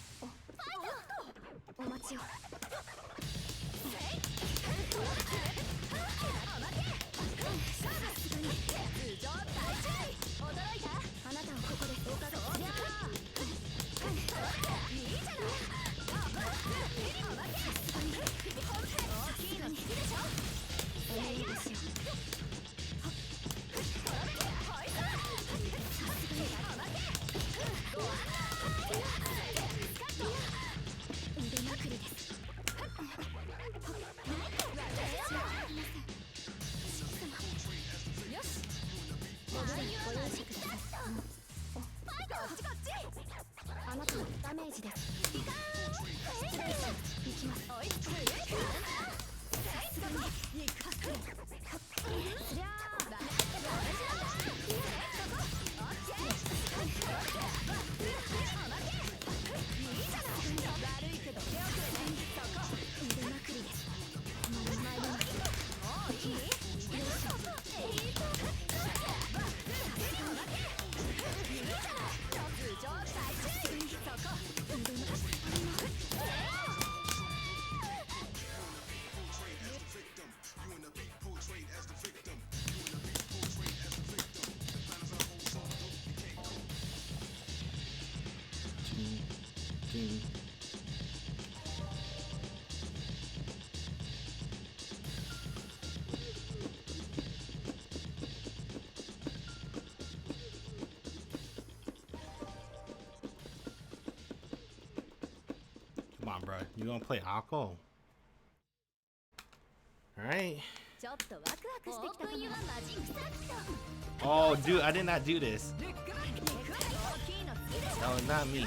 Come on, bro. You gonna play Akko? Alright. Oh, dude, I did not do this. That was not me.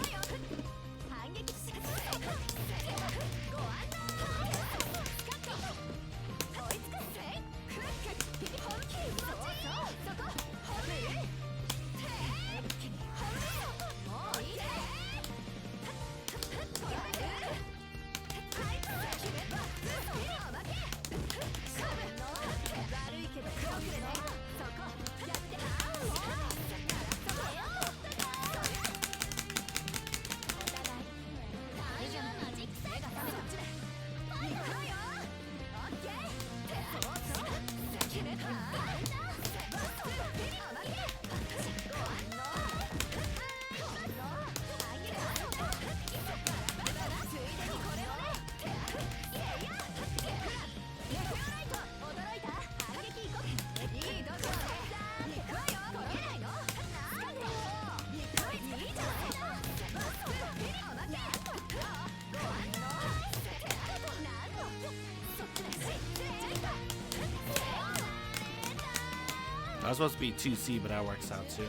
I was supposed to be 2C, but that works out too.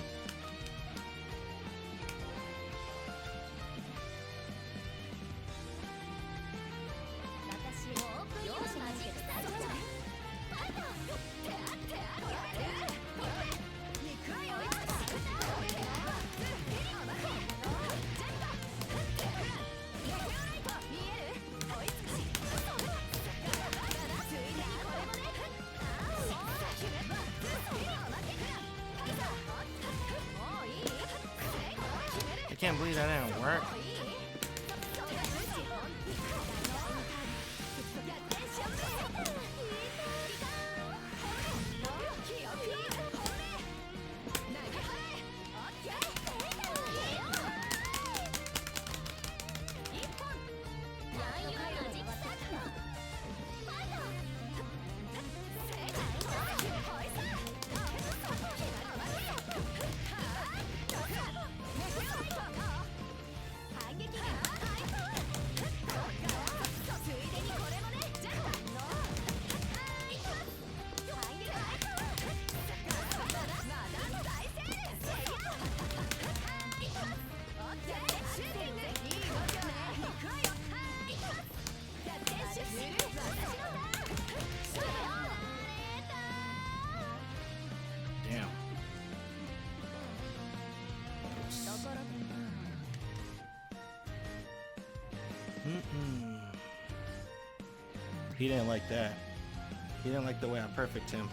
I can't believe that didn't work. Damn. He didn't like that. He didn't like the way I perfect him.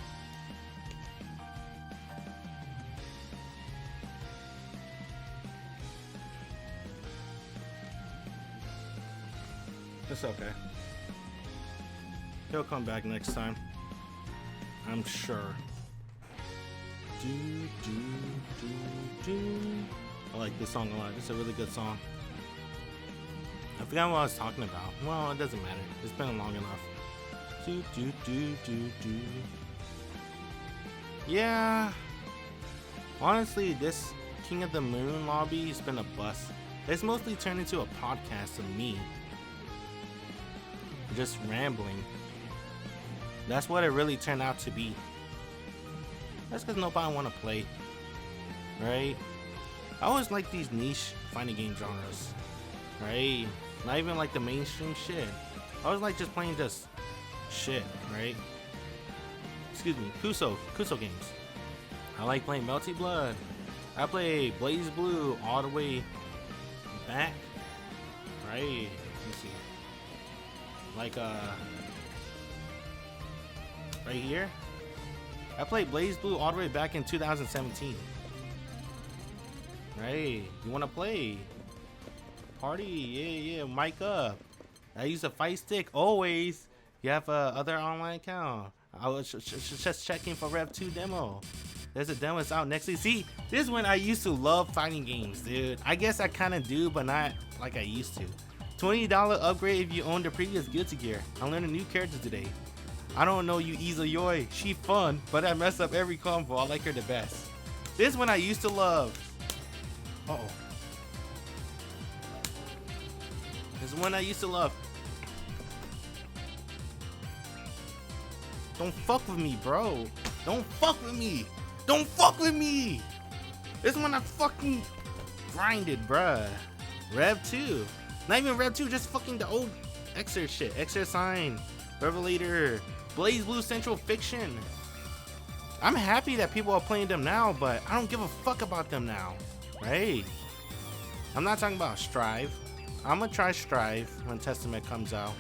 It's okay. He'll come back next time. I'm sure. Do, do, do, do. I like this song a lot. It's a really good song. I forgot what I was talking about. Well, it doesn't matter. It's been long enough. Do, do, do, do, do. Yeah. Honestly, this King of the Moon lobby has been a bust. It's mostly turned into a podcast of me just rambling. That's what it really turned out to be. That's because nobody want to play, right? I always like these niche fighting game genres, right? Not even like the mainstream shit. I always like just playing just shit, right? Excuse me, Kuso games. I like playing Melty Blood. I play Blaze Blue all the way back, right? Let me see. Like right here. I played Blaze Blue all the way back in 2017. Right? You wanna play? Party? Yeah, mic up. I use a fight stick always. You have a other online account. I was just checking for Rev 2 demo. There's a demo that's out next week. See, this is when I used to love fighting games, dude. I guess I kind of do, but not like I used to. $20 upgrade if you own the previous Guilty Gear. I learned a new character today. I don't know you Izayoi. She fun, but I mess up every combo. I like her the best. This is when I used to love. Uh-oh. This is when I used to love. Don't fuck with me, bro. Don't fuck with me. Don't fuck with me. This is when I fucking grinded, bruh. Rev 2. Not even Rev 2, just fucking the old Exer shit. Exer Sign, Revelator, Blaze Blue Central Fiction. I'm happy that people are playing them now, but I don't give a fuck about them now. Right? I'm not talking about Strive. I'm gonna try Strive when Testament comes out.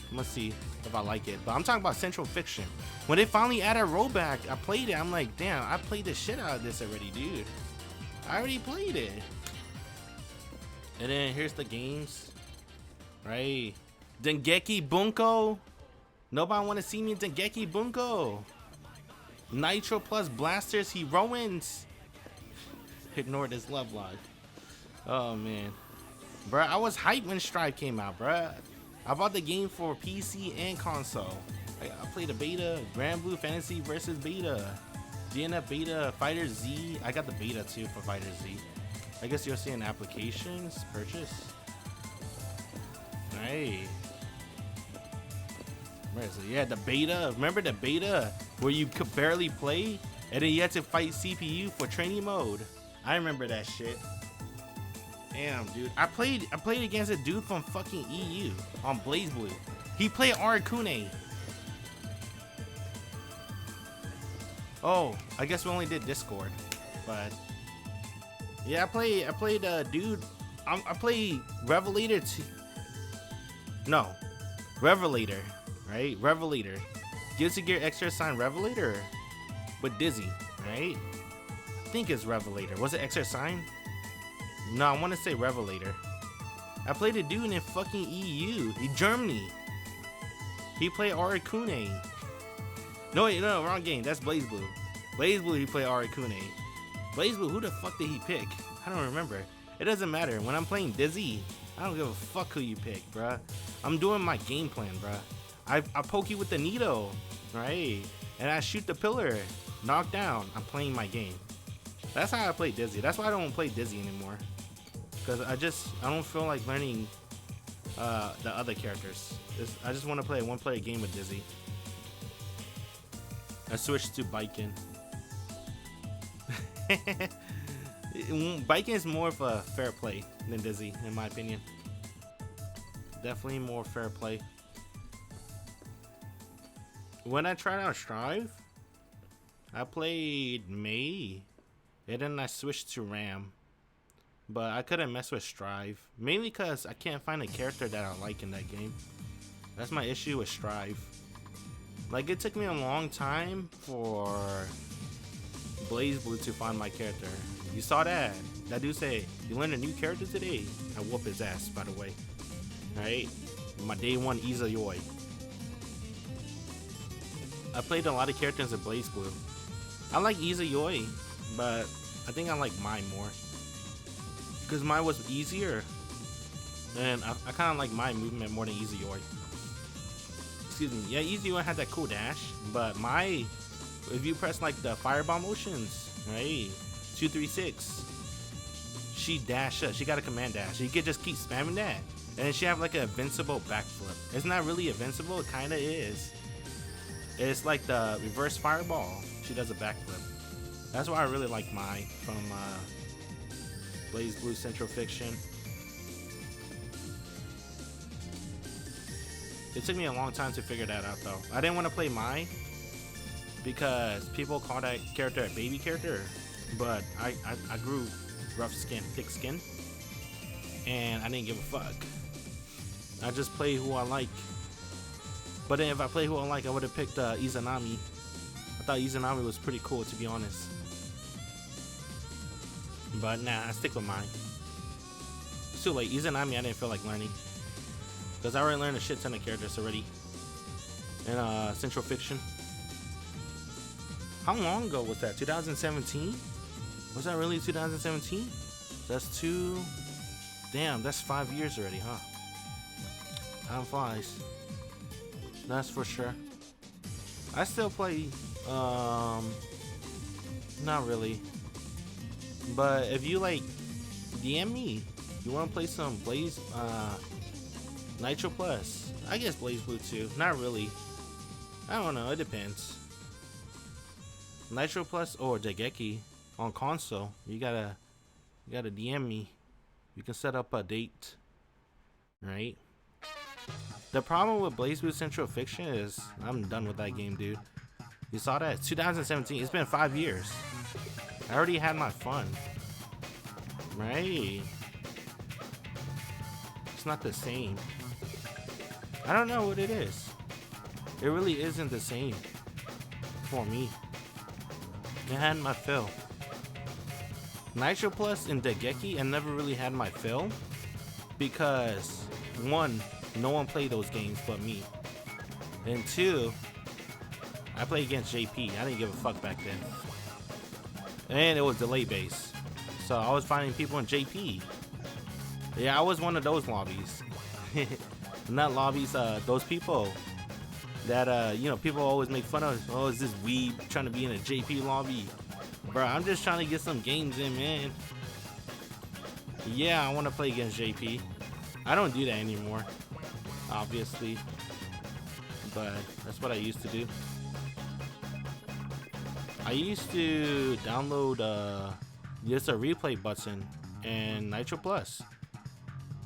I'm gonna see if I like it. But I'm talking about Central Fiction. When they finally added rollback, I played it. I'm like, damn, I played the shit out of this already, dude. I already played it. And then here's the games. Right? Dengeki Bunko. Nobody want to see me in Dengeki Bunko. Nitro plus Blasters Heroines. Ignore this love log. Oh man. Bruh, I was hyped when Strive came out, bruh. I bought the game for PC and console. I played the beta, Grand Blue Fantasy versus beta. DNF beta, Fighter Z. I got the beta too for Fighter Z. I guess you'll see in applications, purchase. Hey. Where is it? Yeah, the beta. Remember the beta where you could barely play and then you had to fight CPU for training mode? I remember that shit. Damn, dude. I played against a dude from fucking EU on Blaze Blue. He played Arakune. Oh, I guess we only did Discord, but yeah, I played dude. I played Revelator. No, Revelator, right? Revelator. Guilty Gear Extra Sign Revelator with Dizzy, right? I think it's Revelator. Was it Extra Sign? No, I want to say Revelator. I played a dude in fucking EU, in Germany. He played Arakune. No, wait, no, wrong game. That's Blaze Blue. Blaze Blue, he played Arakune. Blaze Blue, who the fuck did he pick? I don't remember. It doesn't matter. When I'm playing Dizzy, I don't give a fuck who you pick, bruh. I'm doing my game plan, bruh. I poke you with the needle, right? And I shoot the pillar. Knock down. I'm playing my game. That's how I play Dizzy. That's why I don't play Dizzy anymore. Because I don't feel like learning the other characters. I just want to play a one-player game with Dizzy. I switched to Biken. Biken is more of a fair play than Dizzy, in my opinion. Definitely more fair play. When I tried out Strive, I played Mei, and then I switched to Ram. But I couldn't mess with Strive, mainly because I can't find a character that I like in that game. That's my issue with Strive. Like, it took me a long time for Blaze Blue to find my character. You saw that? That dude say, you learned a new character today? I whoop his ass, by the way. Alright? My day one Izayoi. I played a lot of characters in Blaze Blue. I like Izayoi, but I think I like Mai more. Because Mai was easier. And I kind of like Mai movement more than Izayoi. Excuse me. Yeah, Izayoi had that cool dash, but Mai, if you press like the fireball motions, right? 2, 3, 6. She dash up. She got a command dash. You could just keep spamming that. And then she have like an invincible backflip. It's not really invincible. It kind of is. It's like the reverse fireball. She does a backflip. That's why I really like Mai from Blaze Blue Central Fiction. It took me a long time to figure that out though. I didn't want to play Mai because people call that character a baby character, but I grew rough skin, thick skin, and I didn't give a fuck. I just play who I like. But then if I play who I like, I would have picked Izanami. I thought Izanami was pretty cool, to be honest. But nah, I stick with mine. It's too late. Izanami I didn't feel like learning, because I already learned a shit ton of characters already in Central Fiction. How long ago was that? 2017? Was that really 2017? That's damn, that's 5 years already, huh? Time flies. That's for sure. I still play, not really. But if you like, DM me. You want to play some Blaze, Nitro Plus? I guess Blaze Blue too. Not really. I don't know. It depends. Nitro Plus or Degeki on console. You gotta DM me. You can set up a date, right? The problem with Blaze Blue Central Fiction is I'm done with that game, dude. You saw that? 2017. It's been 5 years. I already had my fun. Right. It's not the same. I don't know what it is. It really isn't the same for me. It had my fill. Nitro Plus and Degeki, I never really had my fill because one, no one played those games but me, and two, I played against JP. I didn't give a fuck back then, and it was delay based, so I was finding people in JP. Yeah, I was one of those lobbies. Not lobbies, those people that you know, people always make fun of. Oh, is this weeb trying to be in a JP lobby? Bro, I'm just trying to get some games in, man. Yeah, I want to play against JP. I don't do that anymore, obviously, but that's what I used to do. I used to download just a replay button and Nitro Plus.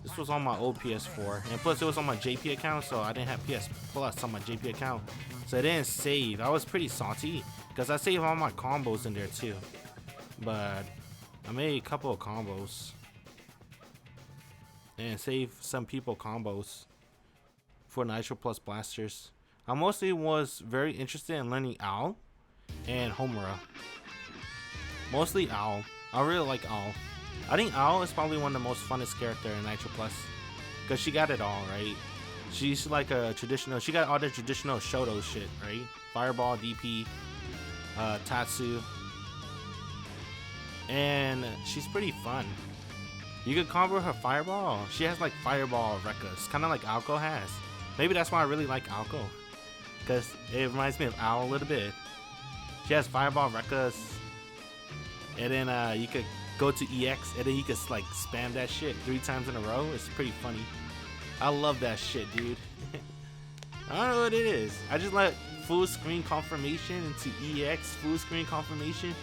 This was on my old PS4, and plus it was on my JP account, so I didn't have PS Plus on my JP account, so I didn't save. I was pretty salty because I saved all my combos in there too, but I made a couple of combos and saved some people combos for Nitro Plus blasters. I mostly was very interested in learning Owl and Homura. Mostly Owl. I really like Owl. I think Owl is probably one of the most funnest character in Nitro Plus, because she got it all, right? She's like a traditional, she got all the traditional Shoto shit, right? Fireball, DP, Tatsu, and she's pretty fun. You could combo her Fireball. She has like Fireball Rekkas, kind of like Alco has. Maybe that's why I really like Alco, because it reminds me of Owl a little bit. She has Fireball Rekkas, and then you could go to EX, and then you can like spam that shit 3 times in a row. It's pretty funny. I love that shit, dude. I don't know what it is. I just like full screen confirmation into EX, full screen confirmation,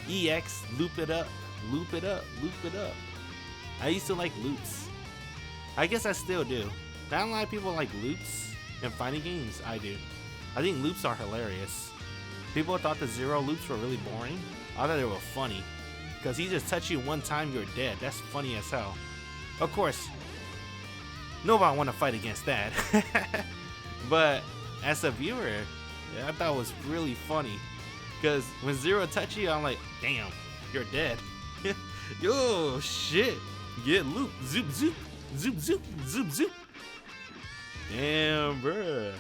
EX, loop it up, loop it up, loop it up. I used to like loops. I guess I still do. Not a lot of people like loops in fighting games. I do. I think loops are hilarious. People thought the Zero loops were really boring. I thought they were funny, because he just touched you one time, you're dead. That's funny as hell. Of course, nobody want to fight against that. But as a viewer, yeah, I thought it was really funny, because when Zero touch you, I'm like, damn, you're dead. Yo, shit. Get looped. Zoop, zoop, zoop, zoop, zoop, zoop. Damn, bruh.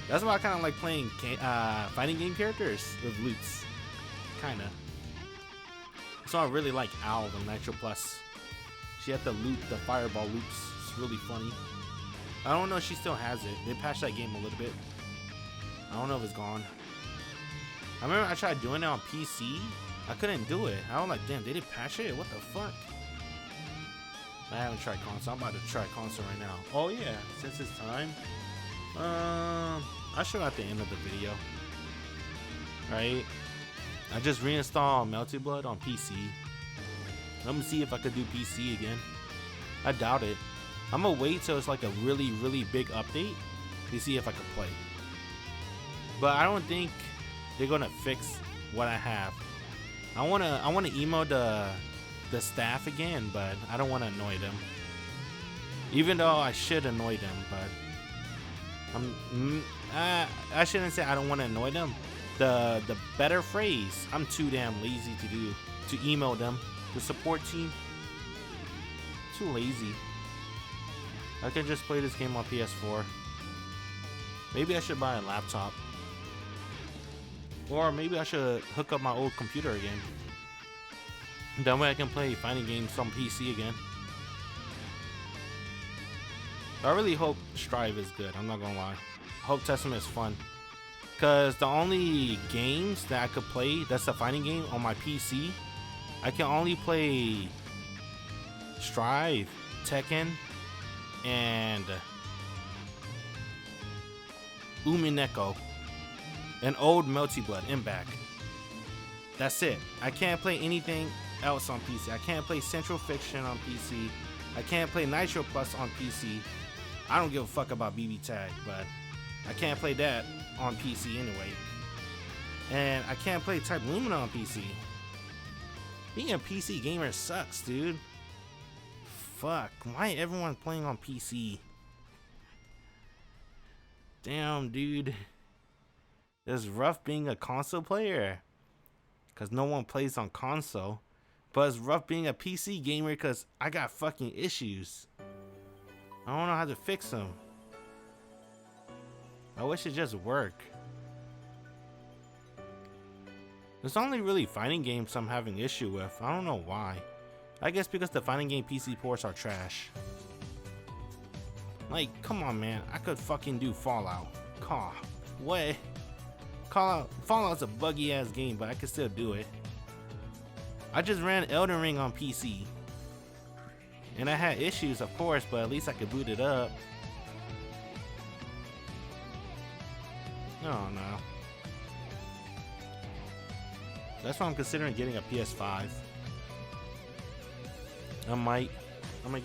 That's why I kind of like playing fighting game characters with loots. Kinda. So I really like Owl, the Nitro Plus. She had the loot, the fireball loops. It's really funny. I don't know if she still has it. They patched that game a little bit. I don't know if it's gone. I remember I tried doing it on PC. I couldn't do it. I was like, damn, they didn't patch it? What the fuck? I haven't tried console. I'm about to try console right now. Oh yeah, since it's time. I'll show at the end of the video. Right? I just reinstalled Melty Blood on PC. Let me see if I could do PC again. I doubt it. I'm gonna wait till it's like a really, really big update to see if I can play. But I don't think they're gonna fix what I have. I wanna emo the staff again, but I don't wanna annoy them. Even though I should annoy them, but I shouldn't say I don't want to annoy them. The better phrase, I'm too damn lazy to email them. The support team, too lazy. I can just play this game on PS4. Maybe I should buy a laptop, or maybe I should hook up my old computer again. That way I can play fighting games on PC again. I really hope Strive is good. I'm not gonna lie. I hope Testament is fun. Cause the only games that I could play that's a fighting game on my PC, I can only play Strive, Tekken, and Umineko, and old Melty Blood and back. That's it. I can't play anything else on PC. I can't play Central Fiction on PC. I can't play Nitro Plus on PC. I don't give a fuck about BB Tag, but I can't play that on PC anyway. And I can't play Type Lumina on PC. Being a PC gamer sucks, dude. Fuck. Why everyone playing on PC? Damn, dude. It's rough being a console player, cause no one plays on console. But it's rough being a PC gamer cause I got fucking issues. I don't know how to fix them. I wish it just worked. It's only really fighting games I'm having issue with. I don't know why. I guess because the fighting game PC ports are trash. Like, come on, man. I could fucking do Fallout. What? Fallout's a buggy ass game, but I can still do it. I just ran Elden Ring on PC. And I had issues, of course, but at least I could boot it up. Oh no. That's why I'm considering getting a PS5. I might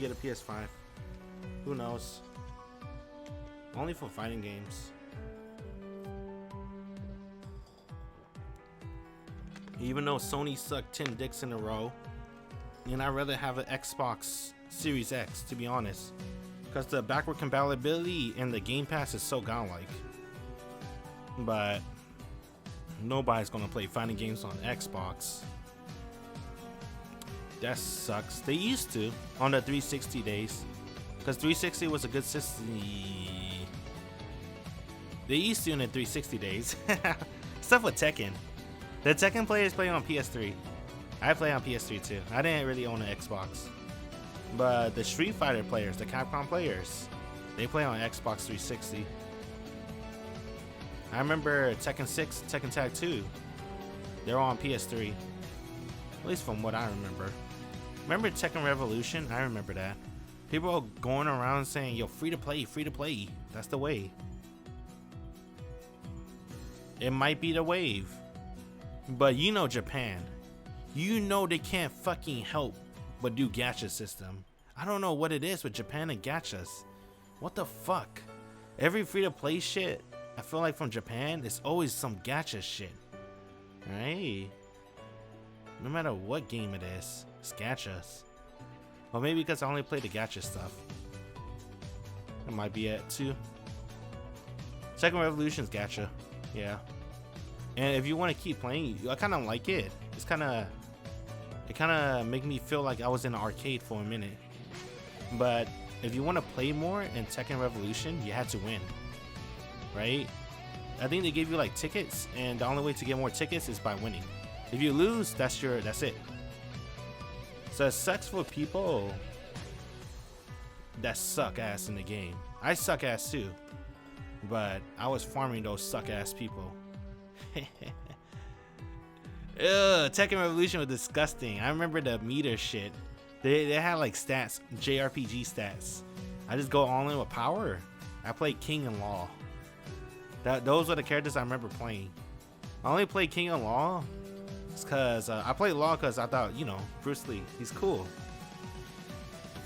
get a PS5. Who knows? Only for fighting games. Even though Sony sucked 10 dicks in a row, and I'd rather have an Xbox Series X, to be honest, because the backward compatibility and the Game Pass is so godlike. But nobody's gonna play fighting games on Xbox. That sucks. They used to on the 360 days, because 360 was a good system. They used to in the 360 days. Stuff with Tekken. The Tekken players play on PS3. I play on PS3 too. I didn't really own an Xbox. But the Street Fighter players, the Capcom players, they play on Xbox 360. I remember Tekken 6, Tekken Tag 2. They're all on PS3. At least from what I remember. Remember Tekken Revolution? I remember that. People are going around saying, yo, free to play, free to play. That's the way. It might be the wave. But you know Japan. You know they can't fucking help but do gacha system. I don't know what it is with Japan and gachas. What the fuck? Every free to play shit, I feel like from Japan, it's always some gacha shit. Right? No matter what game it is, it's gachas. Or maybe because I only play the gacha stuff. That might be it too. Second Revolution's gacha. Yeah. And if you want to keep playing, I kind of like it. It kind of make me feel like I was in an arcade for a minute. But if you want to play more in Tekken Revolution, you had to win, right? I think they gave you like tickets, and the only way to get more tickets is by winning. If you lose, that's it. So it sucks for people that suck ass in the game. I suck ass too, but I was farming those suck ass people. Ugh, Tekken Revolution was disgusting. I remember the meter shit. They had like stats, JRPG stats. I just go all in with power. I played King and Law. Those are the characters I remember playing. I only played King and Law because I played Law because I thought, you know, Bruce Lee, he's cool.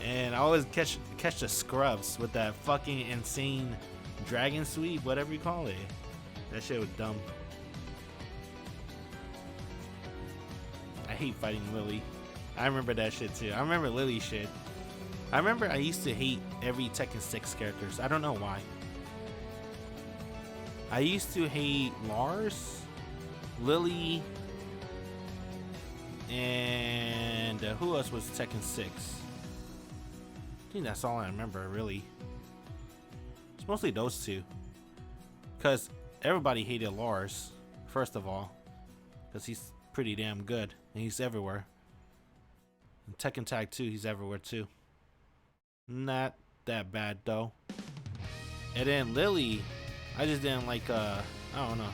And I always catch the scrubs with that fucking insane dragon sweep, whatever you call it. That shit was dumb. I hate fighting Lily. I remember that shit too. I remember Lily shit. I remember I used to hate every Tekken 6 characters. I don't know why. I used to hate Lars, Lily, and who else was Tekken 6? I think that's all I remember, really. It's mostly those two. Because everybody hated Lars, first of all. Because he's pretty damn good, and he's everywhere. In Tekken Tag 2, he's everywhere too. Not that bad though. And then Lily, I just didn't like, I don't know.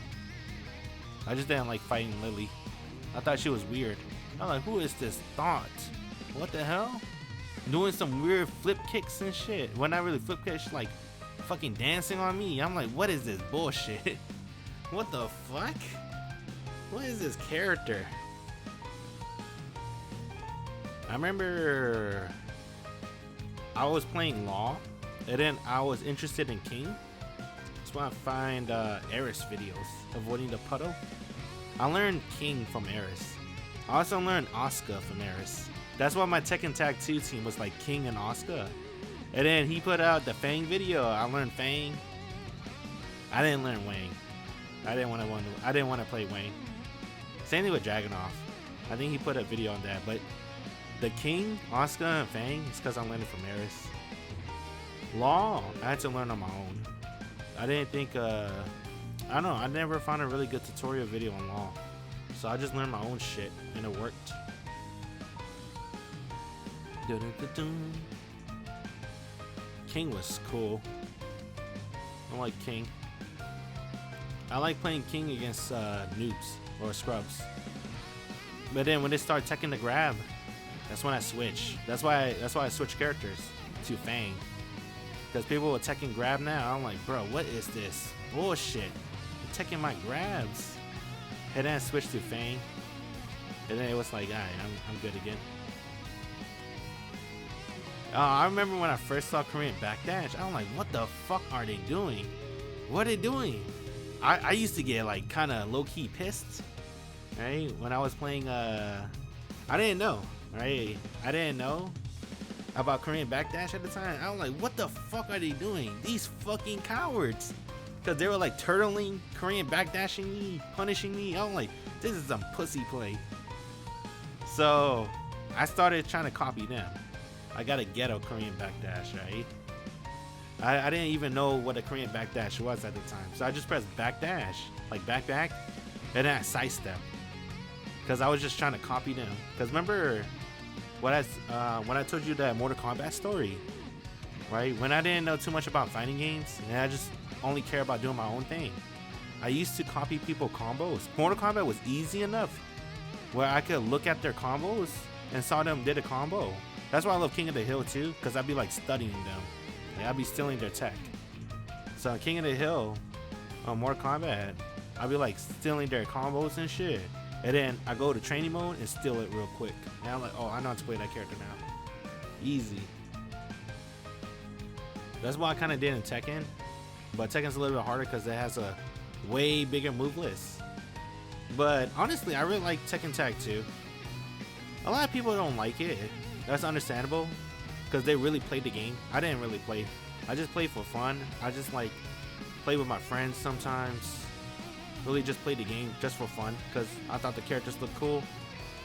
I just didn't like fighting Lily. I thought she was weird. I'm like, who is this thought? What the hell? Doing some weird flip kicks and shit. Well, not really flip kicks, like fucking dancing on me. I'm like, what is this bullshit? What the fuck? What is this character? I remember I was playing Law, and then I was interested in King. That's why I find Eris videos, avoiding the puddle. I learned King from Eris. I also learned Asuka from Eris. That's why my Tekken Tag 2 team was like King and Asuka. And then he put out the Fang video. I learned Fang. I didn't learn Wang. I didn't want to play Wang. Same thing with Dragunov. I think he put a video on that, but the King, Asuka, and Fang is because I learned it from Eris. Law, I had to learn on my own. I didn't think, I don't know, I never found a really good tutorial video on Law. So I just learned my own shit, and it worked. King was cool. I like King. I like playing King against noobs or scrubs. But then when they start taking the grab, that's when I switch. That's why I switch characters to Fang. Because people will Tekken grab now. I'm like, bro, what is this bullshit? You're taking my grabs. And then I switched to Fang. And then it was like, alright, I'm good again. I remember when I first saw Korean Backdash, I'm like, what the fuck are they doing? What are they doing? I used to get like kind of low-key pissed, right? When I was playing, I didn't know, right? I didn't know about Korean Backdash at the time. I was like, what the fuck are they doing? These fucking cowards. Because they were like turtling, Korean Backdashing me, punishing me. I was like, this is some pussy play. So I started trying to copy them. I got a ghetto Korean Backdash, right? I didn't even know what a Korean Backdash was at the time. So I just pressed Backdash, like back, and then I sidestep. Because I was just trying to copy them. Because remember when I told you that Mortal Kombat story, right? When I didn't know too much about fighting games, and I just only care about doing my own thing, I used to copy people combos. Mortal Kombat was easy enough where I could look at their combos and saw them did a combo. That's why I love King of the Hill too, because I'd be like studying them. Like, I'd be stealing their tech. So King of the Hill on Mortal Kombat, I'd be like stealing their combos and shit. And then I go to training mode and steal it real quick. And I'm like, oh, I know how to play that character now. Easy. That's why I kind of did in Tekken. But Tekken's a little bit harder because it has a way bigger move list. But honestly, I really like Tekken Tag 2. A lot of people don't like it. That's understandable because they really played the game. I didn't really play. I just played for fun. I just like play with my friends sometimes. Really just played the game just for fun because I thought the characters looked cool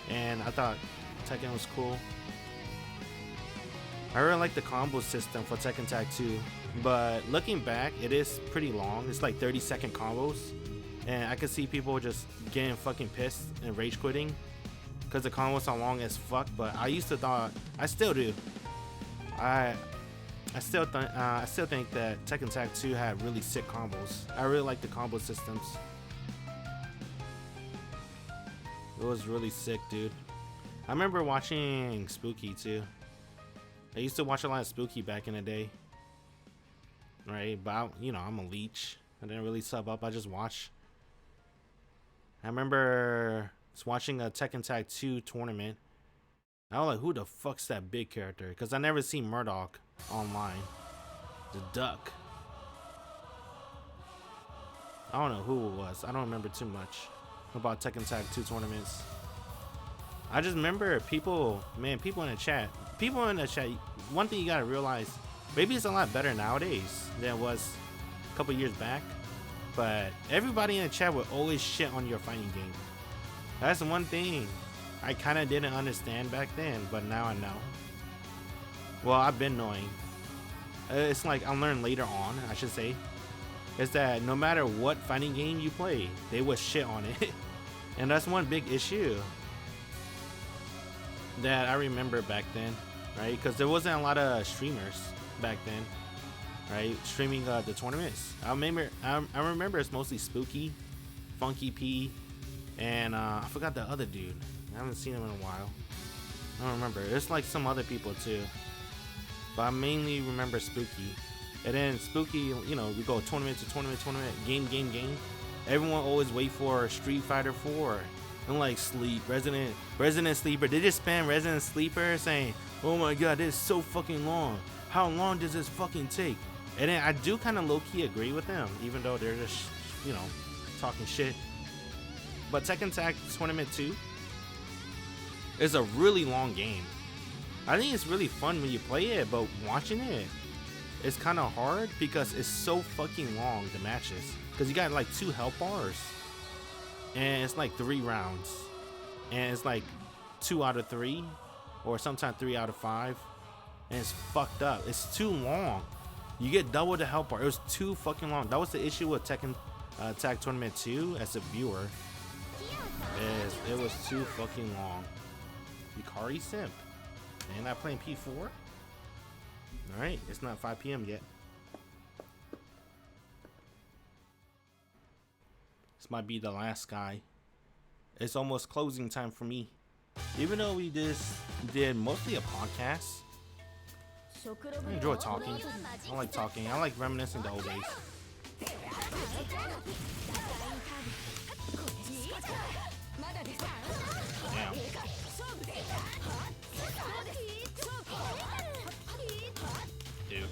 and I thought Tekken was cool. I really like the combo system for Tekken Tag 2, but looking back, it is pretty long. It's like 30-second combos, and I could see people just getting fucking pissed and rage quitting because the combos are long as fuck. But I used to thought, I still do. I still think that Tekken Tag 2 had really sick combos. I really like the combo systems. It was really sick, dude. I remember watching Spooky too. I used to watch a lot of Spooky back in the day, right? But I'm a leech. I didn't really sub up. I just watch. I remember watching a Tekken Tag 2 tournament. I was like, who the fuck's that big character? Because I never seen Murdoch online. The duck. I don't know who it was. I don't remember too much about Tekken Tag 2 tournaments. I just remember people in the chat. One thing you gotta realize, maybe it's a lot better nowadays than it was a couple years back, but everybody in the chat would always shit on your fighting game. That's the one thing I kind of didn't understand back then, but now I know. Well, I've been knowing. It's like I learned later on, I should say, is that no matter what fighting game you play, they would shit on it. And that's one big issue that I remember back then, right? Because there wasn't a lot of streamers back then, right? Streaming the tournaments. I remember it's mostly Spooky, Funky P, and I forgot the other dude. I haven't seen him in a while. I don't remember. There's like some other people too, but I mainly remember Spooky. And then Spooky, we go tournament to tournament, game. Everyone always wait for Street Fighter 4. And like Resident Sleeper. They just spam Resident Sleeper saying, oh my god, this is so fucking long. How long does this fucking take? And then I do kind of low-key agree with them, even though they're just, talking shit. But Tekken Tag Tournament 2 is a really long game. I think it's really fun when you play it, but watching it, it's kind of hard because it's so fucking long, the matches. Because you got like 2 health bars. And it's like 3 rounds. And it's like 2 out of 3. Or sometimes 3 out of 5. And it's fucked up. It's too long. You get double the health bar. It was too fucking long. That was the issue with Tekken Tag Tournament 2 as a viewer. It was too fucking long. Yukari Simp. And I'm playing P4. Alright, it's not 5 p.m. yet. This might be the last guy. It's almost closing time for me. Even though we just did mostly a podcast, I enjoy talking. I like talking. I like reminiscing the old days. Damn. Dude.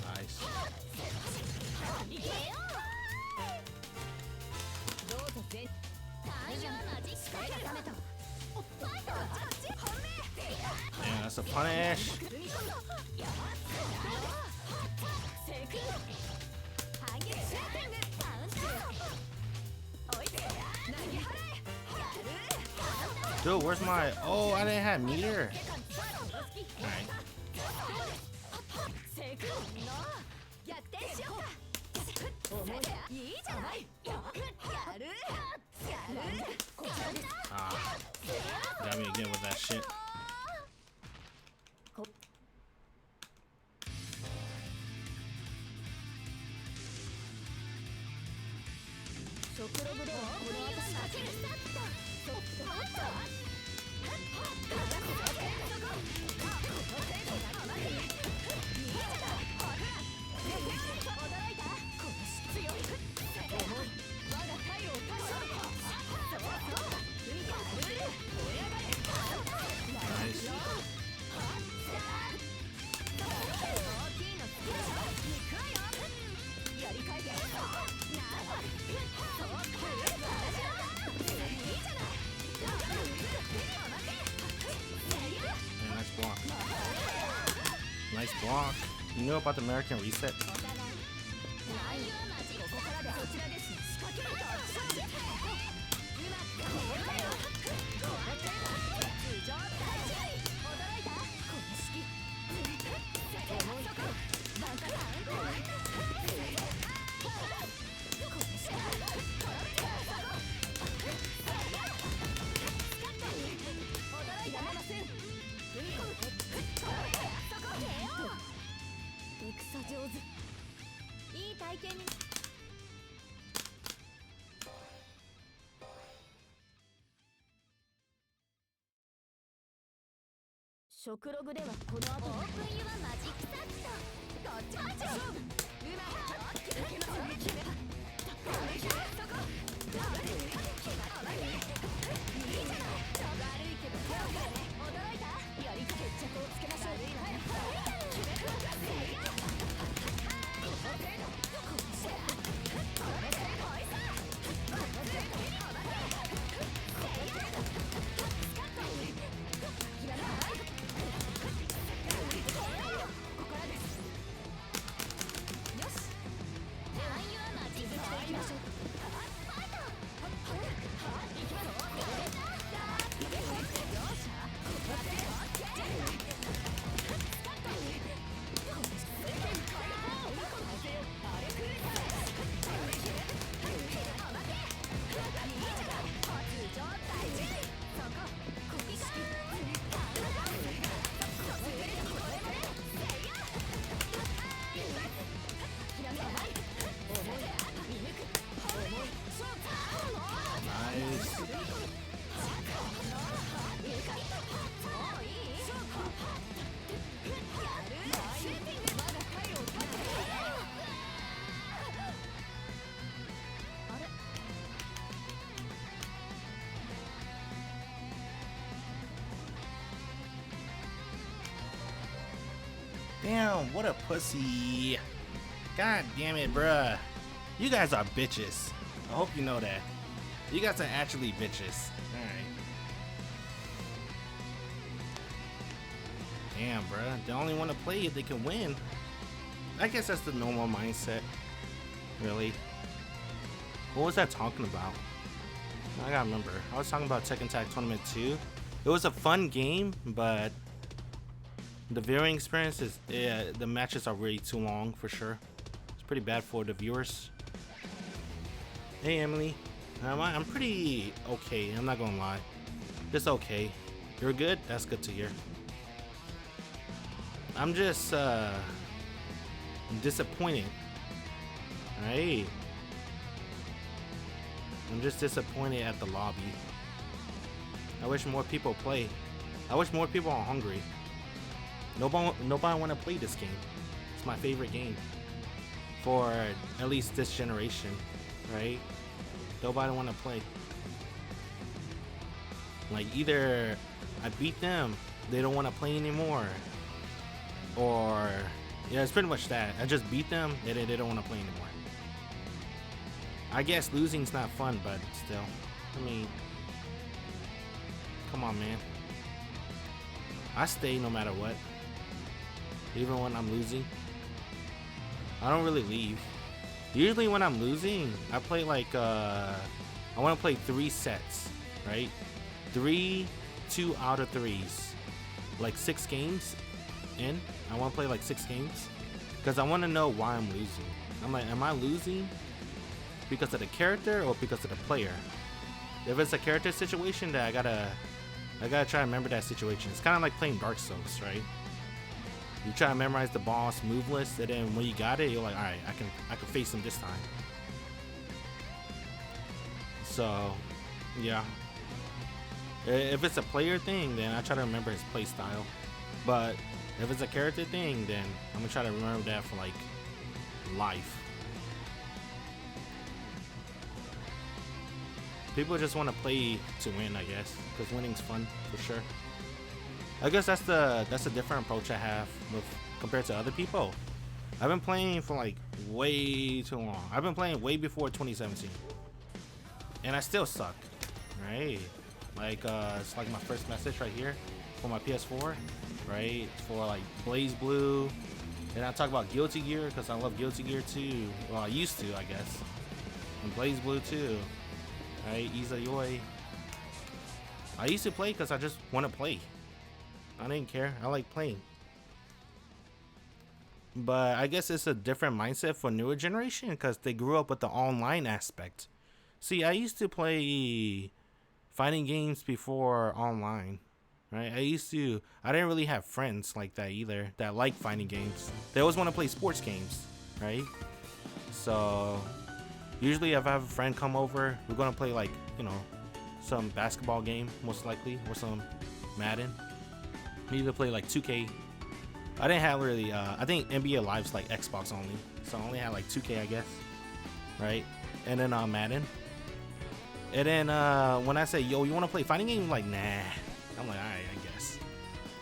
Nice. Yeah, that's a punish. Dude, where's my... Oh, I didn't have meter. Alright. Ah, got me again with that shit. block. You know about the American reset? Damn, what a pussy. God damn it, bruh. You guys are bitches. I hope you know that. You guys are actually bitches. Alright. Damn, bruh. They only want to play if they can win. I guess that's the normal mindset. Really. What was I talking about? I gotta remember. I was talking about Tekken Tag Tournament 2. It was a fun game, but the viewing experience is, the matches are really too long for sure. It's pretty bad for the viewers. Hey Emily, I'm pretty okay, I'm not gonna lie. Just okay. You're good? That's good to hear. I'm just disappointed. Alright. I'm just disappointed at the lobby. I wish more people play. I wish more people are hungry. Nobody want to play this game. It's my favorite game for at least this generation, right? Nobody want to play. Like either I beat them, they don't want to play anymore, or yeah, it's pretty much that. I just beat them, they don't want to play anymore. I guess losing's not fun, but still, I mean, come on, man. I stay no matter what. Even when I'm losing, I don't really leave. Usually when I'm losing, I play like I want to play 3 sets, right? 3 2 out of 3s, like 6 games in. I want to play like 6 games because I want to know why I'm losing. I'm like, am I losing because of the character or because of the player? If it's a character situation, that I gotta try to remember that situation. It's kind of like playing Dark Souls, right? You try to memorize the boss move list, and then when you got it, you're like, all right, I can face him this time. So, yeah. If it's a player thing, then I try to remember his play style. But if it's a character thing, then I'm gonna try to remember that for like life. People just want to play to win, I guess, because winning's fun for sure. I guess that's a different approach I have with compared to other people. I've been playing for like way too long. I've been playing way before 2017, and I still suck. Right? Like it's like my first message right here for my PS4, right? For like Blaze Blue, And I talk about Guilty Gear because I love Guilty Gear too. Well, I used to, I guess. And Blaze Blue too. Right, Izayoi. I used to play because I just want to play. I didn't care. I like playing. But I guess it's a different mindset for newer generation because they grew up with the online aspect. See, I used to play fighting games before online. Right? I didn't really have friends like that either that like fighting games. They always want to play sports games, right? So usually if I have a friend come over, we're going to play like, you know, some basketball game most likely or some Madden. We either play like 2K. I didn't have really, I think NBA Live's like Xbox only. So I only had like 2K, I guess. Right? And then Madden. And then when I say, yo, you want to play fighting games? Like, nah. I'm like, alright, I guess.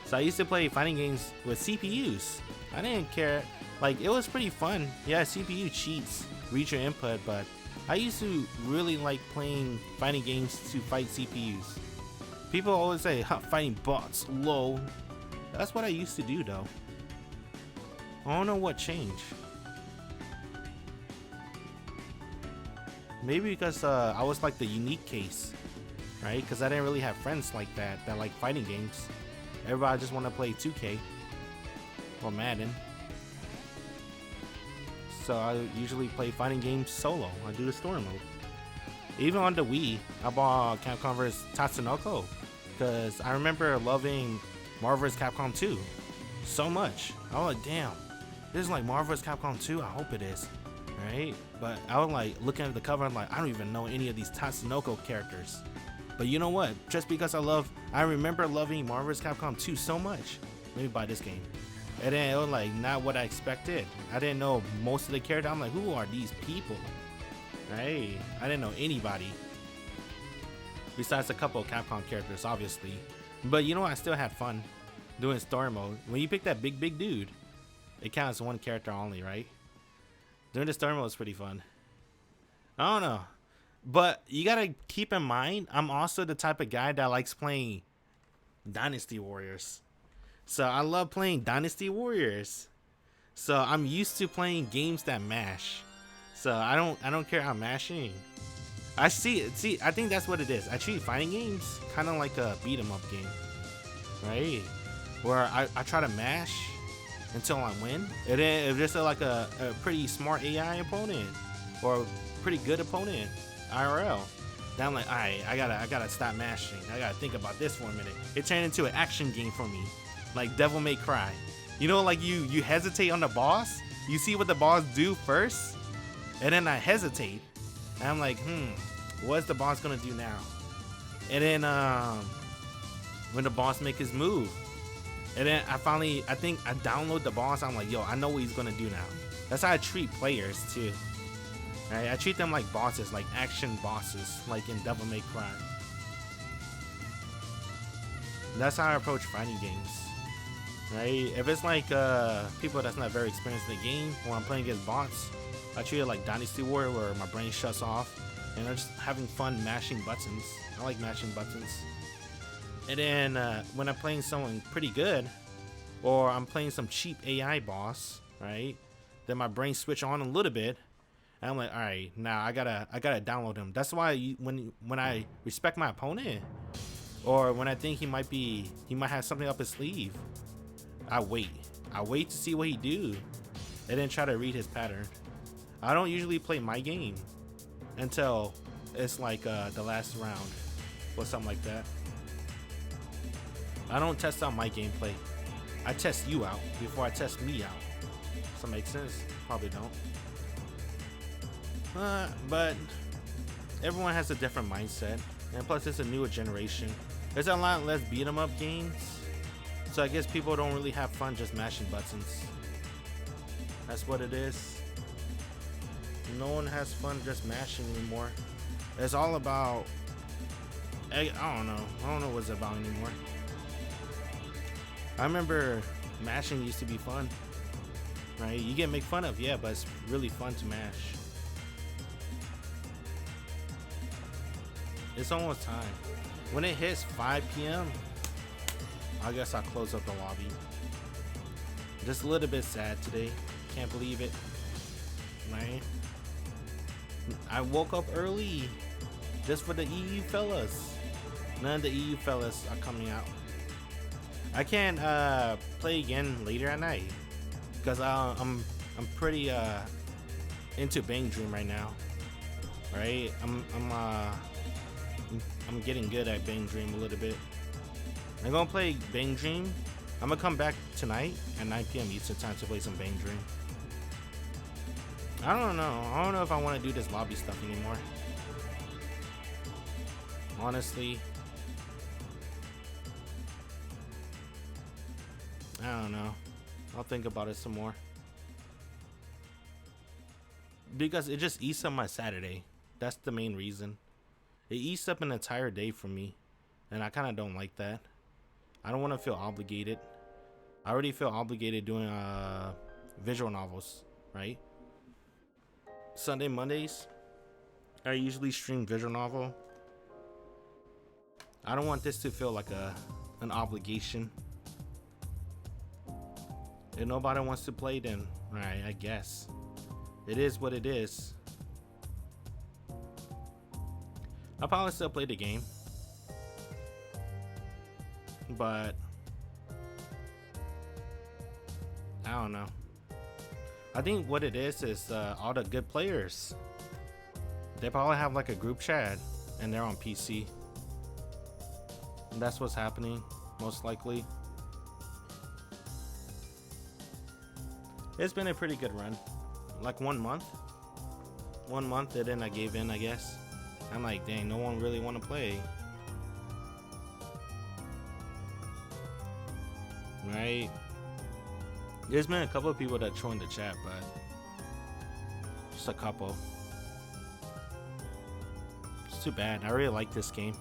So I used to play fighting games with CPUs. I didn't care. Like, it was pretty fun. Yeah, CPU cheats, read your input, but I used to really like playing fighting games to fight CPUs. People always say, fighting bots, low. That's what I used to do, though. I don't know what changed. Maybe because I was like the unique case. Right? Because I didn't really have friends like that like fighting games. Everybody just want to play 2K or Madden. So I usually play fighting games solo. I do the story mode. Even on the Wii, I bought Capcom vs. Tatsunoko because I remember loving Marvel vs. Capcom 2 so much. I was like, damn, this is like Marvel vs. Capcom 2. I hope it is. Right? But I was like looking at the cover, I'm like, I don't even know any of these Tatsunoko characters. But you know what? Just because I remember loving Marvel vs. Capcom 2 so much, let me buy this game. And then it was like not what I expected. I didn't know most of the characters. I'm like, who are these people? Right? I didn't know anybody. Besides a couple of Capcom characters, obviously. But you know what? I still had fun doing story mode. When you pick that big dude, it counts as one character only, right? Doing the story mode is pretty fun. I don't know. But you gotta keep in mind, I'm also the type of guy that likes playing Dynasty Warriors. So I love playing Dynasty Warriors. So I'm used to playing games that mash. So I don't care how mashing. I see, I think that's what it is. I treat fighting games kind of like a beat 'em up game, right? Where I try to mash until I win. And then if there's like a pretty smart AI opponent or a pretty good opponent, IRL, then I'm like, alright, I gotta stop mashing. I gotta think about this for a minute. It turned into an action game for me, like Devil May Cry. You know, like you hesitate on the boss. You see what the boss do first, and then I hesitate. And I'm like, what's the boss gonna do now? And then when the boss make his move, and then I think I download the boss. I'm like, yo, I know what he's gonna do now. That's how I treat players too. Right? I treat them like bosses, like action bosses, like in Devil May Cry. That's how I approach fighting games. Right? If it's like people that's not very experienced in the game, or I'm playing against bots, I treat it like Dynasty Warrior, where my brain shuts off and I'm just having fun mashing buttons. I like mashing buttons. And then when I'm playing someone pretty good, or I'm playing some cheap AI boss, right? Then my brain switch on a little bit. And I'm like, all right, now I gotta download him. That's why when I respect my opponent, or when I think he might have something up his sleeve, I wait to see what he do, and then try to read his pattern. I don't usually play my game until it's like the last round or something like that. I don't test out my gameplay. I test you out before I test me out. Does that make sense? Probably don't. But everyone has a different mindset, and plus it's a newer generation. There's a lot less beat 'em up games, so I guess people don't really have fun just mashing buttons. That's what it is. No one has fun just mashing anymore. It's all about, I don't know what it's about anymore. I remember mashing used to be fun, right? You get made fun of, yeah, but it's really fun to mash. It's almost time. When it hits 5 p.m., I guess I'll close up the lobby. Just a little bit sad today. Can't believe it. Right? I woke up early just for the EU fellas. None of the EU fellas are coming out. I can't play again later at night because I'm pretty into Bang Dream right now. Right? I'm getting good at Bang Dream a little bit. I'm gonna play Bang Dream. I'm gonna come back tonight at 9 p.m. Eastern time to play some Bang Dream. I don't know. I don't know if I want to do this lobby stuff anymore. Honestly, I don't know. I'll think about it some more. Because it just eats up my Saturday. That's the main reason. It eats up an entire day for me. And I kind of don't like that. I don't want to feel obligated. I already feel obligated doing visual novels, right? Sunday, Mondays, I usually stream visual novel. I don't want this to feel like an obligation. If nobody wants to play, then right, I guess. It is what it is. I'll probably still play the game. But I don't know. I think what it is all the good players. They probably have like a group chat and they're on PC. And that's what's happening, most likely. It's been a pretty good run. Like 1 month. 1 month and then I gave in, I guess. I'm like, dang, no one really want to play. Right? There's been a couple of people that joined the chat, but just a couple. It's too bad. I really like this game.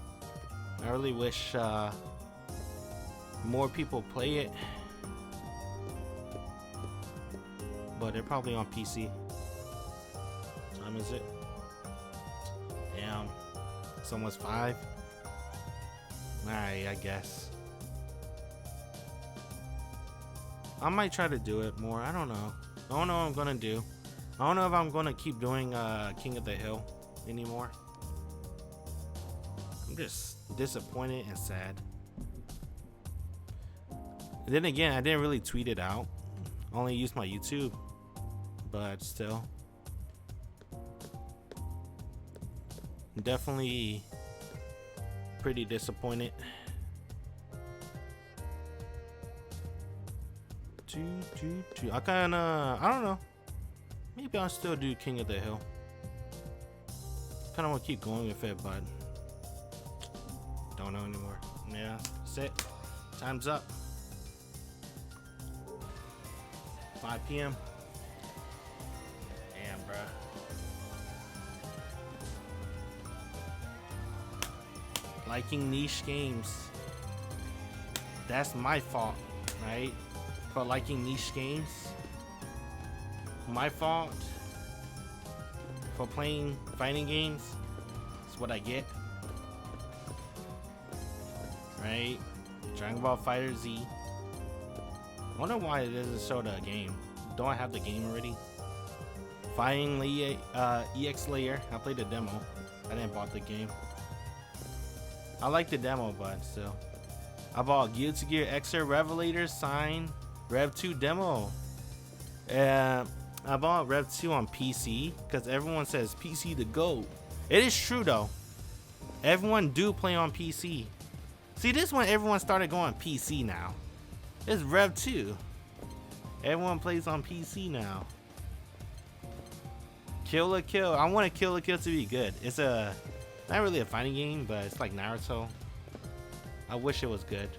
I really wish more people play it, but they're probably on PC. What time is it? Damn, it's almost 5. Alright, I guess. I might try to do it more. I don't know. I don't know what I'm gonna do. I don't know if I'm gonna keep doing King of the Hill anymore. I'm just disappointed and sad. Then again, I didn't really tweet it out. I only used my YouTube. But still. Definitely pretty disappointed. I kinda, I don't know. Maybe I'll still do King of the Hill. Kinda wanna keep going with it, but don't know anymore. Yeah, that's it. Time's up. 5 p.m. Damn, bruh. Liking niche games. That's my fault, right? For liking niche games. My fault for playing fighting games. That's what I get. Right? Dragon Ball Fighter Z. I wonder why it doesn't show the game. Don't I have the game already? Fighting EX Layer. I played the demo. I didn't bought the game. I like the demo, but still. I bought Guilty Gear Xrd Revelator Sign Rev 2 demo. I bought Rev 2 on PC because everyone says PC to go. It is true though. Everyone do play on PC. See, this one everyone started going PC now. It's Rev 2. Everyone plays on PC now. Kill la Kill. I want Kill la Kill to be good. It's not really a fighting game, but it's like Naruto. I wish it was good.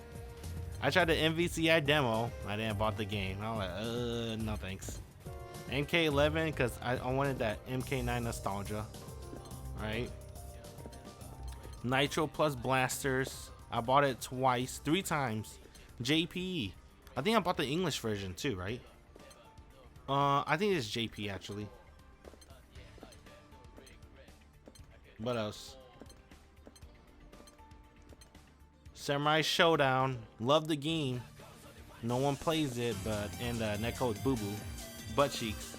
I tried the MVCI demo. I didn't bought the game. I was like, no thanks. MK11 because I wanted that MK9 nostalgia. Right? Nitro plus Blasters. I bought it twice, 3 times. JP. I think I bought the English version too, right? I think it's JP actually. What else? Samurai Showdown. Love the game. No one plays it, but and netcode Boo Boo, Butt Cheeks.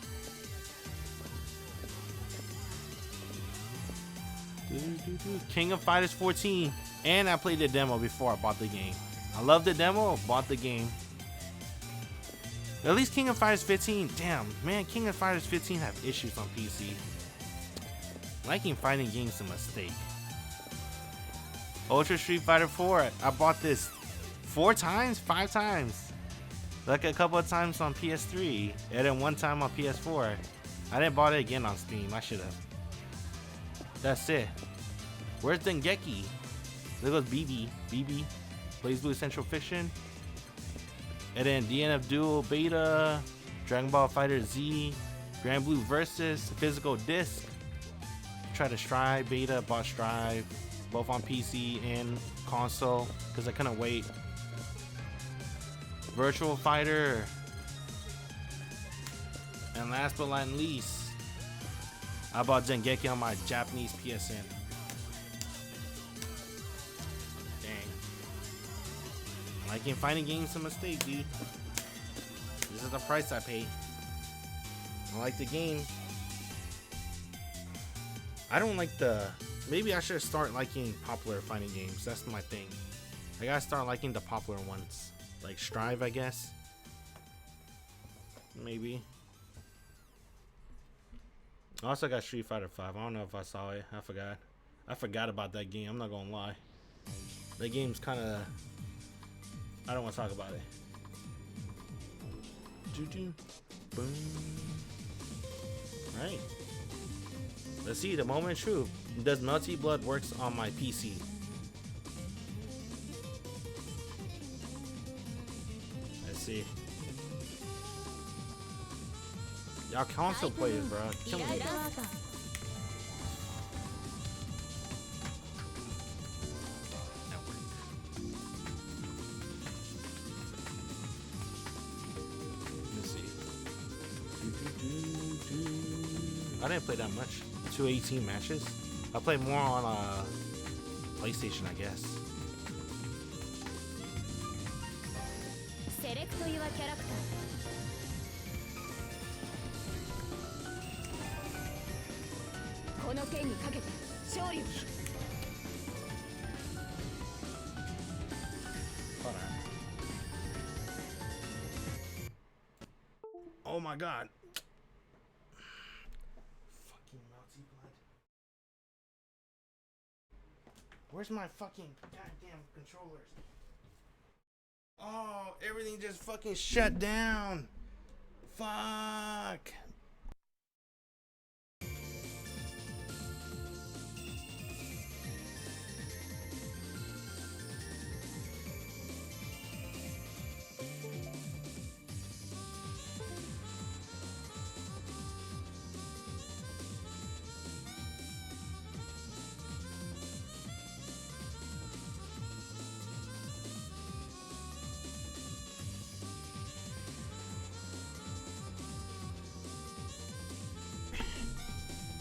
King of Fighters 14, and I played the demo before I bought the game. I love the demo, bought the game. At least King of Fighters 15, damn man, King of Fighters 15 have issues on PC. Liking fighting games is a mistake. Ultra Street Fighter 4, I bought this 4 times, 5 times. Like a couple of times on PS3, and then 1 time on PS4. I didn't buy it again on Steam, I should have. That's it. Where's Dengeki? There goes BB. BB. Blaze Blue Central Fiction. And then DNF Duel Beta. Dragon Ball Fighter Z. Grand Blue Versus. Physical Disc. Try to Strive Beta. Bought Strive. Both on PC and console. Because I couldn't wait. Virtual Fighter. And last but not least, I bought Dengeki on my Japanese PSN. Dang. Liking fighting games a mistake, dude. This is the price I paid. I like the game. I don't like the... Maybe I should start liking popular fighting games. That's my thing. I gotta start liking the popular ones. Like Strive, I guess. Maybe. I also got Street Fighter 5. I don't know if I saw it. I forgot. I forgot about that game. I'm not gonna lie. That game's kind of... I don't want to talk about it. Boom. Right. Let's see. The moment of truth. Does Melty Blood works on my PC? Let's see. Y'all console players, bro. Killing me. Let's see. I didn't play that much. 218 matches. I play more on PlayStation, I guess. Select your character. Hold on. Oh my god. Fucking Melty Blood. Where's my fucking goddamn controllers? Oh, everything just fucking shut down. Fuck.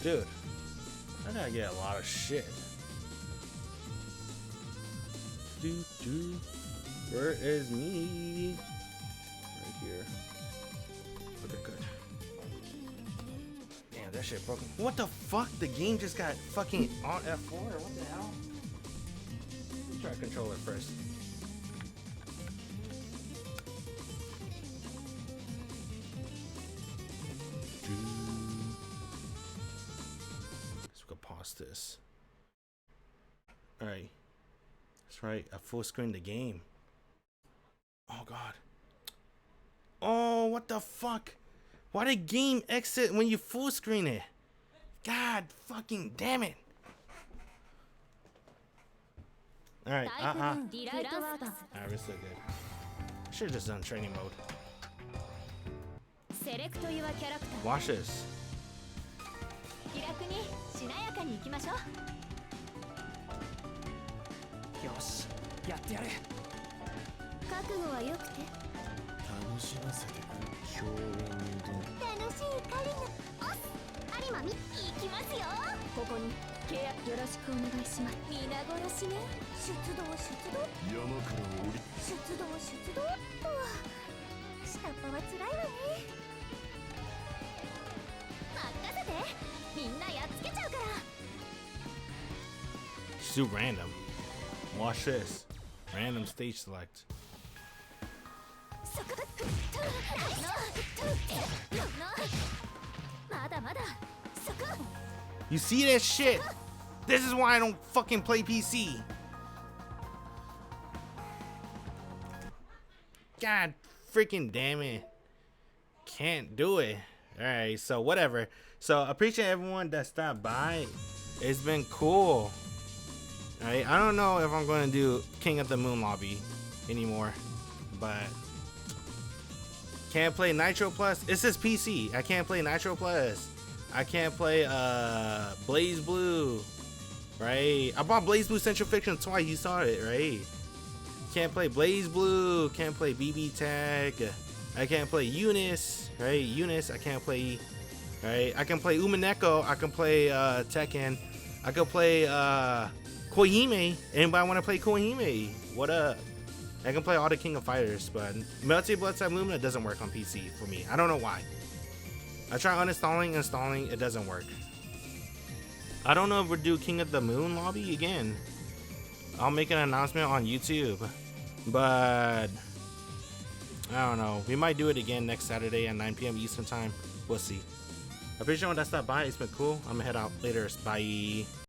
Dude, I gotta get a lot of shit. Where is me? Right here. Okay, good. Damn, that shit broken. What the fuck? The game just got fucking on F4? What the hell? Let's try to control it first. Pause this. Alright. That's right. I full screened the game. Oh god. Oh, what the fuck? Why did game exit when you full screen it? God fucking damn it. Alright, Alright, we're still good. I should have just done training mode. Watch this. 気楽にしなやかに行きましょう。よし、やってやる。覚悟はよくて。楽しませてくれ。表演で。楽しい狩りのオス。あマミ行きますよ。ここに契約よろしくお願いします。皆殺しね。出動出動。山から降り出動出動。下っ端は辛いわね。任せて。みんなやっつけちゃうから。 Just do random. Watch this. Random stage select. そこまだまだそこ You see that shit? This is why I don't fucking play PC. God freaking damn it. Can't do it. Alright, so whatever. So appreciate everyone that stopped by. It's been cool. Alright, I don't know if I'm going to do King of the Moon lobby anymore. But can't play Nitro Plus. It's just PC. I can't play Nitro Plus. I can't play Blaze Blue, right? I bought Blaze Blue Central Fiction twice. You saw it, right? Can't play Blaze Blue. Can't play BB Tag. I can't play Eunice, right? Eunice, I can't play, right? I can play Umineko. I can play Tekken. I can play Koihime. Anybody want to play Koihime? What up? I can play all the King of Fighters, but Melty Blood type Lumina doesn't work on PC for me. I don't know why. I try uninstalling, installing, it doesn't work. I don't know if we'll do King of the Moon lobby again. I'll make an announcement on YouTube, but I don't know. We might do it again next Saturday at 9 p.m. Eastern time. We'll see. I appreciate everyone that stopped by. It's been cool. I'm gonna head out later. Bye.